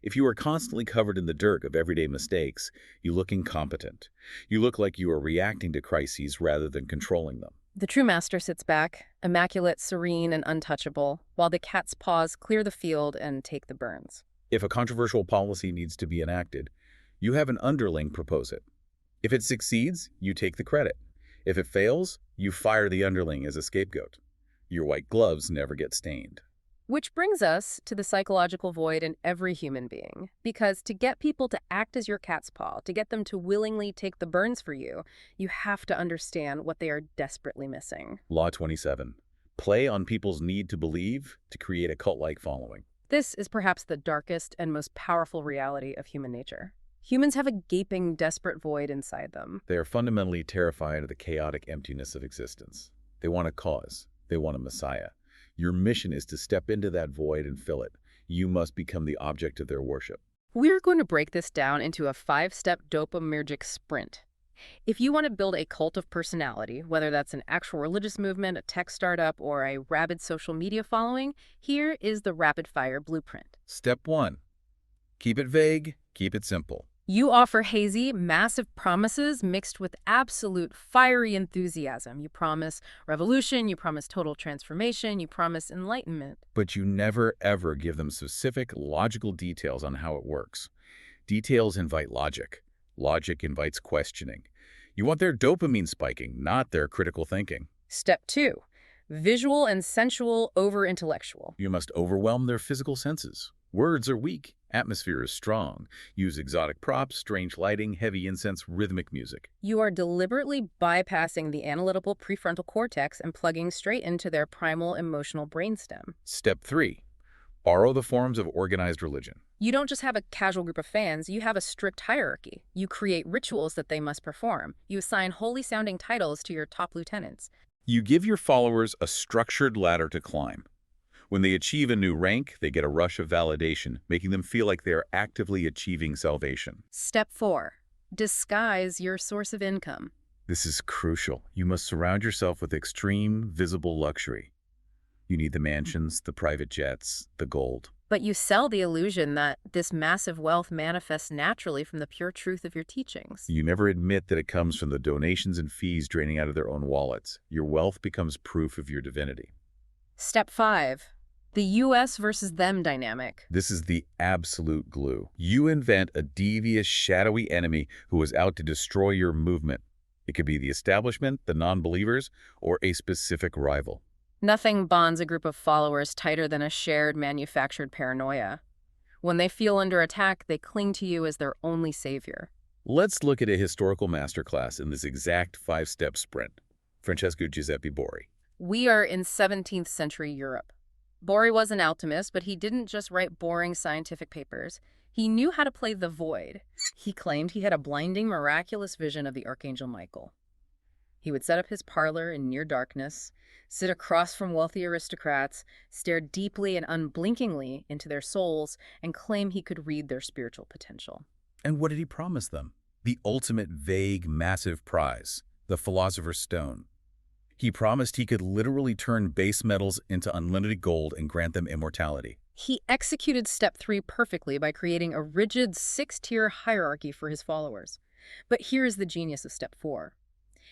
If you are constantly covered in the dirt of everyday mistakes, you look incompetent. You look like you are reacting to crises rather than controlling them. The true master sits back, immaculate, serene, and untouchable, while the cat's paws clear the field and take the burns. If a controversial policy needs to be enacted, you have an underling propose it. If it succeeds, you take the credit. If it fails, you fire the underling as a scapegoat. Your white gloves never get stained. Which brings us to the psychological void in every human being. Because to get people to act as your cat's paw, to get them to willingly take the burns for you, you have to understand what they are desperately missing. Law 27. Play on people's need to believe to create a cult-like following. This is perhaps the darkest and most powerful reality of human nature. Humans have a gaping, desperate void inside them. They are fundamentally terrified of the chaotic emptiness of existence. They want a cause. They want a messiah. Your mission is to step into that void and fill it. You must become the object of their worship. We're going to break this down into a 5-step dopaminergic sprint. If you want to build a cult of personality, whether that's an actual religious movement, a tech startup, or a rabid social media following, here is the rapid-fire blueprint. Step 1. Keep it vague, keep it simple. You offer hazy, massive promises mixed with absolute fiery enthusiasm. You promise revolution, you promise total transformation, you promise enlightenment. But you never, ever give them specific, logical details on how it works. Details invite logic. Logic invites questioning. You want their dopamine spiking, not their critical thinking. Step 2. Visual and sensual over intellectual. You must overwhelm their physical senses. Words are weak. Atmosphere is strong. Use exotic props, strange lighting, heavy incense, rhythmic music. You are deliberately bypassing the analytical prefrontal cortex and plugging straight into their primal emotional brainstem. Step 3. Borrow the forms of organized religion. You don't just have a casual group of fans, you have a strict hierarchy. You create rituals that they must perform. You assign holy-sounding titles to your top lieutenants. You give your followers a structured ladder to climb. When they achieve a new rank, they get a rush of validation, making them feel like they are actively achieving salvation. Step 4. Disguise your source of income. This is crucial. You must surround yourself with extreme, visible luxury. You need the mansions, the private jets, the gold. But you sell the illusion that this massive wealth manifests naturally from the pure truth of your teachings. You never admit that it comes from the donations and fees draining out of their own wallets. Your wealth becomes proof of your divinity. Step 5. The US versus them dynamic. This is the absolute glue. You invent a devious, shadowy enemy who is out to destroy your movement. It could be the establishment, the non-believers, or a specific rival. Nothing bonds a group of followers tighter than a shared manufactured paranoia. When they feel under attack, they cling to you as their only savior. Let's look at a historical masterclass in this exact 5-step sprint. Francesco Giuseppe Borri. We are in 17th century Europe. Borri was an alchemist, but he didn't just write boring scientific papers. He knew how to play the void. He claimed he had a blinding, miraculous vision of the Archangel Michael. He would set up his parlor in near darkness, sit across from wealthy aristocrats, stare deeply and unblinkingly into their souls, and claim he could read their spiritual potential. And what did he promise them? The ultimate vague, massive prize, the Philosopher's Stone. He promised he could literally turn base metals into unlimited gold and grant them immortality. He executed step 3 perfectly by creating a rigid 6-tier hierarchy for his followers. But here is the genius of step 4.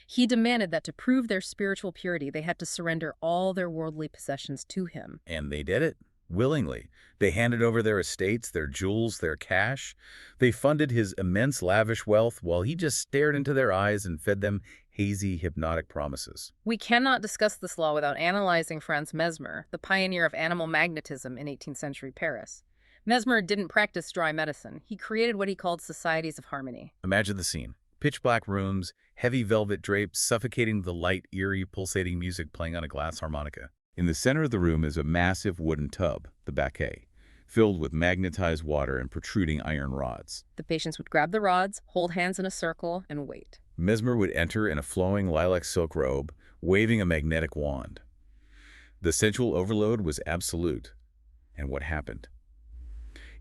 He demanded that to prove their spiritual purity, they had to surrender all their worldly possessions to him. And they did it, willingly. They handed over their estates, their jewels, their cash. They funded his immense lavish wealth while he just stared into their eyes and fed them hazy, hypnotic promises. We cannot discuss this law without analyzing Franz Mesmer, the pioneer of animal magnetism in 18th century Paris. Mesmer didn't practice dry medicine. He created what he called societies of harmony. Imagine the scene. Pitch black rooms, heavy velvet drapes suffocating the light, eerie, pulsating music playing on a glass harmonica. In the center of the room is a massive wooden tub, the baquet, filled with magnetized water and protruding iron rods. The patients would grab the rods, hold hands in a circle, and wait. Mesmer would enter in a flowing lilac silk robe, waving a magnetic wand. The sensual overload was absolute. And what happened?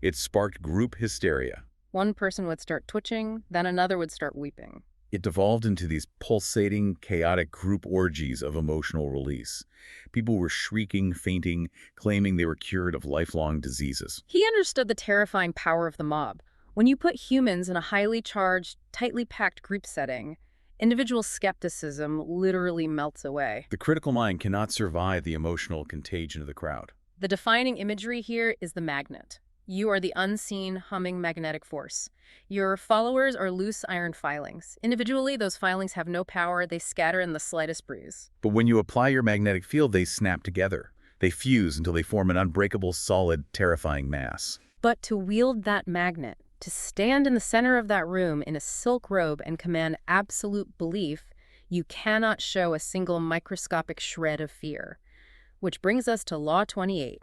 It sparked group hysteria. One person would start twitching, then another would start weeping. It devolved into these pulsating, chaotic group orgies of emotional release. People were shrieking, fainting, claiming they were cured of lifelong diseases. He understood the terrifying power of the mob. When you put humans in a highly charged, tightly packed group setting, individual skepticism literally melts away. The critical mind cannot survive the emotional contagion of the crowd. The defining imagery here is the magnet. You are the unseen, humming magnetic force. Your followers are loose iron filings. Individually, those filings have no power. They scatter in the slightest breeze. But when you apply your magnetic field, they snap together. They fuse until they form an unbreakable, solid, terrifying mass. But to wield that magnet, to stand in the center of that room in a silk robe and command absolute belief, you cannot show a single microscopic shred of fear. Which brings us to Law 28.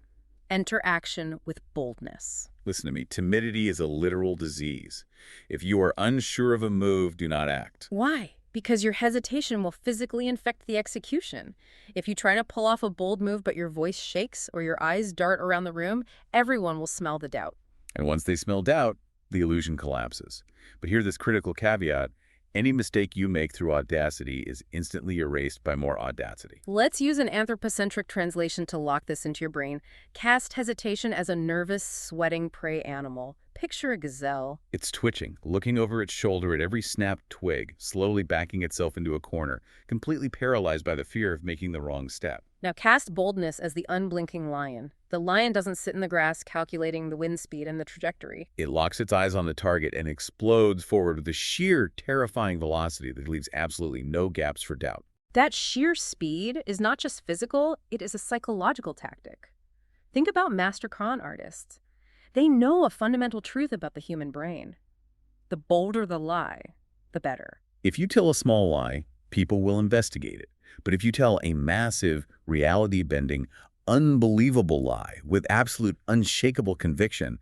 Enter action with boldness. Listen to me. Timidity is a literal disease. If you are unsure of a move, do not act. Why? Because your hesitation will physically infect the execution. If you try to pull off a bold move but your voice shakes or your eyes dart around the room, everyone will smell the doubt. And once they smell doubt, the illusion collapses. But here's this critical caveat. Any mistake you make through audacity is instantly erased by more audacity. Let's use an anthropocentric translation to lock this into your brain. Cast hesitation as a nervous, sweating prey animal. Picture a gazelle. It's twitching, looking over its shoulder at every snapped twig, slowly backing itself into a corner, completely paralyzed by the fear of making the wrong step. Now cast boldness as the unblinking lion. The lion doesn't sit in the grass calculating the wind speed and the trajectory. It locks its eyes on the target and explodes forward with a sheer, terrifying velocity that leaves absolutely no gaps for doubt. That sheer speed is not just physical, it is a psychological tactic. Think about master con artists. They know a fundamental truth about the human brain. The bolder the lie, the better. If you tell a small lie, people will investigate it. But if you tell a massive, reality-bending, unbelievable lie with absolute, unshakable conviction,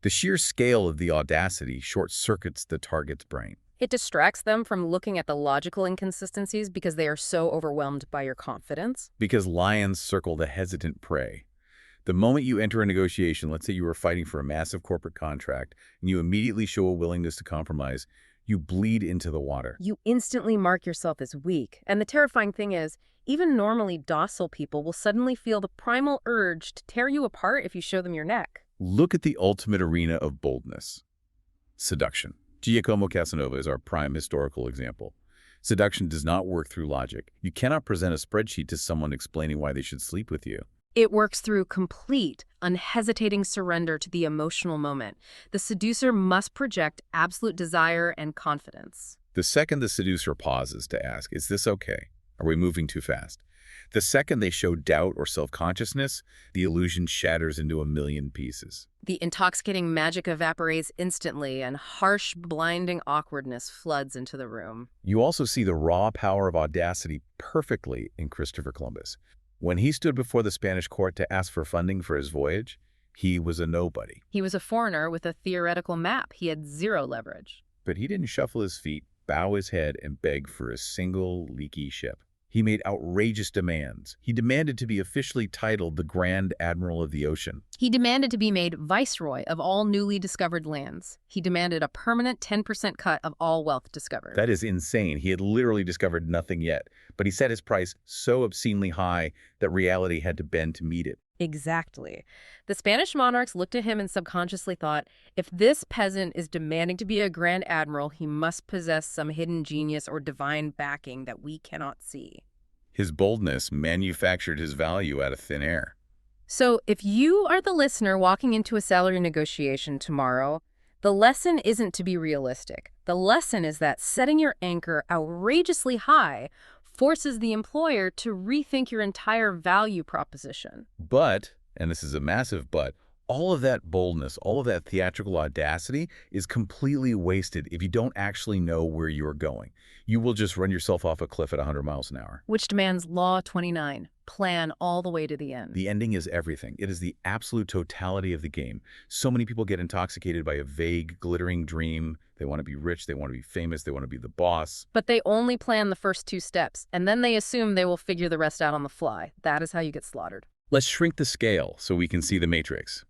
the sheer scale of the audacity short-circuits the target's brain. It distracts them from looking at the logical inconsistencies because they are so overwhelmed by your confidence. Because lions circle the hesitant prey. The moment you enter a negotiation, let's say you are fighting for a massive corporate contract, and you immediately show a willingness to compromise, you bleed into the water. You instantly mark yourself as weak. And the terrifying thing is, even normally docile people will suddenly feel the primal urge to tear you apart if you show them your neck. Look at the ultimate arena of boldness. Seduction. Giacomo Casanova is our prime historical example. Seduction does not work through logic. You cannot present a spreadsheet to someone explaining why they should sleep with you. It works through complete, unhesitating surrender to the emotional moment. The seducer must project absolute desire and confidence. The second the seducer pauses to ask, is this okay? Are we moving too fast? The second they show doubt or self-consciousness, the illusion shatters into a million pieces. The intoxicating magic evaporates instantly, and harsh, blinding awkwardness floods into the room. You also see the raw power of audacity perfectly in Christopher Columbus. When he stood before the Spanish court to ask for funding for his voyage, he was a nobody. He was a foreigner with a theoretical map. He had zero leverage. But he didn't shuffle his feet, bow his head, and beg for a single leaky ship. He made outrageous demands. He demanded to be officially titled the Grand Admiral of the Ocean. He demanded to be made viceroy of all newly discovered lands. He demanded a permanent 10% cut of all wealth discovered. That is insane. He had literally discovered nothing yet, but he set his price so obscenely high that reality had to bend to meet it. Exactly. The Spanish monarchs looked at him and subconsciously thought, if this peasant is demanding to be a grand admiral, he must possess some hidden genius or divine backing that we cannot see. His boldness manufactured his value out of thin air. So if you are the listener walking into a salary negotiation tomorrow, the lesson isn't to be realistic. The lesson is that setting your anchor outrageously high forces the employer to rethink your entire value proposition. But, and this is a massive but, all of that boldness, all of that theatrical audacity is completely wasted if you don't actually know where you're going. You will just run yourself off a cliff at 100 miles an hour. Which demands Law 29, plan all the way to the end. The ending is everything. It is the absolute totality of the game. So many people get intoxicated by a vague, glittering dream. They want to be rich, they want to be famous, they want to be the boss. But they only plan the first 2 steps, and then they assume they will figure the rest out on the fly. That is how you get slaughtered. Let's shrink the scale so we can see the matrix.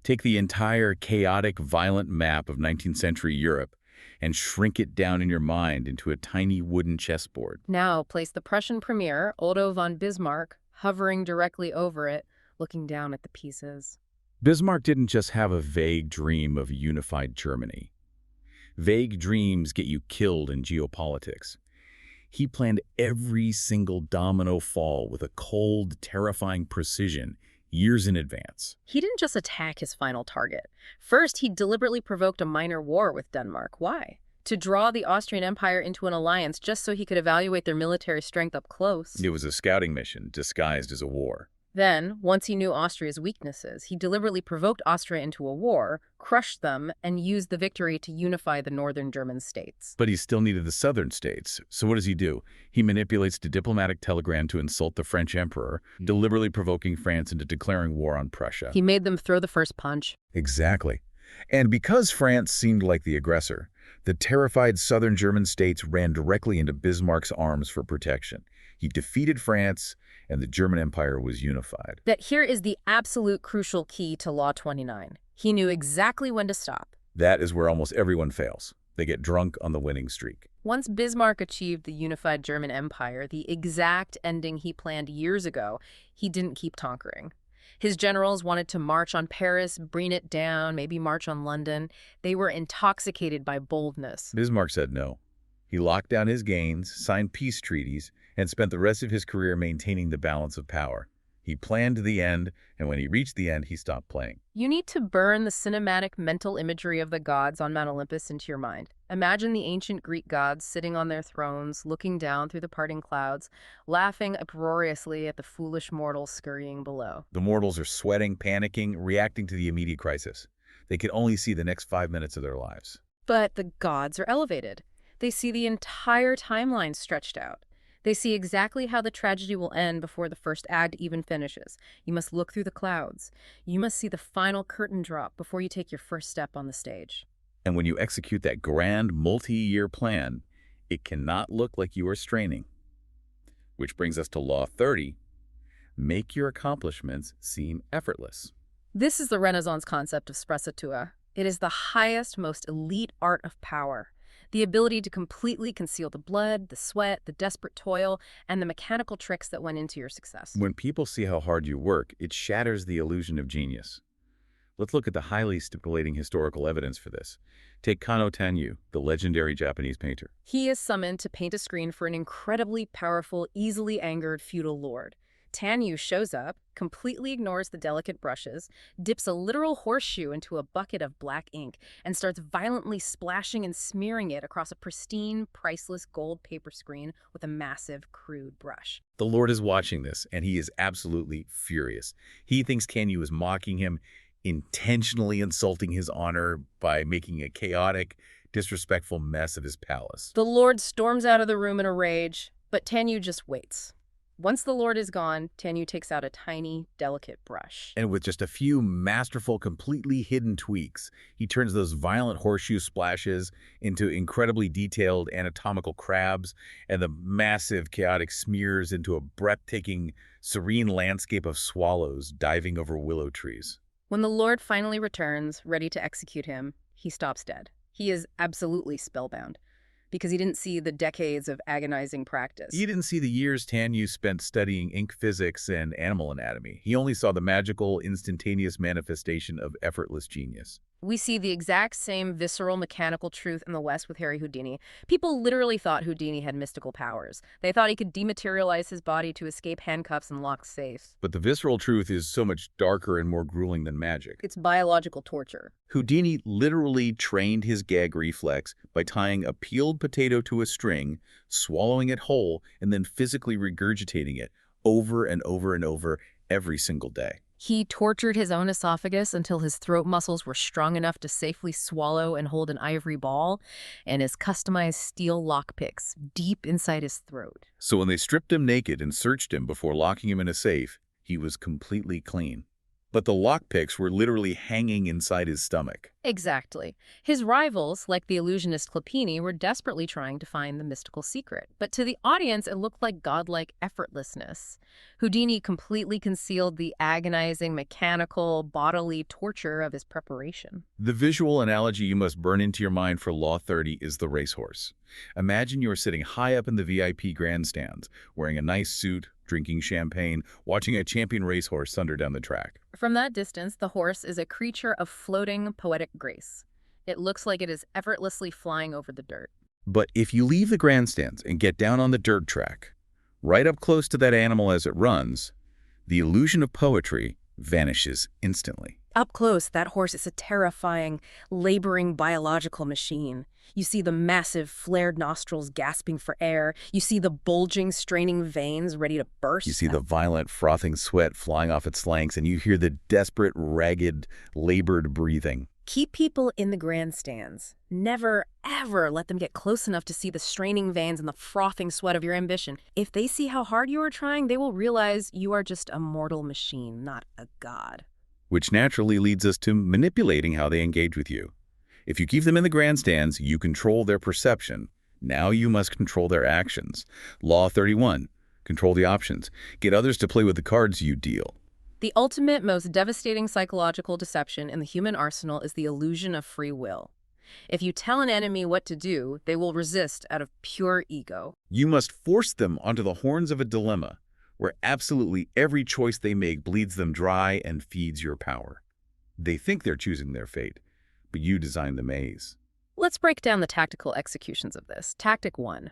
Take the entire chaotic, violent map of 19th century Europe and shrink it down in your mind into a tiny wooden chessboard. Now place the Prussian premier, Otto von Bismarck, hovering directly over it, looking down at the pieces. Bismarck didn't just have a vague dream of unified Germany. Vague dreams get you killed in geopolitics. He planned every single domino fall with a cold, terrifying precision years in advance. He didn't just attack his final target. First, he deliberately provoked a minor war with Denmark. Why? To draw the Austrian Empire into an alliance just so he could evaluate their military strength up close. It was a scouting mission disguised as a war. Then, once he knew Austria's weaknesses, he deliberately provoked Austria into a war, crushed them, and used the victory to unify the northern German states. But he still needed the southern states. So what does he do? He manipulates the diplomatic telegram to insult the French emperor, deliberately provoking France into declaring war on Prussia. He made them throw the first punch. Exactly. And because France seemed like the aggressor, the terrified southern German states ran directly into Bismarck's arms for protection. He defeated France, and the German Empire was unified. That here is the absolute crucial key to Law 29. He knew exactly when to stop. That is where almost everyone fails. They get drunk on the winning streak. Once Bismarck achieved the unified German Empire, the exact ending he planned years ago, he didn't keep conquering. His generals wanted to march on Paris, bring it down, maybe march on London. They were intoxicated by boldness. Bismarck said no. He locked down his gains, signed peace treaties, and spent the rest of his career maintaining the balance of power. He planned to the end, and when he reached the end, he stopped playing. You need to burn the cinematic mental imagery of the gods on Mount Olympus into your mind. Imagine the ancient Greek gods sitting on their thrones, looking down through the parting clouds, laughing uproariously at the foolish mortals scurrying below. The mortals are sweating, panicking, reacting to the immediate crisis. They can only see the next 5 minutes of their lives. But the gods are elevated. They see the entire timeline stretched out. They see exactly how the tragedy will end before the first act even finishes. You must look through the clouds. You must see the final curtain drop before you take your first step on the stage. And when you execute that grand multi-year plan, it cannot look like you are straining. Which brings us to Law 30. Make your accomplishments seem effortless. This is the Renaissance concept of sprezzatura. It is the highest, most elite art of power. The ability to completely conceal the blood, the sweat, the desperate toil, and the mechanical tricks that went into your success. When people see how hard you work, it shatters the illusion of genius. Let's look at the highly stipulating historical evidence for this. Take Kano Tanyu, the legendary Japanese painter. He is summoned to paint a screen for an incredibly powerful, easily angered feudal lord. Tanyu shows up, completely ignores the delicate brushes, dips a literal horseshoe into a bucket of black ink, and starts violently splashing and smearing it across a pristine, priceless gold paper screen with a massive, crude brush. The Lord is watching this, and he is absolutely furious. He thinks Tanyu is mocking him, intentionally insulting his honor by making a chaotic, disrespectful mess of his palace. The Lord storms out of the room in a rage, but Tanyu just waits. Once the Lord is gone, Tanyu takes out a tiny, delicate brush. And with just a few masterful, completely hidden tweaks, he turns those violent horseshoe splashes into incredibly detailed anatomical crabs and the massive, chaotic smears into a breathtaking, serene landscape of swallows diving over willow trees. When the Lord finally returns, ready to execute him, he stops dead. He is absolutely spellbound, because he didn't see the decades of agonizing practice. He didn't see the years Tanyu spent studying ink physics and animal anatomy. He only saw the magical, instantaneous manifestation of effortless genius. We see the exact same visceral mechanical truth in the West with Harry Houdini. People literally thought Houdini had mystical powers. They thought he could dematerialize his body to escape handcuffs and locked safes. But the visceral truth is so much darker and more grueling than magic. It's biological torture. Houdini literally trained his gag reflex by tying a peeled potato to a string, swallowing it whole, and then physically regurgitating it over and over and over every single day. He tortured his own esophagus until his throat muscles were strong enough to safely swallow and hold an ivory ball and his customized steel lockpicks deep inside his throat. So when they stripped him naked and searched him before locking him in a safe, he was completely clean. But the lockpicks were literally hanging inside his stomach. Exactly. His rivals, like the illusionist Clapini, were desperately trying to find the mystical secret. But to the audience, it looked like godlike effortlessness. Houdini completely concealed the agonizing, mechanical, bodily torture of his preparation. The visual analogy you must burn into your mind for Law 30 is the racehorse. Imagine you are sitting high up in the VIP grandstands, wearing a nice suit, drinking champagne, watching a champion racehorse thunder down the track. From that distance, the horse is a creature of floating, poetic grace. It looks like it is effortlessly flying over the dirt. But if you leave the grandstands and get down on the dirt track, right up close to that animal as it runs, the illusion of poetry vanishes instantly. Up close, that horse is a terrifying, laboring biological machine. You see the massive, flared nostrils gasping for air. You see the bulging, straining veins ready to burst. You see the violent, frothing sweat flying off its flanks, and you hear the desperate, ragged, labored breathing. Keep people in the grandstands. Never, ever let them get close enough to see the straining veins and the frothing sweat of your ambition. If they see how hard you are trying, they will realize you are just a mortal machine, not a god. Which naturally leads us to manipulating how they engage with you. If you keep them in the grandstands, you control their perception. Now you must control their actions. Law 31. Control the options. Get others to play with the cards you deal. The ultimate, most devastating psychological deception in the human arsenal is the illusion of free will. If you tell an enemy what to do, they will resist out of pure ego. You must force them onto the horns of a dilemma. where absolutely every choice they make bleeds them dry and feeds your power. They think they're choosing their fate, but you design the maze. Let's break down the tactical executions of this. Tactic 1.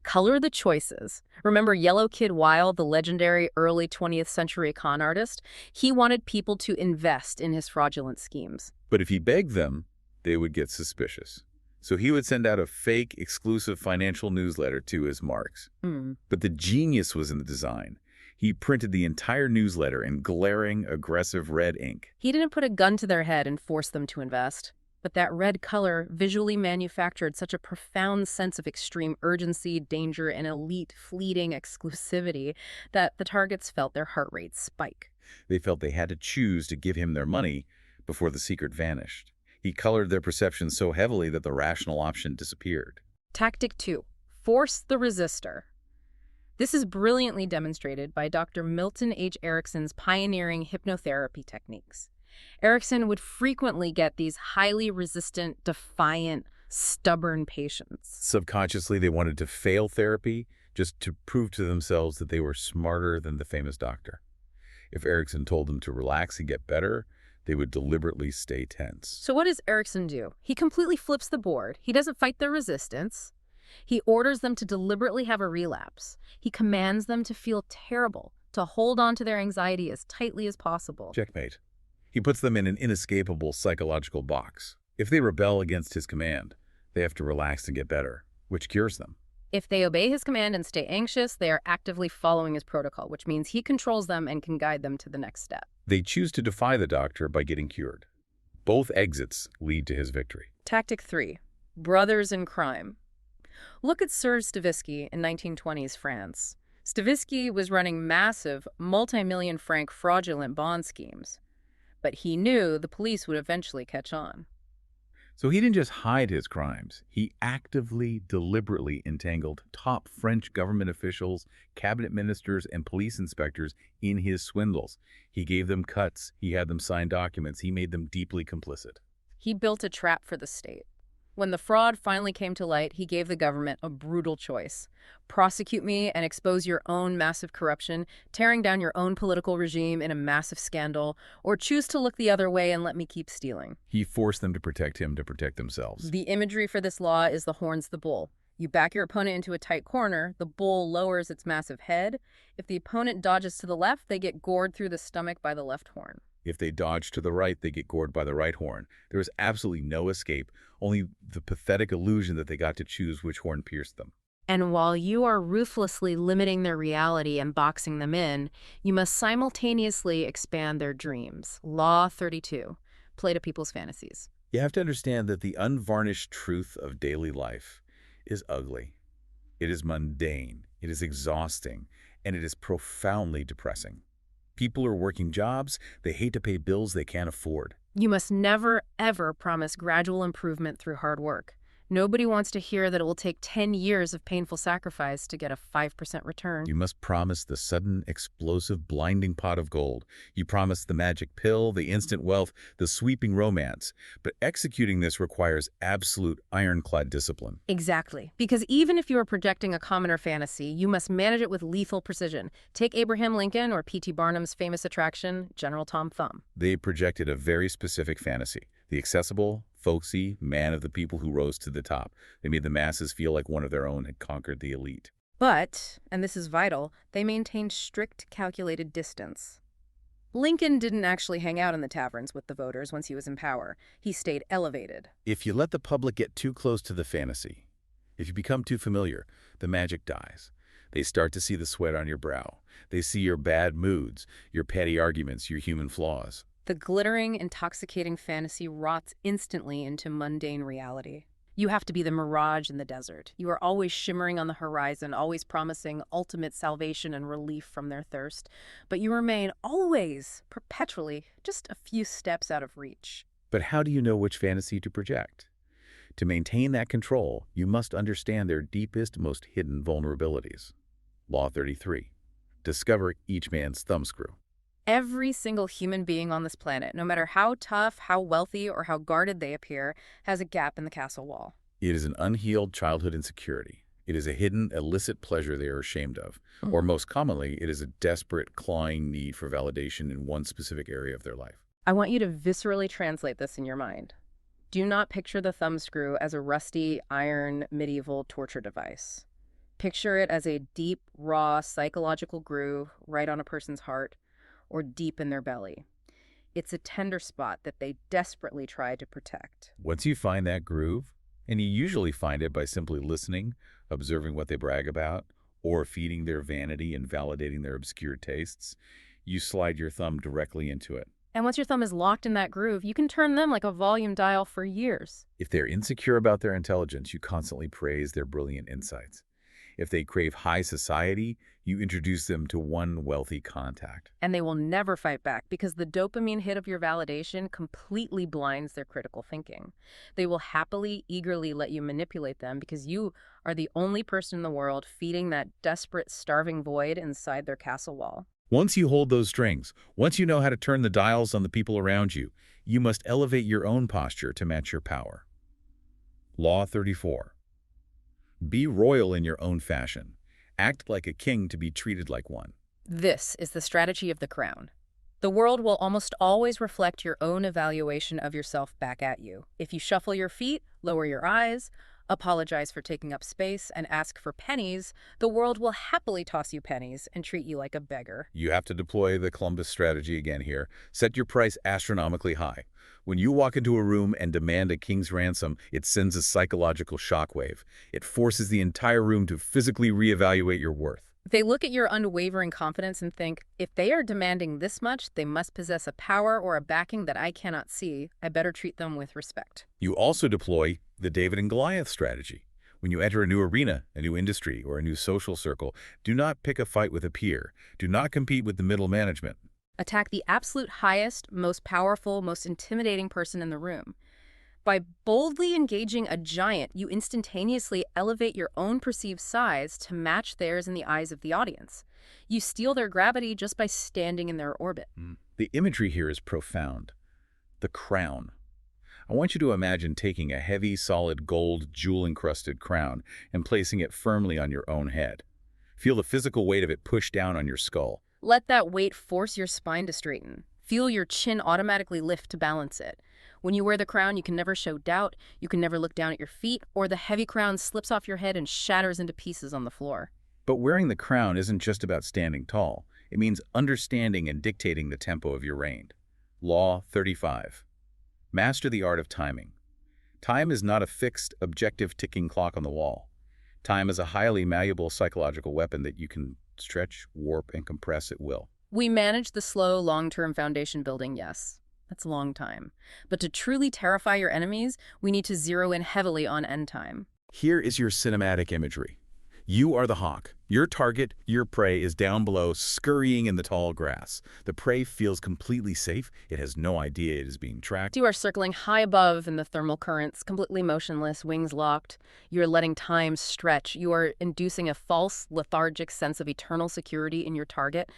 Color the choices. Remember Yellow Kid Wilde, the legendary early 20th century con artist? He wanted people to invest in his fraudulent schemes. But if he begged them, they would get suspicious. So he would send out a fake, exclusive financial newsletter to his marks. But the genius was in the design. He printed the entire newsletter in glaring, aggressive red ink. He didn't put a gun to their head and force them to invest. But that red color visually manufactured such a profound sense of extreme urgency, danger, and elite, fleeting exclusivity that the targets felt their heart rates spike. They felt they had to choose to give him their money before the secret vanished. He colored their perception so heavily that the rational option disappeared. Tactic 2. Force the resistor. This is brilliantly demonstrated by Dr. Milton H. Erickson's pioneering hypnotherapy techniques. Erickson would frequently get these highly resistant, defiant, stubborn patients. Subconsciously, they wanted to fail therapy just to prove to themselves that they were smarter than the famous doctor. If Erickson told them to relax and get better, they would deliberately stay tense. So what does Erickson do? He completely flips the board. He doesn't fight their resistance. He orders them to deliberately have a relapse. He commands them to feel terrible, to hold on to their anxiety as tightly as possible. Checkmate. He puts them in an inescapable psychological box. If they rebel against his command, they have to relax and get better, which cures them. If they obey his command and stay anxious, they are actively following his protocol, which means he controls them and can guide them to the next step. They choose to defy the doctor by getting cured. Both exits lead to his victory. Tactic 3. Brothers in crime. Look at Serge Stavisky in 1920s France. Stavisky was running massive, multi-million franc fraudulent bond schemes. But he knew the police would eventually catch on. So he didn't just hide his crimes. He actively, deliberately entangled top French government officials, cabinet ministers, and police inspectors in his swindles. He gave them cuts. He had them sign documents. He made them deeply complicit. He built a trap for the state. When the fraud finally came to light, he gave the government a brutal choice. Prosecute me and expose your own massive corruption, tearing down your own political regime in a massive scandal, or choose to look the other way and let me keep stealing. He forced them to protect him to protect themselves. The imagery for this law is the horns the bull. You back your opponent into a tight corner, the bull lowers its massive head. If the opponent dodges to the left, they get gored through the stomach by the left horn. If they dodge to the right, they get gored by the right horn. There is absolutely no escape, only the pathetic illusion that they got to choose which horn pierced them. And while you are ruthlessly limiting their reality and boxing them in, you must simultaneously expand their dreams. Law 32. Play to people's fantasies. You have to understand that the unvarnished truth of daily life is ugly. It is mundane, it is exhausting, and it is profoundly depressing. People are working jobs, they hate to pay bills they can't afford. You must never, ever promise gradual improvement through hard work. Nobody wants to hear that it will take 10 years of painful sacrifice to get a 5% return. You must promise the sudden, explosive, blinding pot of gold. You promise the magic pill, the instant wealth, the sweeping romance. But executing this requires absolute ironclad discipline. Exactly. Because even if you are projecting a commoner fantasy, you must manage it with lethal precision. Take Abraham Lincoln or P.T. Barnum's famous attraction, General Tom Thumb. They projected a very specific fantasy. The accessible, folksy man of the people who rose to the top. They made the masses feel like one of their own had conquered the elite. But, and this is vital, they maintained strict calculated distance. Lincoln didn't actually hang out in the taverns with the voters once he was in power. He stayed elevated. If you let the public get too close to the fantasy, if you become too familiar, the magic dies. They start to see the sweat on your brow. They see your bad moods, your petty arguments, your human flaws. The glittering, intoxicating fantasy rots instantly into mundane reality. You have to be the mirage in the desert. You are always shimmering on the horizon, always promising ultimate salvation and relief from their thirst. But you remain always, perpetually, just a few steps out of reach. But how do you know which fantasy to project? To maintain that control, you must understand their deepest, most hidden vulnerabilities. Law 33. Discover each man's thumbscrew. Every single human being on this planet, no matter how tough, how wealthy, or how guarded they appear, has a gap in the castle wall. It is an unhealed childhood insecurity. It is a hidden, illicit pleasure they are ashamed of. Mm. Or most commonly, it is a desperate, clawing need for validation in one specific area of their life. I want you to viscerally translate this in your mind. Do not picture the thumb screw as a rusty, iron, medieval torture device. Picture it as a deep, raw, psychological groove right on a person's heart or deep in their belly. It's a tender spot that they desperately try to protect. Once you find that groove, and you usually find it by simply listening, observing what they brag about, or feeding their vanity and validating their obscure tastes, you slide your thumb directly into it. And once your thumb is locked in that groove, you can turn them like a volume dial for years. If they're insecure about their intelligence, you constantly praise their brilliant insights. If they crave high society, you introduce them to one wealthy contact. And they will never fight back because the dopamine hit of your validation completely blinds their critical thinking. They will happily, eagerly let you manipulate them because you are the only person in the world feeding that desperate, starving void inside their castle wall. Once you hold those strings, once you know how to turn the dials on the people around you, you must elevate your own posture to match your power. Law 34. Be royal in your own fashion. Act like a king to be treated like one. This is the strategy of the crown. The world will almost always reflect your own evaluation of yourself back at you. If you shuffle your feet, lower your eyes, apologize for taking up space, and ask for pennies, the world will happily toss you pennies and treat you like a beggar. You have to deploy the Columbus strategy again here. Set your price astronomically high. When you walk into a room and demand a king's ransom, it sends a psychological shockwave. It forces the entire room to physically reevaluate your worth. They look at your unwavering confidence and think, if they are demanding this much, they must possess a power or a backing that I cannot see. I better treat them with respect. You also deploy the David and Goliath strategy. When you enter a new arena, a new industry, or a new social circle, do not pick a fight with a peer. Do not compete with the middle management. Attack the absolute highest, most powerful, most intimidating person in the room. By boldly engaging a giant, you instantaneously elevate your own perceived size to match theirs in the eyes of the audience. You steal their gravity just by standing in their orbit. The imagery here is profound. The crown. I want you to imagine taking a heavy, solid gold, jewel-encrusted crown and placing it firmly on your own head. Feel the physical weight of it push down on your skull. Let that weight force your spine to straighten. Feel your chin automatically lift to balance it. When you wear the crown, you can never show doubt, you can never look down at your feet, or the heavy crown slips off your head and shatters into pieces on the floor. But wearing the crown isn't just about standing tall. It means understanding and dictating the tempo of your reign. Law 35. Master the art of timing. Time is not a fixed, objective ticking clock on the wall. Time is a highly malleable psychological weapon that you can stretch, warp, and compress at will. We manage the slow, long-term foundation building, yes. That's a long time. But to truly terrify your enemies, we need to zero in heavily on end time. Here is your cinematic imagery. You are the hawk. Your target, your prey, is down below, scurrying in the tall grass. The prey feels completely safe. It has no idea it is being tracked. You are circling high above in the thermal currents, completely motionless, wings locked. You are letting time stretch. You are inducing a false, lethargic sense of eternal security in your target.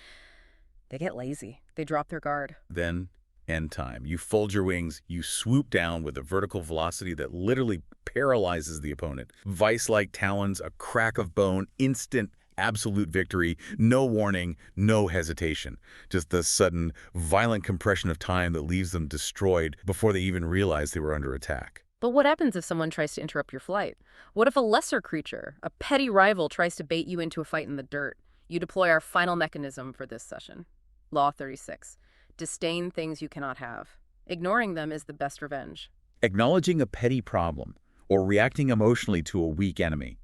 They get lazy. They drop their guard. Then, end time. You fold your wings, you swoop down with a vertical velocity that literally paralyzes the opponent. Vice-like talons, a crack of bone, instant, absolute victory, no warning, no hesitation. Just the sudden, violent compression of time that leaves them destroyed before they even realize they were under attack. But what happens if someone tries to interrupt your flight? What if a lesser creature, a petty rival, tries to bait you into a fight in the dirt? You deploy our final mechanism for this session. Law 36. Disdain things you cannot have. Ignoring them is the best revenge. Acknowledging a petty problem or reacting emotionally to a weak enemy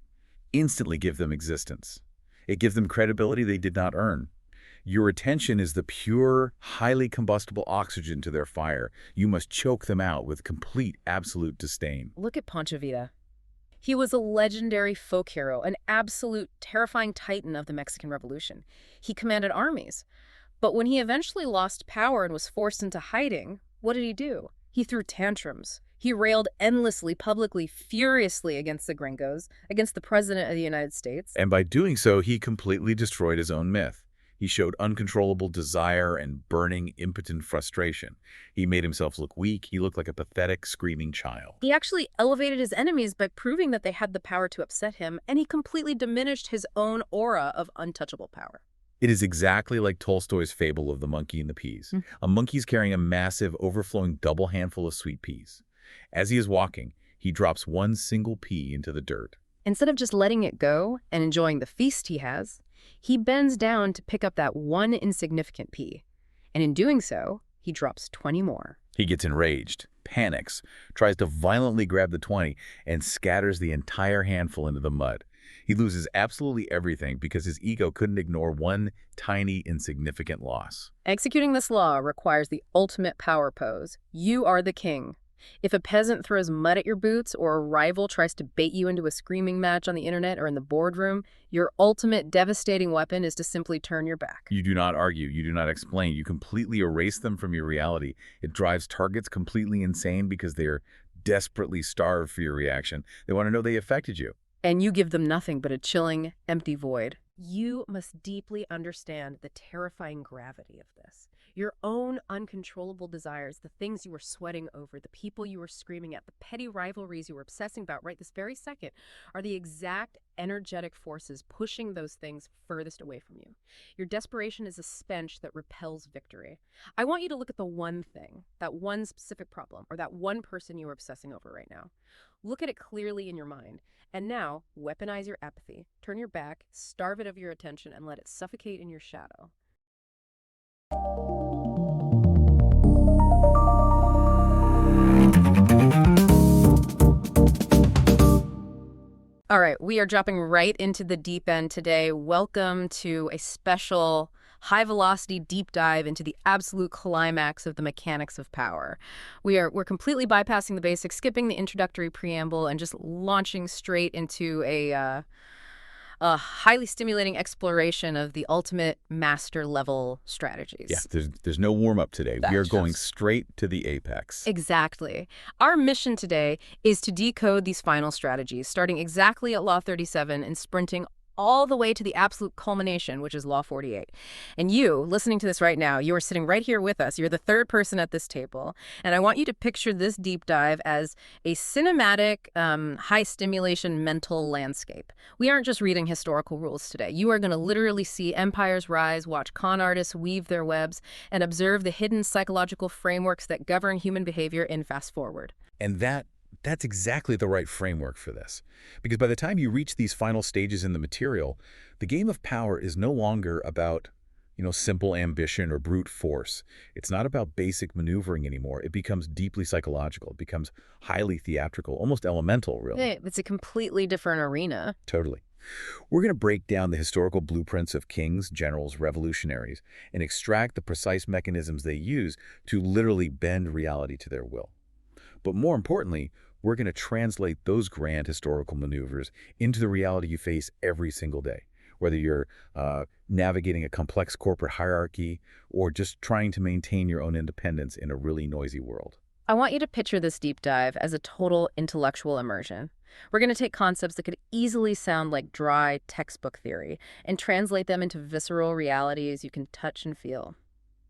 instantly give them existence. It gives them credibility they did not earn. Your attention is the pure, highly combustible oxygen to their fire. You must choke them out with complete, absolute disdain. Look at Pancho Villa. He was a legendary folk hero, an absolute terrifying titan of the Mexican Revolution. He commanded armies. But when he eventually lost power and was forced into hiding, what did he do? He threw tantrums. He railed endlessly, publicly, furiously against the gringos, against the President of the United States. And by doing so, he completely destroyed his own myth. He showed uncontrollable desire and burning, impotent frustration. He made himself look weak. He looked like a pathetic, screaming child. He actually elevated his enemies by proving that they had the power to upset him, and he completely diminished his own aura of untouchable power. It is exactly like Tolstoy's fable of the monkey and the peas. A monkey's carrying a massive, overflowing double handful of sweet peas. As he is walking, he drops one single pea into the dirt. Instead of just letting it go and enjoying the feast he has, he bends down to pick up that one insignificant pea. And in doing so, he drops 20 more. He gets enraged, panics, tries to violently grab the 20, and scatters the entire handful into the mud. He loses absolutely everything because his ego couldn't ignore one tiny, insignificant loss. Executing this law requires the ultimate power pose. You are the king. If a peasant throws mud at your boots or a rival tries to bait you into a screaming match on the internet or in the boardroom, your ultimate devastating weapon is to simply turn your back. You do not argue. You do not explain. You completely erase them from your reality. It drives targets completely insane because they are desperately starved for your reaction. They want to know they affected you. And you give them nothing but a chilling, empty void. You must deeply understand the terrifying gravity of this. Your own uncontrollable desires, the things you were sweating over, the people you were screaming at, the petty rivalries you were obsessing about right this very second, are the exact energetic forces pushing those things furthest away from you. Your desperation is a stench that repels victory. I want you to look at the one thing, that one specific problem, or that one person you are obsessing over right now. Look at it clearly in your mind. And now, weaponize your apathy. Turn your back, starve it of your attention, and let it suffocate in your shadow. All right, we are dropping right into the deep end today. Welcome to a special high-velocity deep dive into the absolute climax of the mechanics of power. We're completely bypassing the basics, skipping the introductory preamble, and just launching straight into a highly stimulating exploration of the ultimate master-level strategies. Yeah, there's no warm-up today. We are going straight to the apex. Exactly. Our mission today is to decode these final strategies, starting exactly at Law 37 and sprinting all the way to the absolute culmination, which is Law 48. And you, listening to this right now, you are sitting right here with us. You're the third person at this table. And I want you to picture this deep dive as a cinematic, high-stimulation mental landscape. We aren't just reading historical rules today. You are going to literally see empires rise, watch con artists weave their webs, and observe the hidden psychological frameworks that govern human behavior in fast forward. And that's exactly the right framework for this. Because by the time you reach these final stages in the material, the game of power is no longer about, simple ambition or brute force. It's not about basic maneuvering anymore. It becomes deeply psychological. It becomes highly theatrical, almost elemental, really. Yeah, it's a completely different arena. Totally. We're going to break down the historical blueprints of kings, generals, revolutionaries, and extract the precise mechanisms they use to literally bend reality to their will. But more importantly, we're going to translate those grand historical maneuvers into the reality you face every single day, whether you're navigating a complex corporate hierarchy or just trying to maintain your own independence in a really noisy world. I want you to picture this deep dive as a total intellectual immersion. We're going to take concepts that could easily sound like dry textbook theory and translate them into visceral realities you can touch and feel.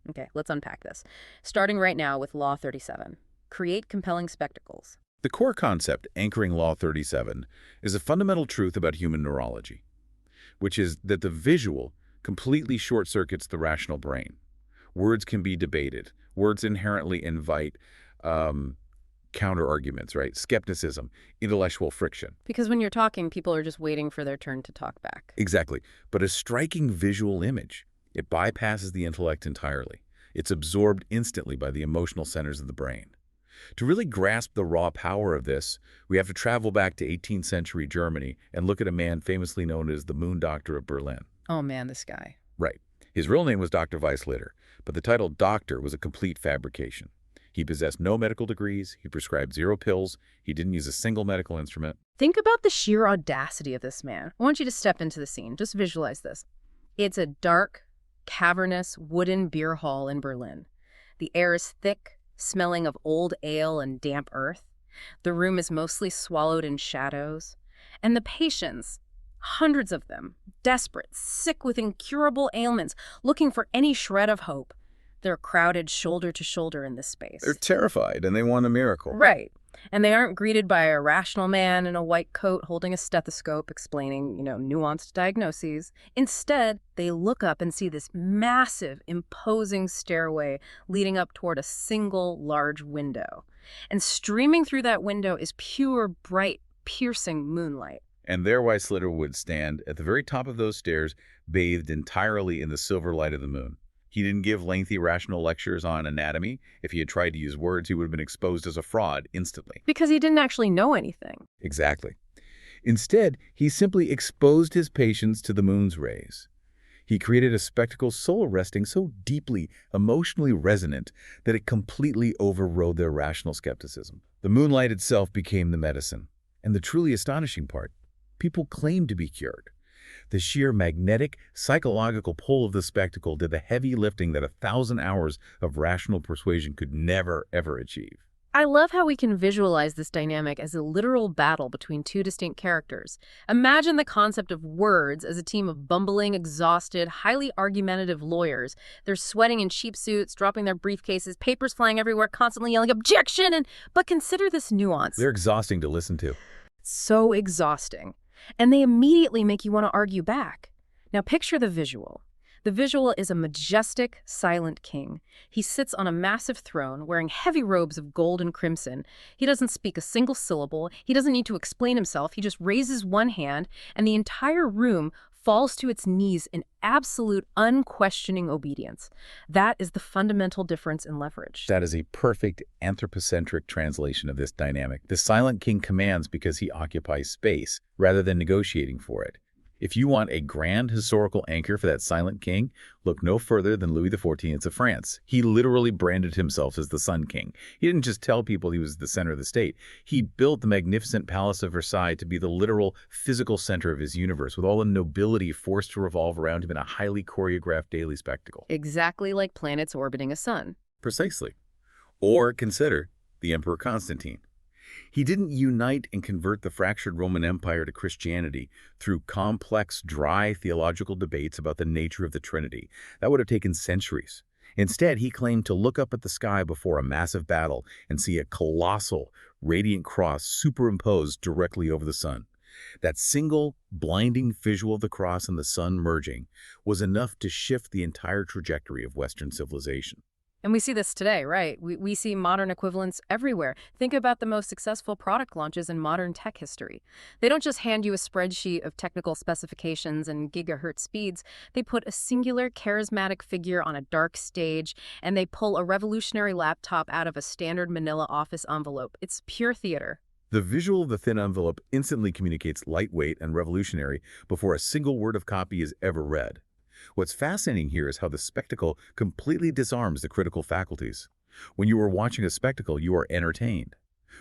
Okay, let's unpack this. Starting right now with Law 37. Create compelling spectacles. The core concept anchoring Law 37 is a fundamental truth about human neurology, which is that the visual completely short-circuits the rational brain. Words can be debated. Words inherently invite counter-arguments, right? Skepticism, intellectual friction. Because when you're talking, people are just waiting for their turn to talk back. Exactly. But a striking visual image, it bypasses the intellect entirely. It's absorbed instantly by the emotional centers of the brain. To really grasp the raw power of this, we have to travel back to 18th century Germany and look at a man famously known as the Moon Doctor of Berlin. Oh man, this guy. Right. His real name was Dr. Weisslitter, but the title doctor was a complete fabrication. He possessed no medical degrees, he prescribed 0 pills, he didn't use a single medical instrument. Think about the sheer audacity of this man. I want you to step into the scene. Just visualize this. It's a dark, cavernous, wooden beer hall in Berlin. The air is thick, smelling of old ale and damp earth. The room is mostly swallowed in shadows. And the patients, Hundreds of them, desperate, sick with incurable ailments, looking for any shred of hope. They're crowded shoulder to shoulder in this They're space. terrified and they want a miracle. Right. And they aren't greeted by a rational man in a white coat holding a stethoscope explaining, nuanced diagnoses. Instead, they look up and see this massive, imposing stairway leading up toward a single large window. And streaming through that window is pure, bright, piercing moonlight. And there Weisliter would stand at the very top of those stairs, bathed entirely in the silver light of the moon. He didn't give lengthy rational lectures on anatomy. If he had tried to use words, he would have been exposed as a fraud instantly. Because he didn't actually know anything. Exactly. Instead, he simply exposed his patients to the moon's rays. He created a spectacle so arresting, so deeply emotionally resonant, that it completely overrode their rational skepticism. The moonlight itself became the medicine. And the truly astonishing part, people claimed to be cured. The sheer magnetic, psychological pull of the spectacle did the heavy lifting that 1,000 hours of rational persuasion could never, ever achieve. I love how we can visualize this dynamic as a literal battle between two distinct characters. Imagine the concept of words as a team of bumbling, exhausted, highly argumentative lawyers. They're sweating in cheap suits, dropping their briefcases, papers flying everywhere, constantly yelling, "Objection!" But consider this nuance. They're exhausting to listen to. So exhausting. And they immediately make you want to argue back. Now picture the visual. The visual is a majestic, silent king. He sits on a massive throne, wearing heavy robes of gold and crimson. He doesn't speak a single syllable. He doesn't need to explain himself. He just raises one hand, and the entire room falls to its knees in absolute, unquestioning obedience. That is the fundamental difference in leverage. That is a perfect anthropocentric translation of this dynamic. The silent king commands because he occupies space, rather than negotiating for it. If you want a grand historical anchor for that silent king, look no further than Louis XIV of France. He literally branded himself as the Sun King. He didn't just tell people he was the center of the state. He built the magnificent Palace of Versailles to be the literal, physical center of his universe, with all the nobility forced to revolve around him in a highly choreographed daily spectacle. Exactly like planets orbiting a sun. Precisely. Or consider the Emperor Constantine. He didn't unite and convert the fractured Roman Empire to Christianity through complex, dry theological debates about the nature of the Trinity. That would have taken centuries. Instead, he claimed to look up at the sky before a massive battle and see a colossal, radiant cross superimposed directly over the sun. That single, blinding visual of the cross and the sun merging was enough to shift the entire trajectory of Western civilization. And we see this today, right? We see modern equivalents everywhere. Think about the most successful product launches in modern tech history. They don't just hand you a spreadsheet of technical specifications and gigahertz speeds. They put a singular, charismatic figure on a dark stage, and they pull a revolutionary laptop out of a standard manila office envelope. It's pure theater. The visual of the thin envelope instantly communicates lightweight and revolutionary before a single word of copy is ever read. What's fascinating here is how the spectacle completely disarms the critical faculties. When you are watching a spectacle, you are entertained.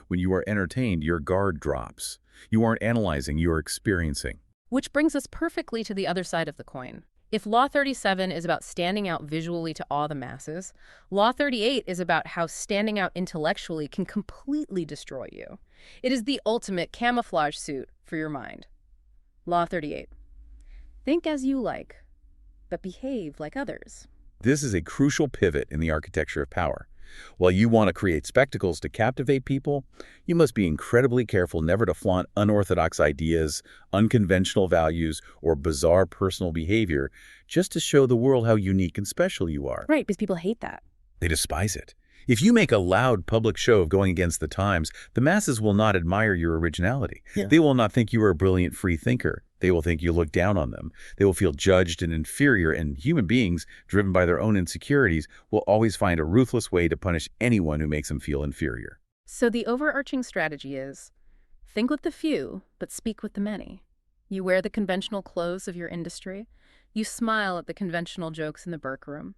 When you are entertained, your guard drops. You aren't analyzing, you are experiencing. Which brings us perfectly to the other side of the coin. If Law 37 is about standing out visually to awe the masses, Law 38 is about how standing out intellectually can completely destroy you. It is the ultimate camouflage suit for your mind. Law 38. Think as you like, but behave like others. This is a crucial pivot in the architecture of power. While you want to create spectacles to captivate people, you must be incredibly careful never to flaunt unorthodox ideas, unconventional values, or bizarre personal behavior just to show the world how unique and special you are. Right, because people hate that. They despise it. If you make a loud public show of going against the times, the masses will not admire your originality. Yeah. They will not think you are a brilliant free thinker. They will think you look down on them. They will feel judged and inferior, and human beings, driven by their own insecurities, will always find a ruthless way to punish anyone who makes them feel inferior. So the overarching strategy is, think with the few, but speak with the many. You wear the conventional clothes of your industry. You smile at the conventional jokes in the workroom.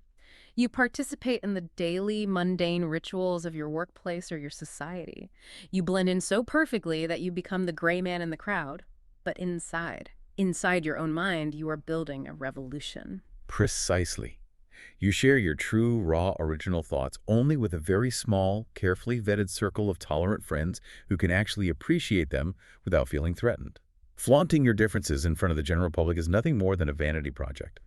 You participate in the daily, mundane rituals of your workplace or your society. You blend in so perfectly that you become the gray man in the crowd. But inside your own mind, you are building a revolution. Precisely. You share your true, raw, original thoughts only with a very small, carefully vetted circle of tolerant friends who can actually appreciate them without feeling threatened. Flaunting your differences in front of the general public is nothing more than a vanity project.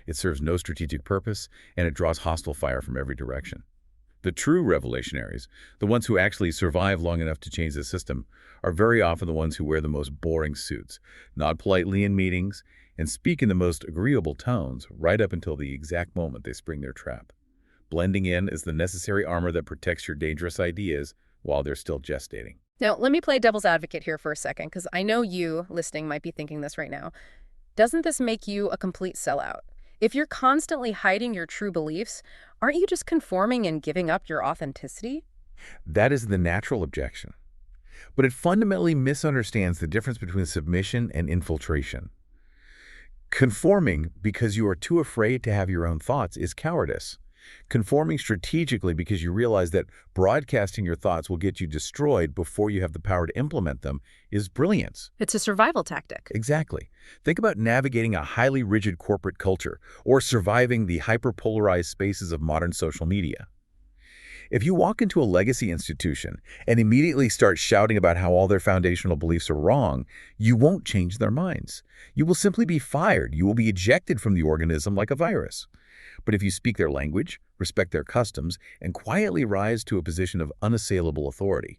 It serves no strategic purpose, and it draws hostile fire from every direction. The true revelationaries, the ones who actually survive long enough to change the system, are very often the ones who wear the most boring suits, nod politely in meetings, and speak in the most agreeable tones right up until the exact moment they spring their trap. Blending in is the necessary armor that protects your dangerous ideas while they're still gestating. Now, let me play devil's advocate here for a second, because I know you, listening, might be thinking this right now. Doesn't this make you a complete sellout? If you're constantly hiding your true beliefs, aren't you just conforming and giving up your authenticity? That is the natural objection. But it fundamentally misunderstands the difference between submission and infiltration. Conforming because you are too afraid to have your own thoughts is cowardice. Conforming strategically because you realize that broadcasting your thoughts will get you destroyed before you have the power to implement them is brilliance. It's a survival tactic. Exactly. Think about navigating a highly rigid corporate culture or surviving the hyperpolarized spaces of modern social media. If you walk into a legacy institution and immediately start shouting about how all their foundational beliefs are wrong, you won't change their minds. You will simply be fired. You will be ejected from the organism like a virus. But if you speak their language, respect their customs, and quietly rise to a position of unassailable authority,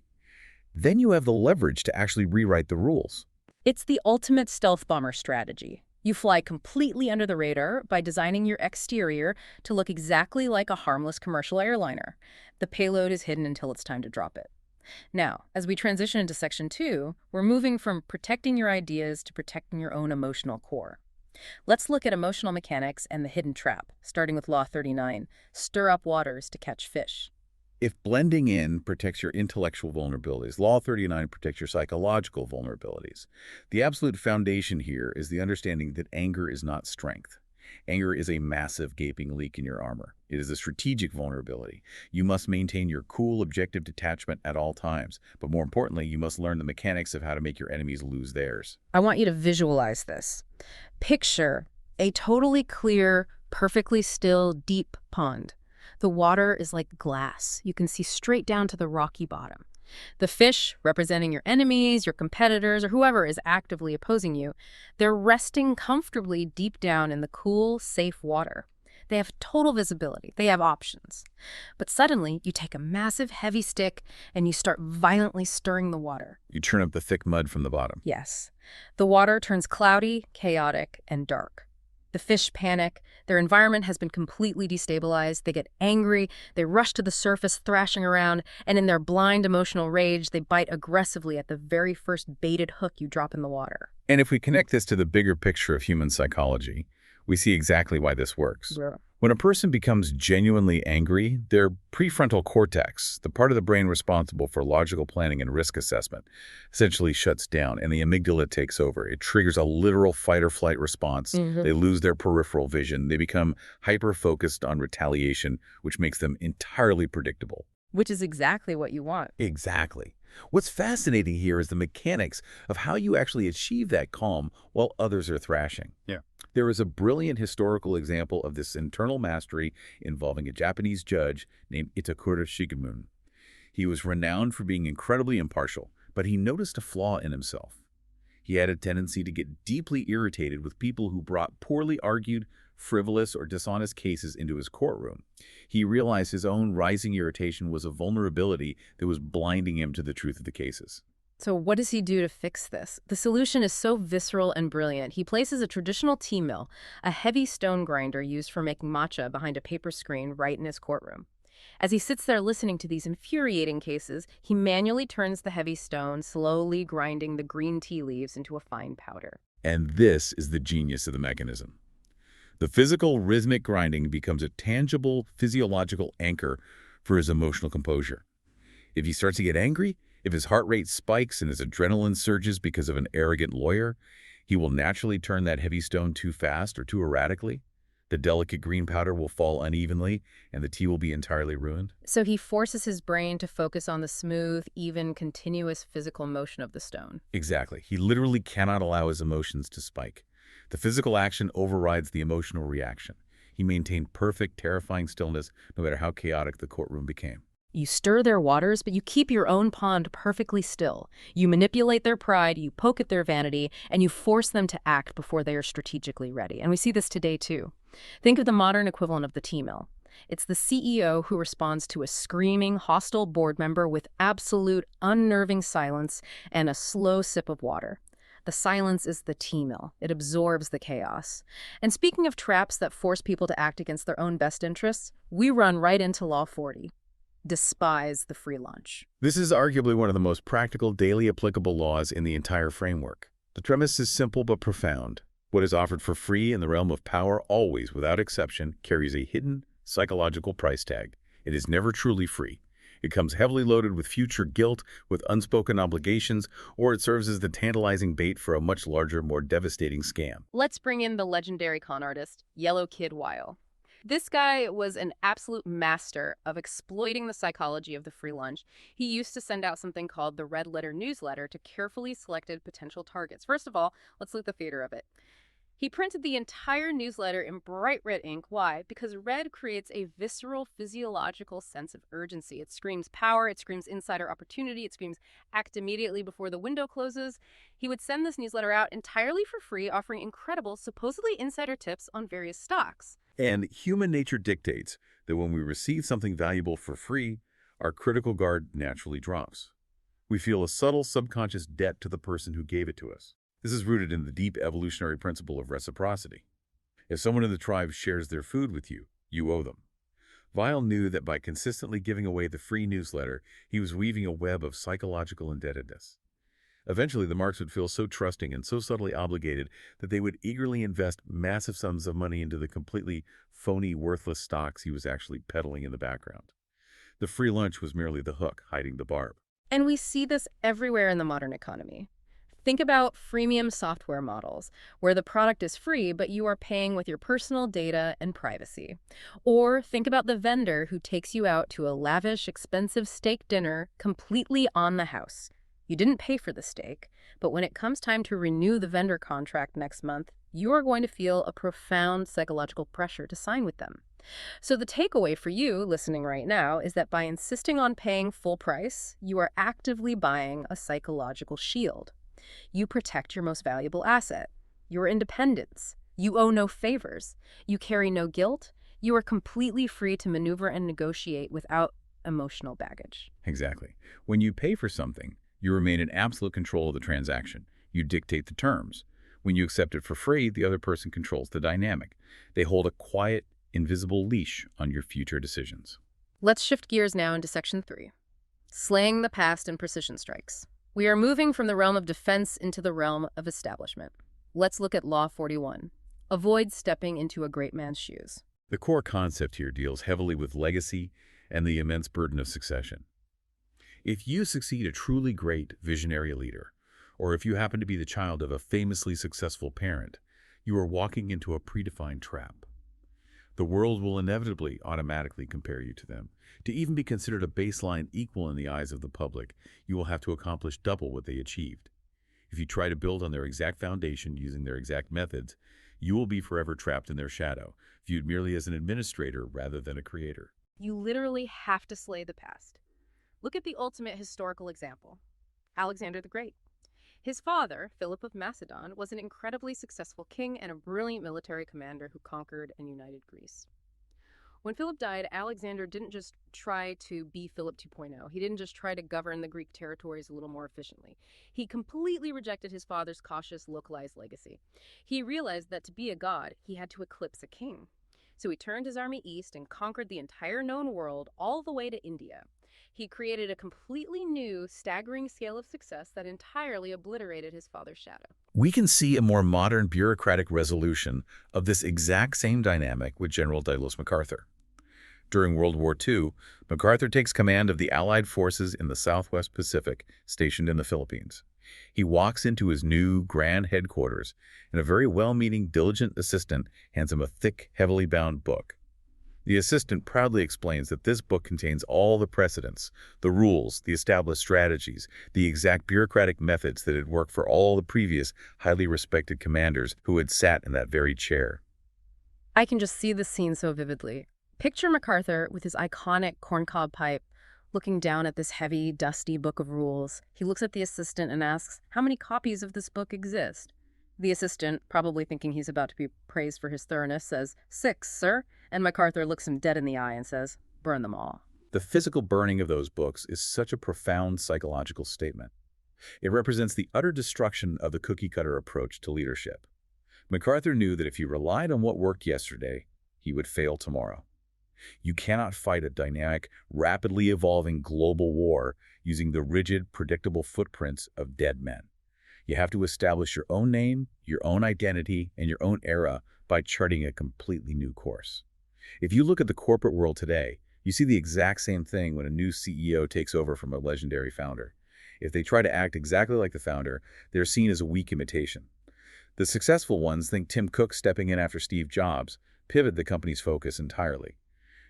then you have the leverage to actually rewrite the rules. It's the ultimate stealth bomber strategy. You fly completely under the radar by designing your exterior to look exactly like a harmless commercial airliner. The payload is hidden until it's time to drop it. Now, as we transition into Section 2, we're moving from protecting your ideas to protecting your own emotional core. Let's look at emotional mechanics and the hidden trap, starting with Law 39, stir up waters to catch fish. If blending in protects your intellectual vulnerabilities, Law 39 protects your psychological vulnerabilities. The absolute foundation here is the understanding that anger is not strength. Anger is a massive gaping leak in your armor. It is a strategic vulnerability. You must maintain your cool, objective detachment at all times. But more importantly, you must learn the mechanics of how to make your enemies lose theirs. I want you to visualize this. Picture a totally clear, perfectly still, deep pond. The water is like glass. You can see straight down to the rocky bottom. The fish, representing your enemies, your competitors, or whoever is actively opposing you, they're resting comfortably deep down in the cool, safe water. They have total visibility. They have options. But suddenly, you take a massive, heavy stick and you start violently stirring the water. You churn up the thick mud from the bottom. Yes. The water turns cloudy, chaotic, and dark. The fish panic. Their environment has been completely destabilized. They get angry. They rush to the surface, thrashing around, and in their blind emotional rage, they bite aggressively at the very first baited hook you drop in the water. And if we connect this to the bigger picture of human psychology, we see exactly why this works. Yeah. When a person becomes genuinely angry, their prefrontal cortex, the part of the brain responsible for logical planning and risk assessment, essentially shuts down and the amygdala takes over. It triggers a literal fight-or-flight response. They lose their peripheral vision. They become hyper-focused on retaliation, which makes them entirely predictable. Which is exactly what you want. Exactly. What's fascinating here is the mechanics of how you actually achieve that calm while others are thrashing. Yeah. There is a brilliant historical example of this internal mastery involving a Japanese judge named Itakura Shigemon. He was renowned for being incredibly impartial, but he noticed a flaw in himself. He had a tendency to get deeply irritated with people who brought poorly argued, frivolous, or dishonest cases into his courtroom. He realized his own rising irritation was a vulnerability that was blinding him to the truth of the cases. So what does he do to fix this? The solution is so visceral and brilliant. He places a traditional tea mill, a heavy stone grinder used for making matcha, behind a paper screen right in his courtroom. As he sits there listening to these infuriating cases, he manually turns the heavy stone, slowly grinding the green tea leaves into a fine powder. And this is the genius of the mechanism. The physical rhythmic grinding becomes a tangible physiological anchor for his emotional composure. If he starts to get angry, if his heart rate spikes and his adrenaline surges because of an arrogant lawyer, he will naturally turn that heavy stone too fast or too erratically. The delicate green powder will fall unevenly, and the tea will be entirely ruined. So he forces his brain to focus on the smooth, even, continuous physical motion of the stone. Exactly. He literally cannot allow his emotions to spike. The physical action overrides the emotional reaction. He maintained perfect, terrifying stillness no matter how chaotic the courtroom became. You stir their waters, but you keep your own pond perfectly still. You manipulate their pride, you poke at their vanity, and you force them to act before they are strategically ready. And we see this today, too. Think of the modern equivalent of the T-mill. It's the CEO who responds to a screaming, hostile board member with absolute, unnerving silence and a slow sip of water. The silence is the T-mill. It absorbs the chaos. And speaking of traps that force people to act against their own best interests, we run right into Law 40. Despise the free lunch. This is arguably one of the most practical, daily applicable laws in the entire framework. The premise is simple but profound. What is offered for free in the realm of power always, without exception, carries a hidden psychological price tag. It is never truly free. It comes heavily loaded with future guilt, with unspoken obligations, or it serves as the tantalizing bait for a much larger, more devastating scam. Let's bring in the legendary con artist, Yellow Kid Weil. This guy was an absolute master of exploiting the psychology of the free lunch. He used to send out something called the Red Letter newsletter to carefully selected potential targets. First of all, let's look at the theater of it. He printed the entire newsletter in bright red ink. Why? Because red creates a visceral, physiological sense of urgency. It screams power, it screams insider opportunity, it screams act immediately before the window closes. He would send this newsletter out entirely for free, offering incredible, supposedly insider tips on various stocks. And human nature dictates that when we receive something valuable for free, our critical guard naturally drops. We feel a subtle subconscious debt to the person who gave it to us. This is rooted in the deep evolutionary principle of reciprocity. If someone in the tribe shares their food with you, you owe them. Weil knew that by consistently giving away the free newsletter, he was weaving a web of psychological indebtedness. Eventually, the marks would feel so trusting and so subtly obligated that they would eagerly invest massive sums of money into the completely phony, worthless stocks he was actually peddling in the background. The free lunch was merely the hook hiding the barb. And we see this everywhere in the modern economy. Think about freemium software models, where the product is free, but you are paying with your personal data and privacy. Or think about the vendor who takes you out to a lavish, expensive steak dinner completely on the house. You didn't pay for the steak, but when it comes time to renew the vendor contract next month, you are going to feel a profound psychological pressure to sign with them. So the takeaway for you listening right now is that by insisting on paying full price, you are actively buying a psychological shield. You protect your most valuable asset, your independence. You owe no favors. You carry no guilt. You are completely free to maneuver and negotiate without emotional baggage. Exactly. When you pay for something, you remain in absolute control of the transaction. You dictate the terms. When you accept it for free, the other person controls the dynamic. They hold a quiet, invisible leash on your future decisions. Let's shift gears now into Section 3. Slaying the past and precision strikes. We are moving from the realm of defense into the realm of establishment. Let's look at Law 41. Avoid stepping into a great man's shoes. The core concept here deals heavily with legacy and the immense burden of succession. If you succeed a truly great visionary leader, or if you happen to be the child of a famously successful parent, you are walking into a predefined trap. The world will inevitably automatically compare you to them. To even be considered a baseline equal in the eyes of the public, you will have to accomplish double what they achieved. If you try to build on their exact foundation using their exact methods, you will be forever trapped in their shadow, viewed merely as an administrator rather than a creator. You literally have to slay the past. Look at the ultimate historical example, Alexander the Great. His father, Philip of Macedon, was an incredibly successful king and a brilliant military commander who conquered and united Greece. When Philip died, Alexander didn't just try to be Philip 2.0. He didn't just try to govern the Greek territories a little more efficiently. He completely rejected his father's cautious, localized legacy. He realized that to be a god, he had to eclipse a king. So he turned his army east and conquered the entire known world all the way to India. He created a completely new, staggering scale of success that entirely obliterated his father's shadow. We can see a more modern bureaucratic resolution of this exact same dynamic with General Douglas MacArthur. During World War II, MacArthur takes command of the Allied forces in the Southwest Pacific, stationed in the Philippines. He walks into his new grand headquarters, and a very well-meaning, diligent assistant hands him a thick, heavily bound book. The assistant proudly explains that this book contains all the precedents, the rules, the established strategies, the exact bureaucratic methods that had worked for all the previous highly respected commanders who had sat in that very chair. I can just see the scene so vividly. Picture MacArthur with his iconic corncob pipe, Looking down at this heavy, dusty book of rules, he looks at the assistant and asks, "How many copies of this book exist?" The assistant, probably thinking he's about to be praised for his thoroughness, says, "6, sir." And MacArthur looks him dead in the eye and says, "Burn them all." The physical burning of those books is such a profound psychological statement. It represents the utter destruction of the cookie-cutter approach to leadership. MacArthur knew that if he relied on what worked yesterday, he would fail tomorrow. You cannot fight a dynamic, rapidly evolving global war using the rigid, predictable footprints of dead men. You have to establish your own name, your own identity, and your own era by charting a completely new course. If you look at the corporate world today, you see the exact same thing when a new CEO takes over from a legendary founder. If they try to act exactly like the founder, they're seen as a weak imitation. The successful ones, think Tim Cook stepping in after Steve Jobs, pivoted the company's focus entirely.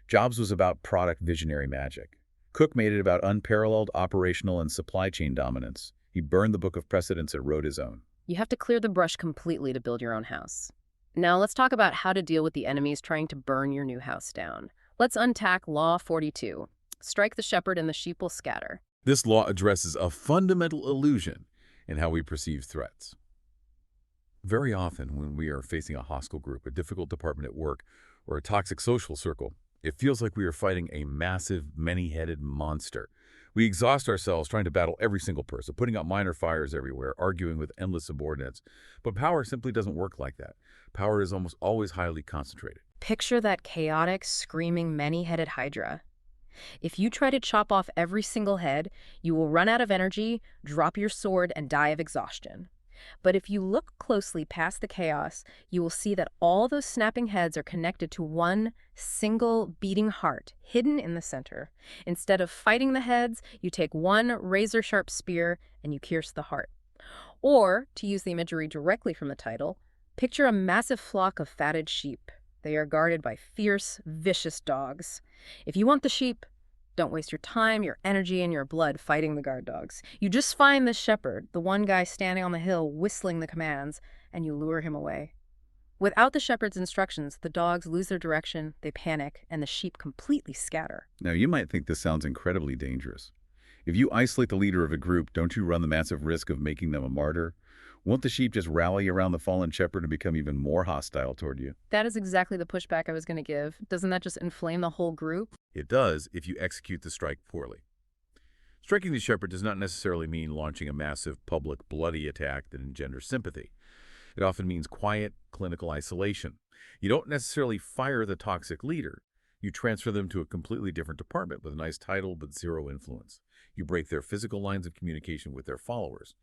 Jobs was about product visionary magic. Cook made it about unparalleled operational and supply chain dominance. He burned the book of precedents and wrote his own. You have to clear the brush completely to build your own house. Now let's talk about how to deal with the enemies trying to burn your new house down. Let's untack Law 42. Strike the shepherd and the sheep will scatter. This law addresses a fundamental illusion in how we perceive threats. Very often, when we are facing a hostile group, a difficult department at work, or a toxic social circle, it feels like we are fighting a massive, many-headed monster. We exhaust ourselves trying to battle every single person, putting out minor fires everywhere, arguing with endless subordinates. But power simply doesn't work like that. Power is almost always highly concentrated. Picture that chaotic, screaming, many-headed hydra. If you try to chop off every single head, you will run out of energy, drop your sword, and die of exhaustion. But if you look closely past the chaos, you will see that all those snapping heads are connected to one single beating heart, hidden in the center. Instead of fighting the heads, you take one razor-sharp spear and you pierce the heart. Or, to use the imagery directly from the title, picture a massive flock of fatted sheep. They are guarded by fierce, vicious dogs. If you want the sheep, don't waste your time, your energy, and your blood fighting the guard dogs. You just find the shepherd, the one guy standing on the hill whistling the commands, and you lure him away. Without the shepherd's instructions, the dogs lose their direction, they panic, and the sheep completely scatter. Now, you might think this sounds incredibly dangerous. If you isolate the leader of a group, don't you run the massive risk of making them a martyr? Won't the sheep just rally around the fallen shepherd and become even more hostile toward you? That is exactly the pushback I was going to give. Doesn't that just inflame the whole group? It does if you execute the strike poorly. Striking the shepherd does not necessarily mean launching a massive, public, bloody attack that engenders sympathy. It often means quiet, clinical isolation. You don't necessarily fire the toxic leader. You transfer them to a completely different department with a nice title but zero influence. You break their physical lines of communication with their followers.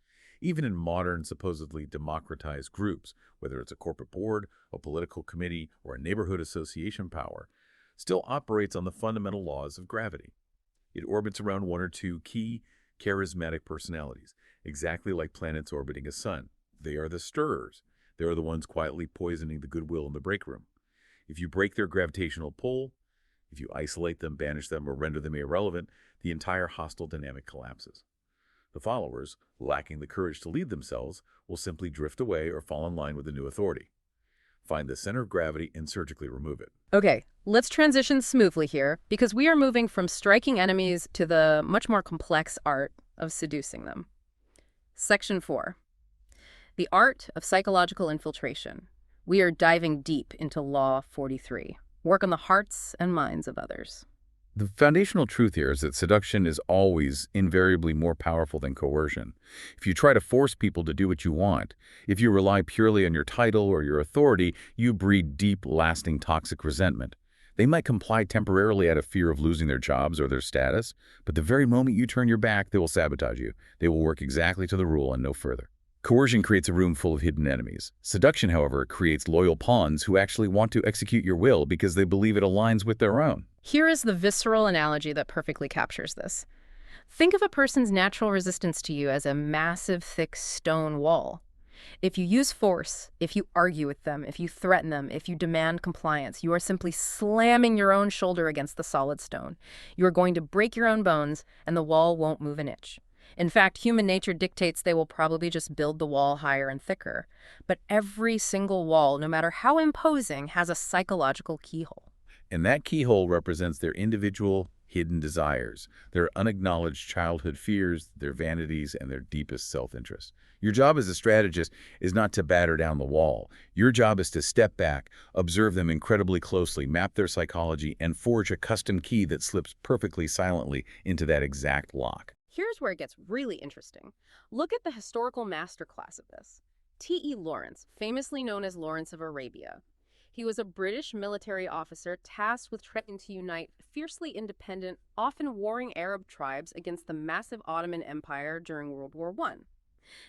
Even in modern, supposedly democratized groups, whether it's a corporate board, a political committee, or a neighborhood association, power still operates on the fundamental laws of gravity. It orbits around one or two key, charismatic personalities, exactly like planets orbiting a sun. They are the stirrers. They are the ones quietly poisoning the goodwill in the break room. If you break their gravitational pull, if you isolate them, banish them, or render them irrelevant, the entire hostile dynamic collapses. The followers, lacking the courage to lead themselves, will simply drift away or fall in line with the new authority. Find the center of gravity and surgically remove it. Okay, let's transition smoothly here, because we are moving from striking enemies to the much more complex art of seducing them. Section 4. The art of psychological infiltration. We are diving deep into Law 43. Work on the hearts and minds of others. The foundational truth here is that seduction is always invariably more powerful than coercion. If you try to force people to do what you want, if you rely purely on your title or your authority, you breed deep, lasting toxic resentment. They might comply temporarily out of fear of losing their jobs or their status, but the very moment you turn your back, they will sabotage you. They will work exactly to the rule and no further. Coercion creates a room full of hidden enemies. Seduction, however, creates loyal pawns who actually want to execute your will because they believe it aligns with their own. Here is the visceral analogy that perfectly captures this. Think of a person's natural resistance to you as a massive, thick stone wall. If you use force, if you argue with them, if you threaten them, if you demand compliance, you are simply slamming your own shoulder against the solid stone. You are going to break your own bones, and the wall won't move an inch. In fact, human nature dictates they will probably just build the wall higher and thicker. But every single wall, no matter how imposing, has a psychological keyhole. And that keyhole represents their individual, hidden desires, their unacknowledged childhood fears, their vanities, and their deepest self-interest. Your job as a strategist is not to batter down the wall. Your job is to step back, observe them incredibly closely, map their psychology, and forge a custom key that slips perfectly silently into that exact lock. Here's where it gets really interesting. Look at the historical masterclass of this. T.E. Lawrence, famously known as Lawrence of Arabia. He was a British military officer tasked with trying to unite fiercely independent, often warring Arab tribes against the massive Ottoman Empire during World War I.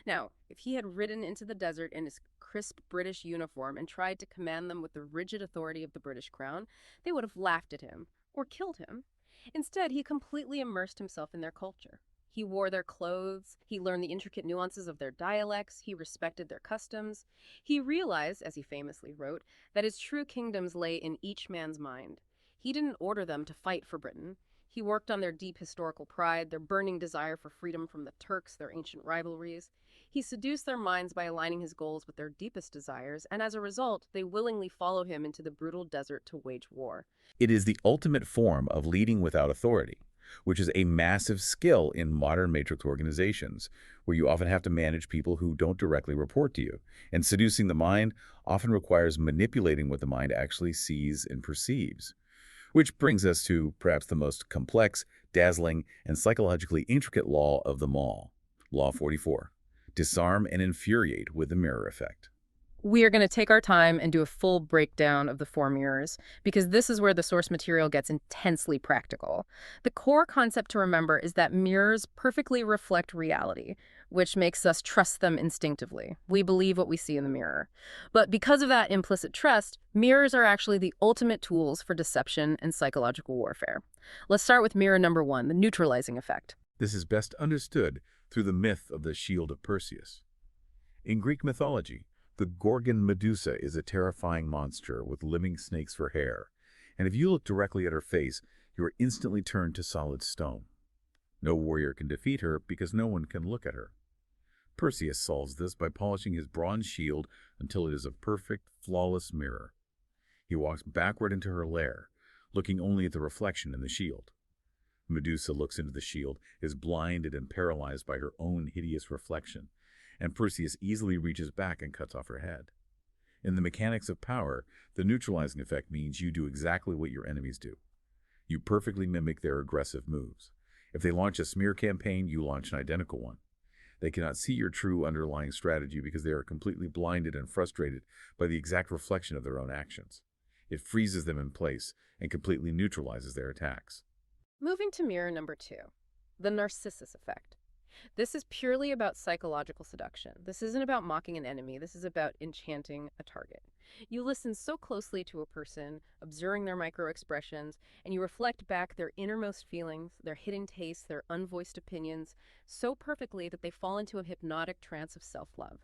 Now, if he had ridden into the desert in his crisp British uniform and tried to command them with the rigid authority of the British crown, they would have laughed at him or killed him. Instead, he completely immersed himself in their culture. He wore their clothes, he learned the intricate nuances of their dialects, he respected their customs. He realized, as he famously wrote, that his true kingdoms lay in each man's mind. He didn't order them to fight for Britain. He worked on their deep historical pride, their burning desire for freedom from the Turks, their ancient rivalries. He seduced their minds by aligning his goals with their deepest desires, and as a result, they willingly follow him into the brutal desert to wage war. It is the ultimate form of leading without authority, which is a massive skill in modern matrix organizations, where you often have to manage people who don't directly report to you. And seducing the mind often requires manipulating what the mind actually sees and perceives. Which brings us to perhaps the most complex, dazzling, and psychologically intricate law of them all. Law 44. Disarm and infuriate with the mirror effect. We are going to take our time and do a full breakdown of the four mirrors, because this is where the source material gets intensely practical. The core concept to remember is that mirrors perfectly reflect reality, which makes us trust them instinctively. We believe what we see in the mirror. But because of that implicit trust, mirrors are actually the ultimate tools for deception and psychological warfare. Let's start with mirror number one, the neutralizing effect. This is best understood through the myth of the shield of Perseus. In Greek mythology, the Gorgon Medusa is a terrifying monster with living snakes for hair, and if you look directly at her face, you are instantly turned to solid stone. No warrior can defeat her because no one can look at her. Perseus solves this by polishing his bronze shield until it is a perfect, flawless mirror. He walks backward into her lair, looking only at the reflection in the shield. Medusa looks into the shield, is blinded and paralyzed by her own hideous reflection, and Perseus easily reaches back and cuts off her head. In the mechanics of power, the neutralizing effect means you do exactly what your enemies do. You perfectly mimic their aggressive moves. If they launch a smear campaign, you launch an identical one. They cannot see your true underlying strategy because they are completely blinded and frustrated by the exact reflection of their own actions. It freezes them in place and completely neutralizes their attacks. Moving to mirror number two, the narcissus effect. This is purely about psychological seduction. This isn't about mocking an enemy. This is about enchanting a target. You listen so closely to a person, observing their micro-expressions, and you reflect back their innermost feelings, their hidden tastes, their unvoiced opinions, so perfectly that they fall into a hypnotic trance of self-love.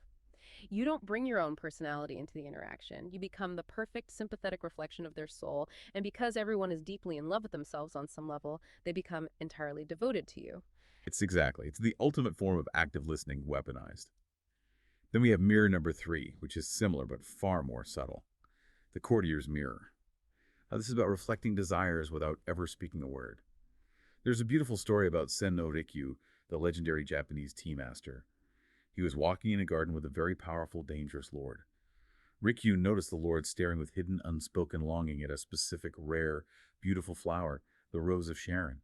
You don't bring your own personality into the interaction. You become the perfect, sympathetic reflection of their soul, and because everyone is deeply in love with themselves on some level, they become entirely devoted to you. It's the ultimate form of active listening weaponized. Then we have mirror number 3, which is similar but far more subtle. The courtier's mirror. This is about reflecting desires without ever speaking a word. There's a beautiful story about Sen no Rikyu, the legendary Japanese tea master. He was walking in a garden with a very powerful, dangerous lord. Rikyu noticed the lord staring with hidden, unspoken longing at a specific, rare, beautiful flower, the rose of Sharon.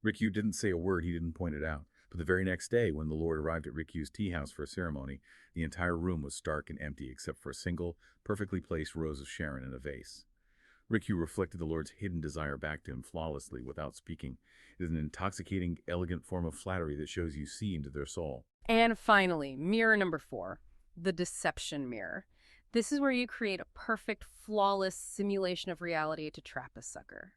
Rikyu didn't say a word, he didn't point it out. But the very next day, when the Lord arrived at Rikyu's tea house for a ceremony, the entire room was stark and empty except for a single, perfectly placed rose of Sharon in a vase. Rikyu reflected the Lord's hidden desire back to him flawlessly without speaking. It is an intoxicating, elegant form of flattery that shows you see into their soul. And finally, mirror number 4, the deception mirror. This is where you create a perfect, flawless simulation of reality to trap a sucker.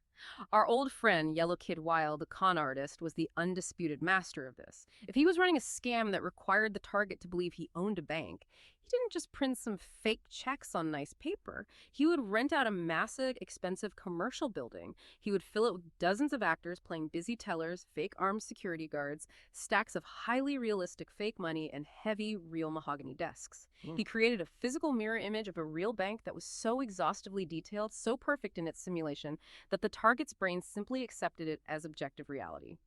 Our old friend, Yellow Kid Wild, the con artist, was the undisputed master of this. If he was running a scam that required the target to believe he owned a bank, He didn't just print some fake checks on nice paper. He would rent out a massive, expensive commercial building. He would fill it with dozens of actors playing busy tellers, fake armed security guards, stacks of highly realistic fake money, and heavy, real mahogany desks. He created a physical mirror image of a real bank that was so exhaustively detailed, so perfect in its simulation, that the target's brain simply accepted it as objective reality.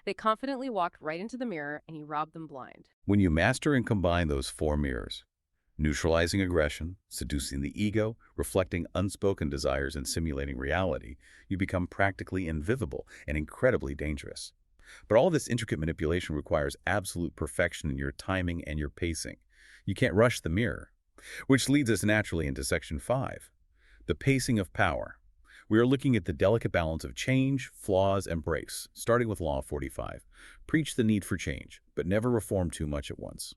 They confidently walked right into the mirror, and he robbed them blind. When you master and combine those four mirrors, neutralizing aggression, seducing the ego, reflecting unspoken desires, and simulating reality, you become practically invisible and incredibly dangerous. But all this intricate manipulation requires absolute perfection in your timing and your pacing. You can't rush the mirror. Which leads us naturally into Section 5, the pacing of power. We are looking at the delicate balance of change, flaws, and breaks, starting with Law 45. Preach the need for change, but never reform too much at once.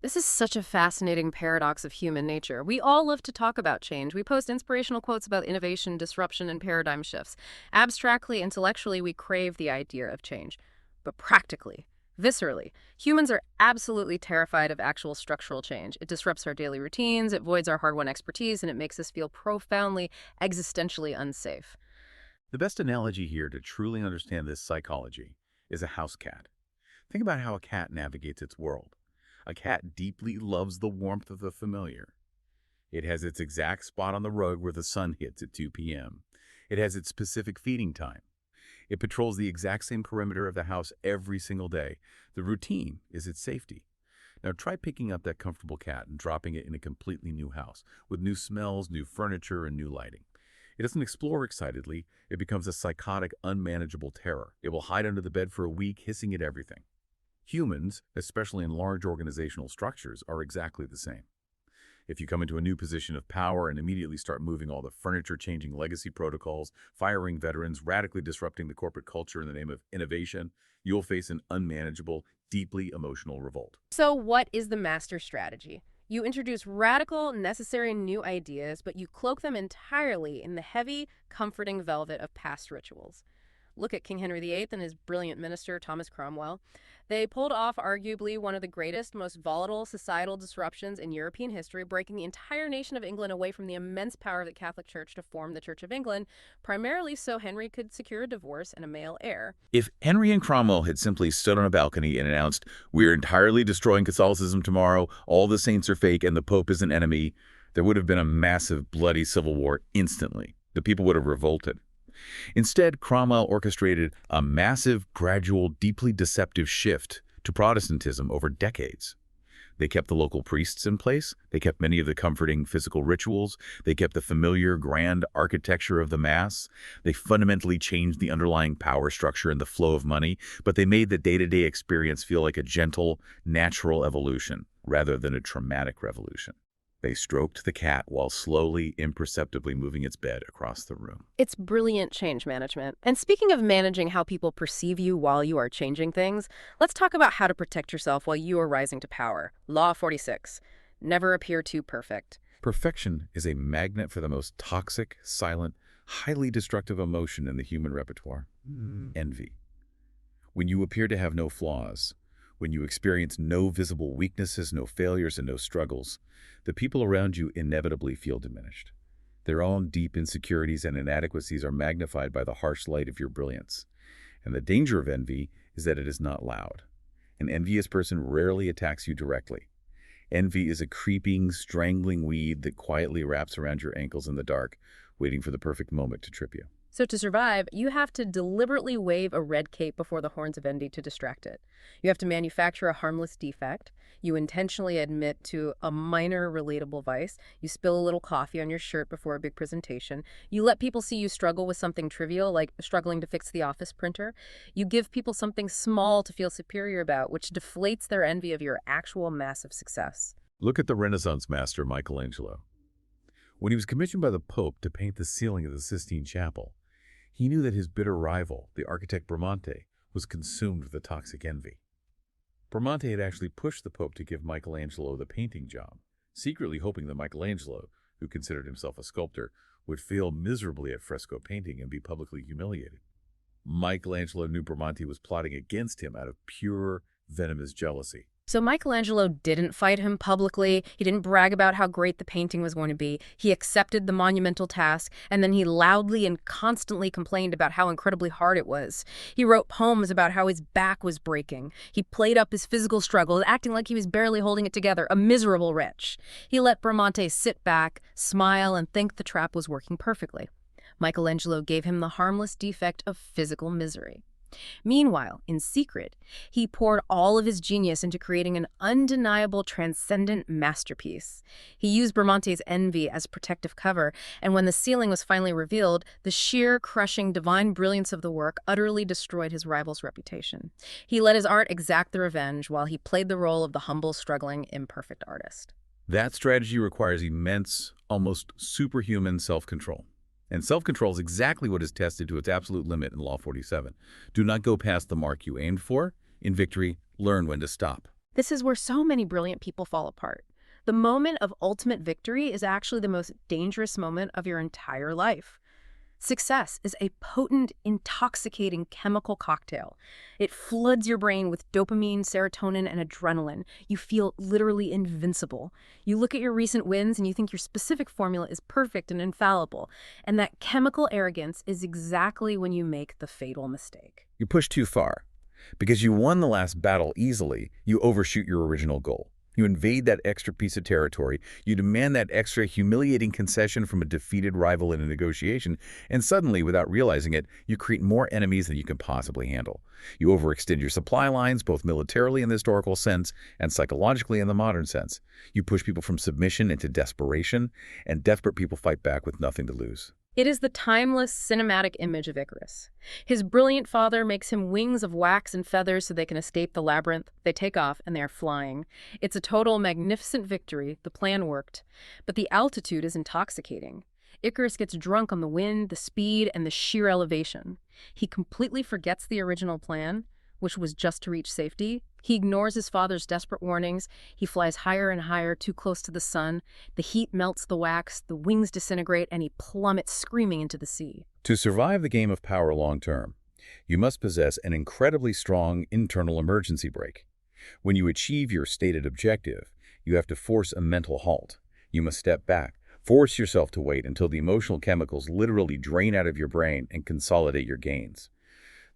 This is such a fascinating paradox of human nature. We all love to talk about change. We post inspirational quotes about innovation, disruption, and paradigm shifts. Abstractly, intellectually, we crave the idea of change. But practically, viscerally, humans are absolutely terrified of actual structural change. It disrupts our daily routines, it voids our hard-won expertise, and it makes us feel profoundly, existentially unsafe. The best analogy here to truly understand this psychology is a house cat. Think about how a cat navigates its world. A cat deeply loves the warmth of the familiar. It has its exact spot on the rug where the sun hits at 2 p.m. It has its specific feeding time. It patrols the exact same perimeter of the house every single day. The routine is its safety. Now try picking up that comfortable cat and dropping it in a completely new house with new smells, new furniture, and new lighting. It doesn't explore excitedly. It becomes a psychotic, unmanageable terror. It will hide under the bed for a week, hissing at everything. Humans, especially in large organizational structures, are exactly the same. If you come into a new position of power and immediately start moving all the furniture, changing legacy protocols, firing veterans, radically disrupting the corporate culture in the name of innovation, you'll face an unmanageable, deeply emotional revolt. So, what is the master strategy? You introduce radical, necessary new ideas, but you cloak them entirely in the heavy, comforting velvet of past rituals. Look at King Henry VIII and his brilliant minister, Thomas Cromwell. They pulled off arguably one of the greatest, most volatile societal disruptions in European history, breaking the entire nation of England away from the immense power of the Catholic Church to form the Church of England, primarily so Henry could secure a divorce and a male heir. If Henry and Cromwell had simply stood on a balcony and announced, "We're entirely destroying Catholicism tomorrow, all the saints are fake, and the Pope is an enemy," there would have been a massive, bloody civil war instantly. The people would have revolted. Instead, Cromwell orchestrated a massive, gradual, deeply deceptive shift to Protestantism over decades. They kept the local priests in place. They kept many of the comforting physical rituals. They kept the familiar, grand architecture of the Mass. They fundamentally changed the underlying power structure and the flow of money, but they made the day-to-day experience feel like a gentle, natural evolution rather than a traumatic revolution. They stroked the cat while slowly, imperceptibly moving its bed across the room. It's brilliant change management. And speaking of managing how people perceive you while you are changing things, let's talk about how to protect yourself while you are rising to power. Law 46. Never appear too perfect. Perfection is a magnet for the most toxic, silent, highly destructive emotion in the human repertoire, envy. When you appear to have no flaws, when you experience no visible weaknesses, no failures, and no struggles, the people around you inevitably feel diminished. Their own deep insecurities and inadequacies are magnified by the harsh light of your brilliance. And the danger of envy is that it is not loud. An envious person rarely attacks you directly. Envy is a creeping, strangling weed that quietly wraps around your ankles in the dark, waiting for the perfect moment to trip you. So to survive, you have to deliberately wave a red cape before the horns of envy to distract it. You have to manufacture a harmless defect. You intentionally admit to a minor relatable vice. You spill a little coffee on your shirt before a big presentation. You let people see you struggle with something trivial, like struggling to fix the office printer. You give people something small to feel superior about, which deflates their envy of your actual massive success. Look at the Renaissance master Michelangelo. When he was commissioned by the Pope to paint the ceiling of the Sistine Chapel, he knew that his bitter rival, the architect Bramante, was consumed with a toxic envy. Bramante had actually pushed the Pope to give Michelangelo the painting job, secretly hoping that Michelangelo, who considered himself a sculptor, would fail miserably at fresco painting and be publicly humiliated. Michelangelo knew Bramante was plotting against him out of pure, venomous jealousy. So Michelangelo didn't fight him publicly. He didn't brag about how great the painting was going to be. He accepted the monumental task, and then he loudly and constantly complained about how incredibly hard it was. He wrote poems about how his back was breaking. He played up his physical struggles, acting like he was barely holding it together, a miserable wretch. He let Bramante sit back, smile, and think the trap was working perfectly. Michelangelo gave him the harmless defect of physical misery. Meanwhile, in secret, he poured all of his genius into creating an undeniable, transcendent masterpiece. He used Bramante's envy as protective cover, and when the ceiling was finally revealed, the sheer, crushing, divine brilliance of the work utterly destroyed his rival's reputation. He let his art exact the revenge while he played the role of the humble, struggling, imperfect artist. That strategy requires immense, almost superhuman self-control. And self-control is exactly what is tested to its absolute limit in Law 47. Do not go past the mark you aimed for. In victory, learn when to stop. This is where so many brilliant people fall apart. The moment of ultimate victory is actually the most dangerous moment of your entire life. Success is a potent, intoxicating chemical cocktail. It floods your brain with dopamine, serotonin, and adrenaline. You feel literally invincible. You look at your recent wins and you think your specific formula is perfect and infallible. And that chemical arrogance is exactly when you make the fatal mistake. You push too far. Because you won the last battle easily, you overshoot your original goal. You invade that extra piece of territory, you demand that extra humiliating concession from a defeated rival in a negotiation, and suddenly, without realizing it, you create more enemies than you can possibly handle. You overextend your supply lines, both militarily in the historical sense and psychologically in the modern sense. You push people from submission into desperation, and desperate people fight back with nothing to lose. It is the timeless cinematic image of Icarus. His brilliant father makes him wings of wax and feathers so they can escape the labyrinth. They take off and they are flying. It's a total magnificent victory. The plan worked. But the altitude is intoxicating. Icarus gets drunk on the wind, the speed, and the sheer elevation. He completely forgets the original plan, which was just to reach safety. He ignores his father's desperate warnings. He flies higher and higher, too close to the sun. The heat melts the wax, the wings disintegrate, and he plummets screaming into the sea. To survive the game of power long term, you must possess an incredibly strong internal emergency brake. When you achieve your stated objective, you have to force a mental halt. You must step back, force yourself to wait until the emotional chemicals literally drain out of your brain and consolidate your gains.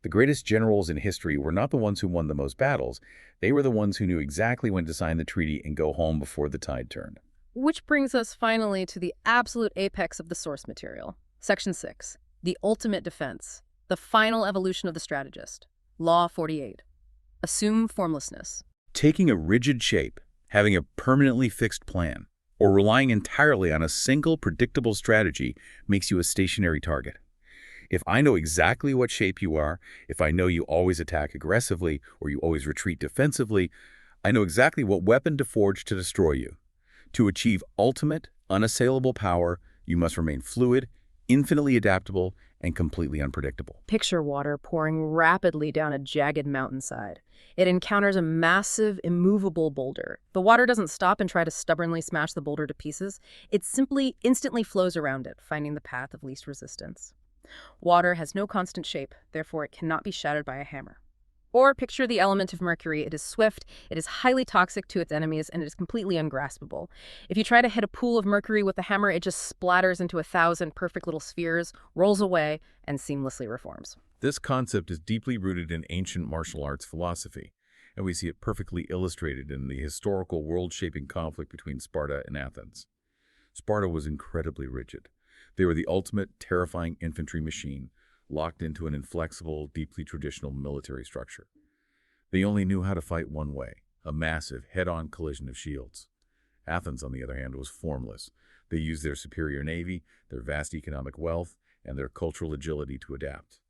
The greatest generals in history were not the ones who won the most battles. They were the ones who knew exactly when to sign the treaty and go home before the tide turned. Which brings us finally to the absolute apex of the source material. Section 6. The ultimate defense. The final evolution of the strategist. Law 48. Assume formlessness. Taking a rigid shape, having a permanently fixed plan, or relying entirely on a single predictable strategy makes you a stationary target. If I know exactly what shape you are, if I know you always attack aggressively or you always retreat defensively, I know exactly what weapon to forge to destroy you. To achieve ultimate, unassailable power, you must remain fluid, infinitely adaptable, and completely unpredictable. Picture water pouring rapidly down a jagged mountainside. It encounters a massive, immovable boulder. The water doesn't stop and try to stubbornly smash the boulder to pieces. It simply instantly flows around it, finding the path of least resistance. Water has no constant shape, therefore it cannot be shattered by a hammer. Or picture the element of mercury. It is swift, it is highly toxic to its enemies, and it is completely ungraspable. If you try to hit a pool of mercury with a hammer, it just splatters into 1,000 perfect little spheres, rolls away, and seamlessly reforms. This concept is deeply rooted in ancient martial arts philosophy, and we see it perfectly illustrated in the historical world-shaping conflict between Sparta and Athens. Sparta was incredibly rigid. They were the ultimate, terrifying infantry machine, locked into an inflexible, deeply traditional military structure. They only knew how to fight one way, a massive, head-on collision of shields. Athens, on the other hand, was formless. They used their superior navy, their vast economic wealth, and their cultural agility to adapt.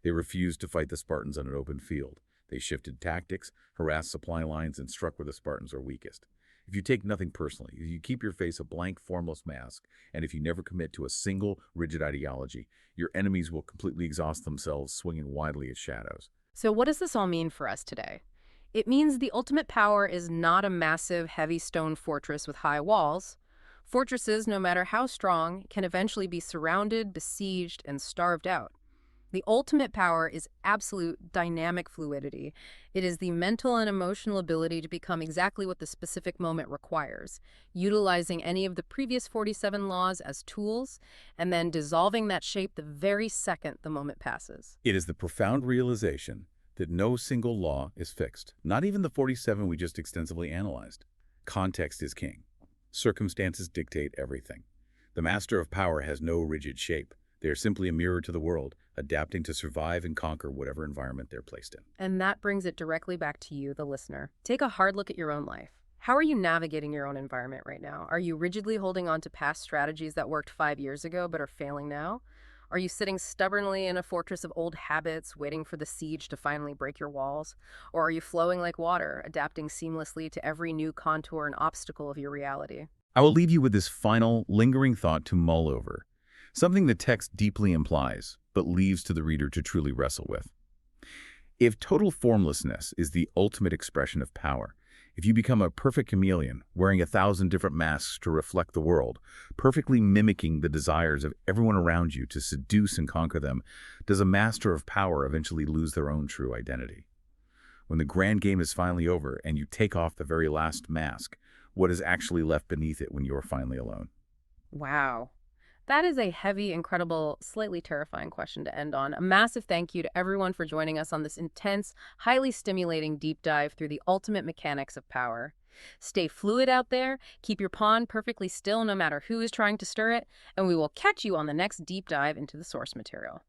They refused to fight the Spartans on an open field. They shifted tactics, harassed supply lines, and struck where the Spartans are weakest. If you take nothing personally, if you keep your face a blank, formless mask, and if you never commit to a single, rigid ideology, your enemies will completely exhaust themselves, swinging widely as shadows. So what does this all mean for us today? It means the ultimate power is not a massive, heavy stone fortress with high walls. Fortresses, no matter how strong, can eventually be surrounded, besieged, and starved out. The ultimate power is absolute dynamic fluidity. It is the mental and emotional ability to become exactly what the specific moment requires, utilizing any of the previous 47 laws as tools, and then dissolving that shape the very second the moment passes. It is the profound realization that no single law is fixed, not even the 47 we just extensively analyzed. Context is king. Circumstances dictate everything. The master of power has no rigid shape. They are simply a mirror to the world, adapting to survive and conquer whatever environment they're placed in. And that brings it directly back to you, the listener. Take a hard look at your own life. How are you navigating your own environment right now? Are you rigidly holding on to past strategies that worked 5 years ago but are failing now? Are you sitting stubbornly in a fortress of old habits, waiting for the siege to finally break your walls? Or are you flowing like water, adapting seamlessly to every new contour and obstacle of your reality? I will leave you with this final, lingering thought to mull over, something the text deeply implies, but leaves to the reader to truly wrestle with. If total formlessness is the ultimate expression of power, if you become a perfect chameleon, wearing 1,000 different masks to reflect the world, perfectly mimicking the desires of everyone around you to seduce and conquer them, does a master of power eventually lose their own true identity? When the grand game is finally over and you take off the very last mask, what is actually left beneath it when you are finally alone? Wow. That is a heavy, incredible, slightly terrifying question to end on. A massive thank you to everyone for joining us on this intense, highly stimulating deep dive through the ultimate mechanics of power. Stay fluid out there, keep your pond perfectly still no matter who is trying to stir it, and we will catch you on the next deep dive into the source material.